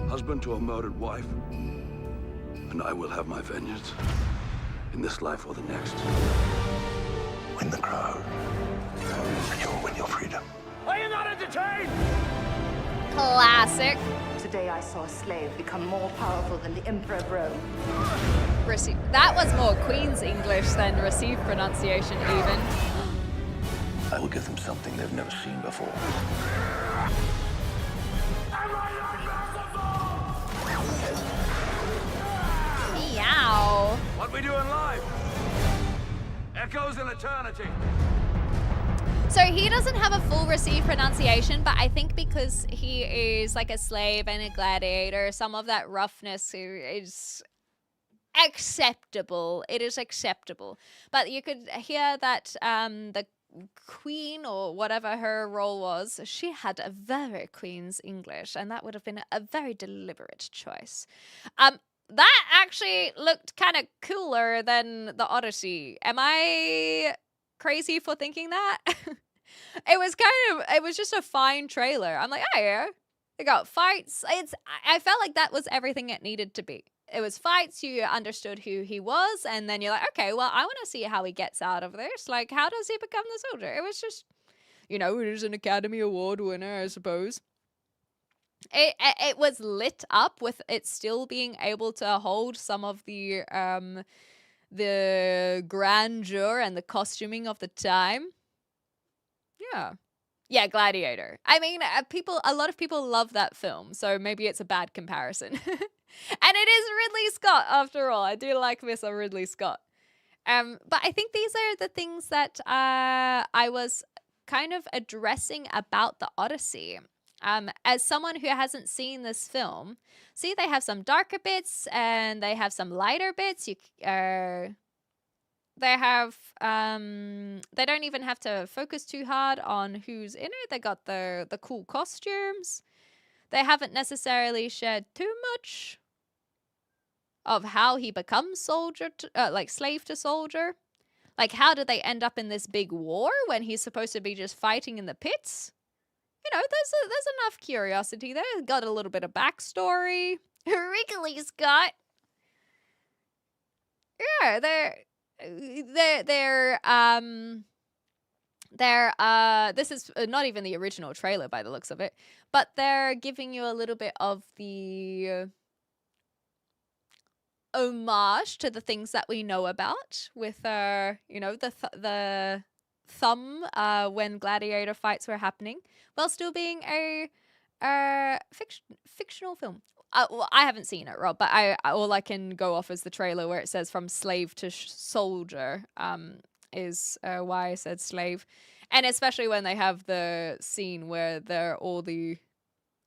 Husband to a murdered wife. And I will have my vengeance. In this life or the next. Win the crowd, and you'll win your freedom. Are you not entertained? Classic. Today I saw a slave become more powerful than the Emperor of Rome. That was more Queen's English than received pronunciation even. I will give them something they've never seen before. Meow. What we do in life echoes in eternity. So he doesn't have a full received pronunciation, but I think because he is like a slave and a gladiator, some of that roughness is acceptable. It is acceptable. But you could hear that the queen or whatever her role was, she had a very Queen's English, and that would have been a very deliberate choice. That actually looked kind of cooler than the Odyssey. Am I crazy for thinking that? It was just a fine trailer. I'm like, oh yeah, they got fights. I felt like that was everything it needed to be. It was fights, you understood who he was, and then you're like, okay, well, I want to see how he gets out of this. Like, how does he become the soldier? It was just, it is an Academy Award winner, I suppose. It was lit up with it still being able to hold some of the grandeur and the costuming of the time. Yeah, Gladiator. I mean, a lot of people love that film, so maybe it's a bad comparison. And it is Ridley Scott, after all. I do like Miss Ridley Scott. But I think these are the things that I was kind of addressing about the Odyssey. As someone who hasn't seen this film, see, they have some darker bits and they have some lighter bits. They have they don't even have to focus too hard on who's in it. They got the cool costumes. They haven't necessarily shared too much of how he becomes slave to soldier. Like, how did they end up in this big war when he's supposed to be just fighting in the pits? There's enough curiosity there. Got a little bit of backstory. Ridley Scott. Yeah, this is not even the original trailer by the looks of it, but they're giving you a little bit of the homage to the things that we know about with the thumb when gladiator fights were happening, while still being a fictional film. Well, I haven't seen it, Rob, but all I can go off is the trailer where it says from slave to soldier is why I said slave. And especially when they have the scene where they're all the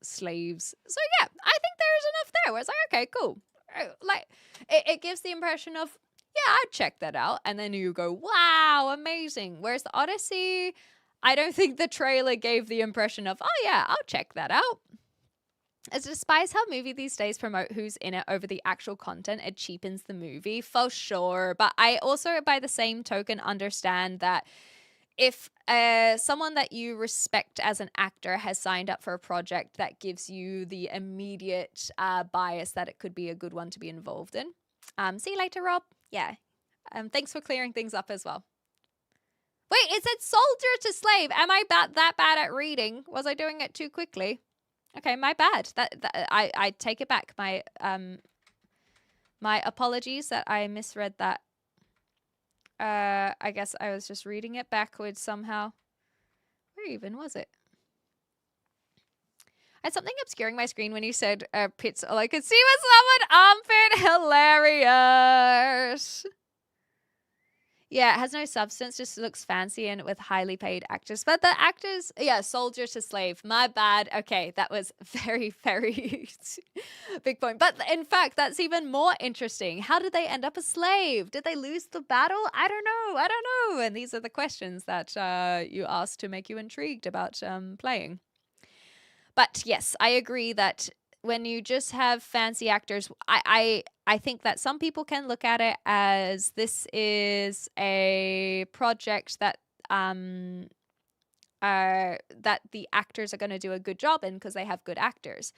slaves. So yeah, I think there's enough there where it's like, okay, cool. Like, it gives the impression of, yeah, I'd check that out. And then you go, wow, amazing. Whereas the Odyssey, I don't think the trailer gave the impression of, oh yeah, I'll check that out. It despises how movie these days promote who's in it over the actual content. It cheapens the movie, for sure. But I also, by the same token, understand that if someone that you respect as an actor has signed up for a project that gives you the immediate bias that it could be a good one to be involved in. See you later, Rob. Yeah. Thanks for clearing things up as well. Wait, it said soldier to slave. Am I that bad at reading? Was I doing it too quickly? Okay, my bad. I take it back. My apologies that I misread that. I guess I was just reading it backwards somehow. Where even was it? I had something obscuring my screen when you said pits. All I could see was someone armpit. Hilarious. Yeah, it has no substance, just looks fancy and with highly paid actors. But the actors, yeah, soldier to slave. My bad. Okay, that was very, very big point. But in fact, that's even more interesting. How did they end up a slave? Did they lose the battle? I don't know. I don't know. And these are the questions that you ask to make you intrigued about playing. But yes, I agree that when you just have fancy actors, I think that some people can look at it as this is a project that that the actors are going to do a good job in because they have good actors.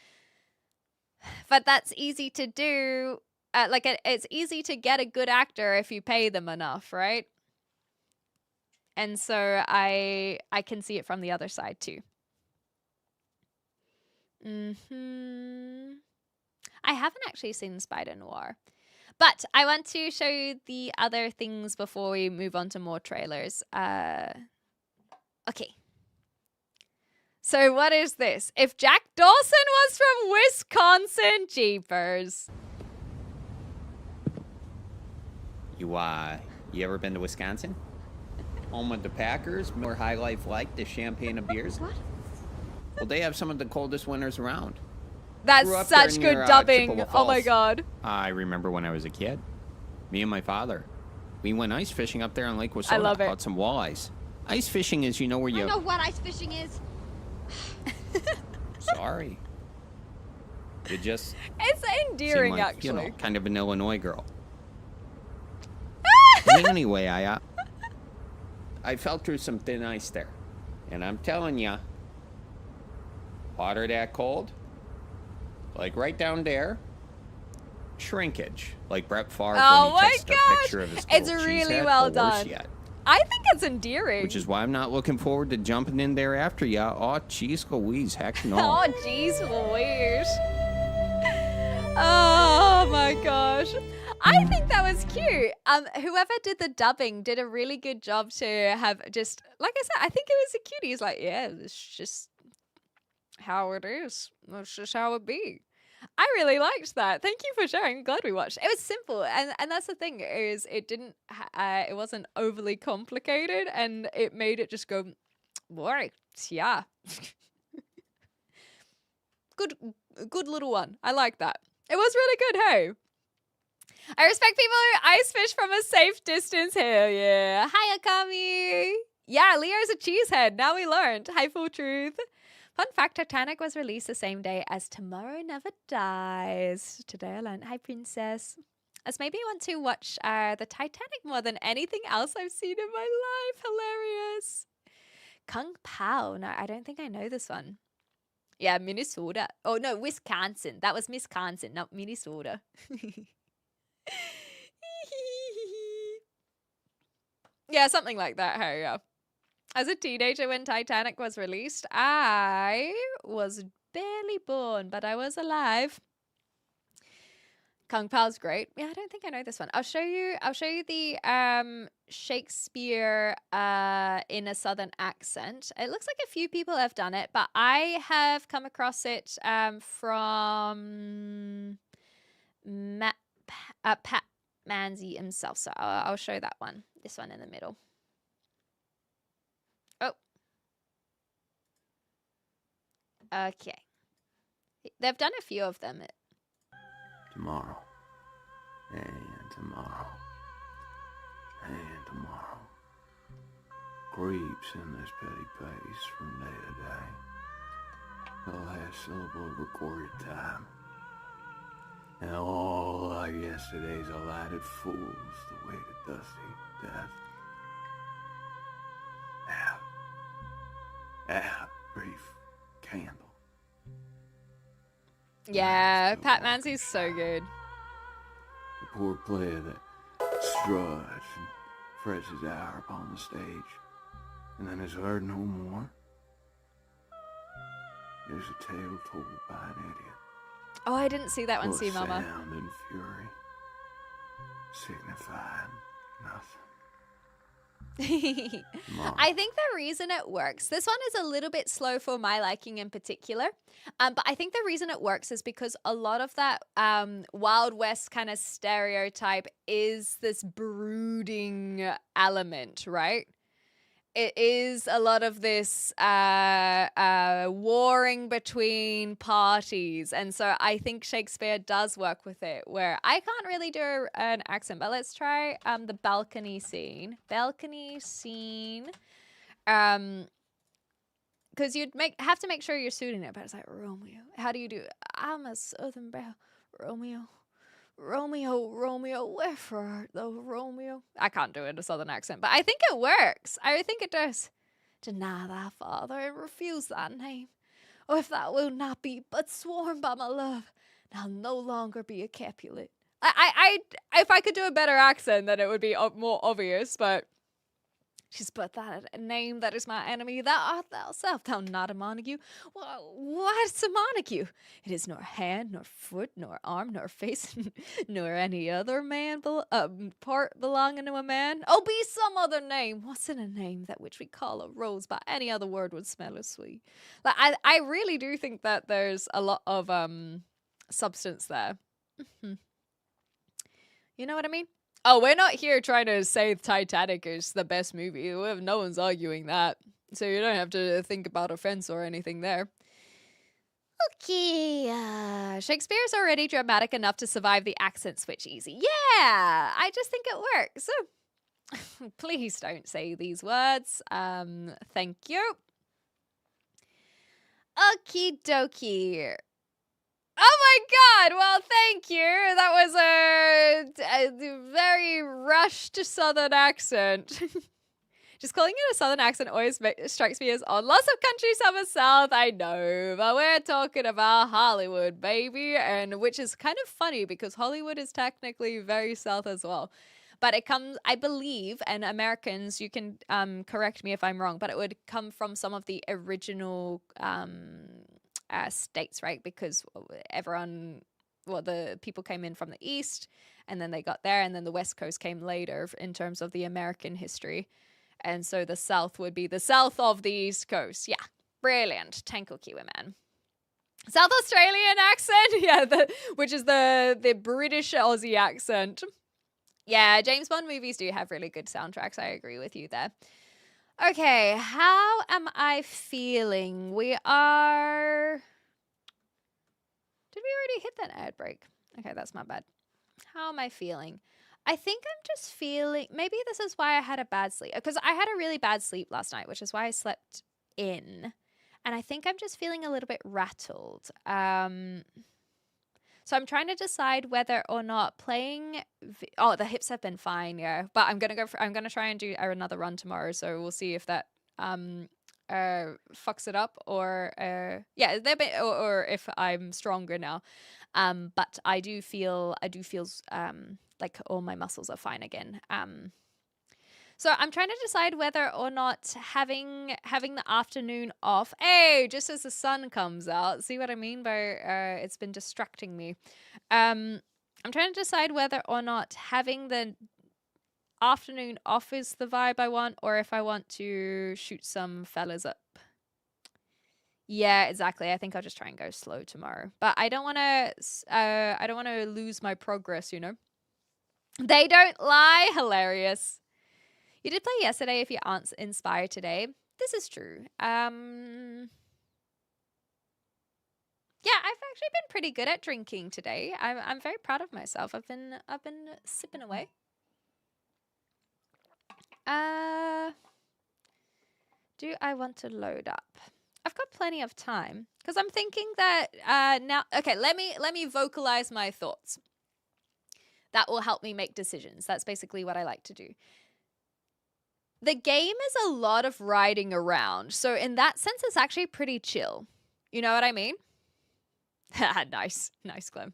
But that's easy to do. It's easy to get a good actor if you pay them enough, right? And so I can see it from the other side too. I haven't actually seen Spider Noir, but I want to show you the other things before we move on to more trailers. Okay. So what is this? If Jack Dawson was from Wisconsin, jeepers. You ever been to Wisconsin? Home of the Packers, more high life like the champagne of beers. What? Well, they have some of the coldest winters around. That's Grew up such there good near, dubbing. Chippewa Oh my Falls. god. I remember when I was a kid. Me and my father. We went ice fishing up there on Lake Wissota. I love it. Caught some walleyes. Ice fishing is, you know, where you... I know what ice fishing is. Sorry. You just It's seem endearing, like, actually. you know, kind of an Illinois girl. Anyway, I fell through some thin ice there. And I'm telling ya, water that cold, like right down there, shrinkage, like Brett Favre Oh when he my texted a gosh. picture of his It's grilled cheese really head, well or worse done. yet, I think it's endearing. which is why I'm not looking forward to jumping in there after ya. Oh, jeez Louise, heck no. Oh, jeez Louise. Oh my gosh. I think that was cute. Whoever did the dubbing did a really good job to have just, like I said, I think it was a cutie. He's like, yeah, it's just how it is. That's just how it be. I really liked that. Thank you for sharing. Glad we watched. It was simple, and that's the thing is it didn't. It wasn't overly complicated, and it made it just go, boy, yeah. Good little one. I like that. It was really good. Hey. I respect people who ice fish from a safe distance. Hell yeah. Hi, Akami. Yeah, Leo's a cheesehead. Now we learned. Hi, Full Truth. Fun fact, Titanic was released the same day as Tomorrow Never Dies. Today I learned. Hi, Princess. As maybe you want to watch the Titanic more than anything else I've seen in my life. Hilarious. Kung Pao. No, I don't think I know this one. Yeah, Minnesota. Oh, no, Wisconsin. That was Wisconsin, not Minnesota. Yeah, something like that. Hey, yeah. As a teenager when Titanic was released, I was barely born, but I was alive. Kung Pao's great. Yeah, I don't think I know this one. I'll show you the Shakespeare in a southern accent. It looks like a few people have done it, but I have come across it from Pat Manzi himself. So I'll show that one. This one in the middle. Oh. Okay. They've done a few of them. Tomorrow. And tomorrow. And tomorrow. Creeps in this petty pace from day to day. The last syllable of recorded time. And all like yesterday's alighted fools, the way to dusty death. Out, brief candle. Yeah, Pat Manzi's so good. The poor player that struts and frets his hour upon the stage, and then is heard no more. There's a tale told by an idiot. Oh, I didn't see that one, Full of see, Mama. sound and fury, signifying nothing. I think the reason it works, this one is a little bit slow for my liking in particular, but I think the reason it works is because a lot of that Wild West kind of stereotype is this brooding element, right? It is a lot of this warring between parties. And so I think Shakespeare does work with it, where I can't really do an accent, but let's try the balcony scene. Balcony scene. Because you'd have to make sure you're suiting it, but it's like, Romeo. How do you do it? I'm a southern belle. Romeo. Romeo, Romeo, wherefore art thou, Romeo? I can't do it in a southern accent, but I think it works. I think it does. Deny thy father and refuse thy name. Or if thou wilt not be but sworn by my love, thou no longer be a Capulet. If I could do a better accent, then it would be more obvious, but she's but that a name that is my enemy. Thou art thyself, thou not a Montague. What's a Montague? It is nor hand, nor foot, nor arm, nor face, nor any other man part belonging to a man. Oh, be some other name. What's in a name that which we call a rose by any other word would smell as sweet? Like I really do think that there's a lot of substance there. You know what I mean? Oh, we're not here trying to say Titanic is the best movie. No one's arguing that. So you don't have to think about offense or anything there. Okay. Shakespeare's already dramatic enough to survive the accent switch easy. Yeah, I just think it works. So, please don't say these words. Thank you. Okie dokie. Oh my god, well, thank you. That was a very rushed southern accent. Just calling it a southern accent always strikes me as odd. Lots of countries have a south, I know, but we're talking about Hollywood, baby, and which is kind of funny because Hollywood is technically very south as well. But it comes, I believe, and Americans, you can correct me if I'm wrong, but it would come from some of the original states, right? Because the people came in from the east and then they got there, and then the west coast came later in terms of the American history. And so the south would be the south of the east coast. Yeah, brilliant. Thank you, Kiwi man. South Australian accent, yeah, which is the British Aussie accent. Yeah, James Bond movies do have really good soundtracks. I agree with you there. Okay, how am I feeling? Did we already hit that ad break? Okay, that's my bad. How am I feeling? I think I'm just feeling, maybe this is why I had a bad sleep, because I had a really bad sleep last night, which is why I slept in. And I think I'm just feeling a little bit rattled. So I'm trying to decide whether or not playing. The hips have been fine, yeah. But I'm gonna try and do another run tomorrow. So we'll see if that fucks it up, or or if I'm stronger now. But I do feel like all my muscles are fine again. So I'm trying to decide whether or not having the afternoon off, just as the sun comes out, see what I mean by it's been distracting me. I'm trying to decide whether or not having the afternoon off is the vibe I want, or if I want to shoot some fellas up. Yeah, exactly. I think I'll just try and go slow tomorrow. But I don't want to lose my progress, you know. They don't lie. Hilarious. You did play yesterday if you aren't inspired today. This is true. Yeah, I've actually been pretty good at drinking today. I'm very proud of myself. I've been sipping away. Do I want to load up? I've got plenty of time because I'm thinking that now. Okay, let me vocalize my thoughts. That will help me make decisions. That's basically what I like to do. The game is a lot of riding around. So in that sense, it's actually pretty chill. You know what I mean? Nice, Clem.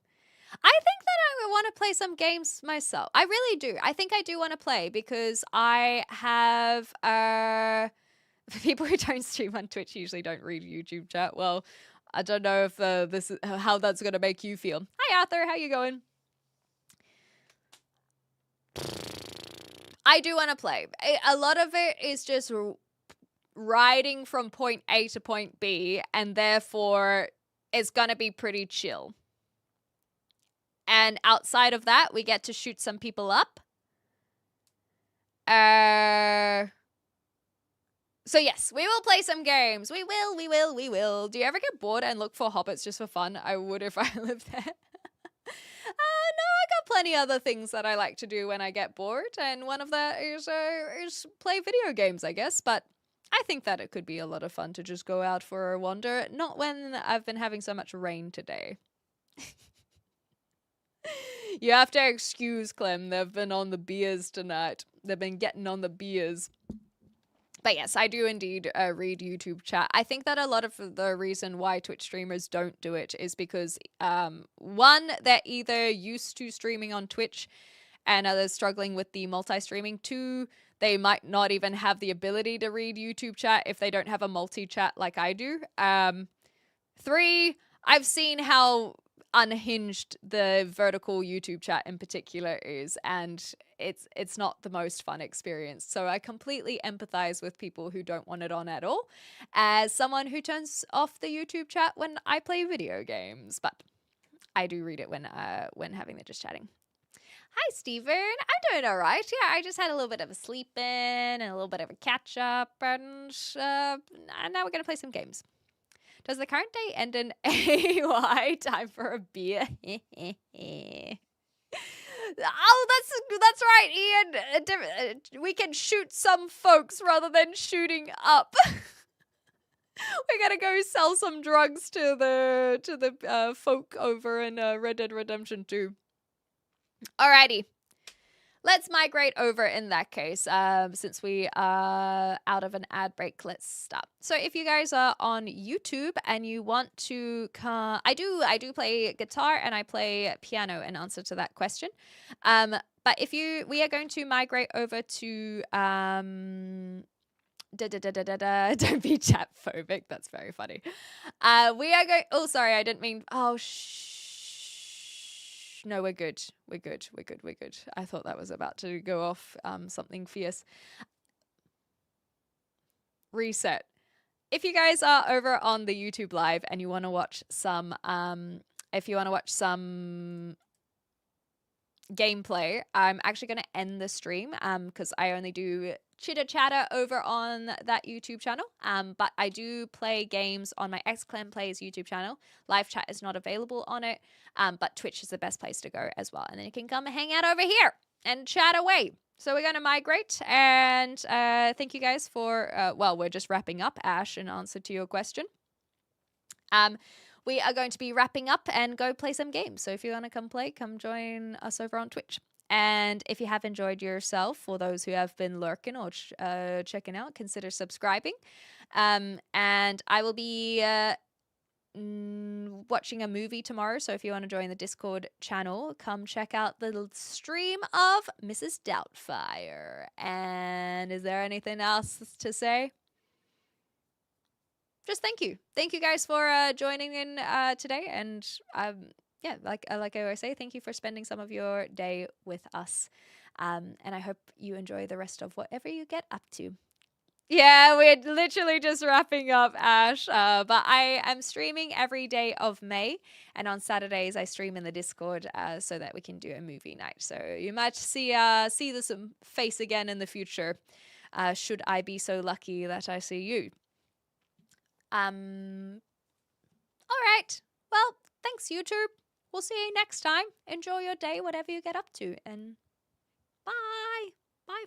I think that I want to play some games myself. I really do. I think I do want to play because I have... people who don't stream on Twitch usually don't read YouTube chat. Well, I don't know if this is how that's going to make you feel. Hi, Arthur. How you going? I do want to play. A lot of it is just riding from point A to point B, and therefore it's going to be pretty chill. And outside of that, we get to shoot some people up. So yes, we will play some games. We will. Do you ever get bored and look for hobbits just for fun? I would if I lived there. No, I got plenty other things that I like to do when I get bored, and one of that is play video games, I guess. But I think that it could be a lot of fun to just go out for a wander. Not when I've been having so much rain today. You have to excuse Clem. They've been on the beers tonight. They've been getting on the beers. But yes, I do indeed read YouTube chat. I think that a lot of the reason why Twitch streamers don't do it is because, one, they're either used to streaming on Twitch and are struggling with the multi-streaming. Two, they might not even have the ability to read YouTube chat if they don't have a multi-chat like I do. Three, I've seen how unhinged the vertical YouTube chat in particular is, and it's not the most fun experience. So I completely empathize with people who don't want it on at all, as someone who turns off the YouTube chat when I play video games. But I do read it when having the just chatting. Hi, Steven. I'm doing all right. Yeah, I just had a little bit of a sleep in and a little bit of a catch up, and now we're going to play some games. Does the current day end in AY? Time for a beer. Oh, that's right, Ian. We can shoot some folks rather than shooting up. We're gonna go sell some drugs to the folk over in Red Dead Redemption 2. Alrighty. Let's migrate over in that case, since we are out of an ad break. Let's start. So if you guys are on YouTube and you want to come, I do play guitar and I play piano in answer to that question. But we are going to migrate over to don't be chat phobic. That's very funny. We are going. Oh, sorry, I didn't mean. Oh, no, we're good. We're good. I thought that was about to go off something fierce. Reset. If you guys are over on the YouTube live and you want to watch some gameplay, I'm actually going to end the stream because I only do chitter chatter over on that YouTube channel, but I do play games on my XClan Plays YouTube channel. Live chat is not available on it, but Twitch is the best place to go as well, and then you can come and hang out over here and chat away. So we're going to migrate, and thank you guys for we're just wrapping up, Ash, in answer to your question. We are going to be wrapping up and go play some games. So if you want to come play, come join us over on Twitch. And if you have enjoyed yourself, for those who have been lurking or checking out, consider subscribing. And I will be watching a movie tomorrow. So if you want to join the Discord channel, come check out the stream of Mrs. Doubtfire. And is there anything else to say? Just thank you. Thank you guys for joining in today. And yeah, like I always say, thank you for spending some of your day with us. And I hope you enjoy the rest of whatever you get up to. Yeah, we're literally just wrapping up, Ash. But I am streaming every day of May. And on Saturdays, I stream in the Discord so that we can do a movie night. So you might see this face again in the future, should I be so lucky that I see you. All right. Well, thanks, YouTube. We'll see you next time. Enjoy your day, whatever you get up to, and bye.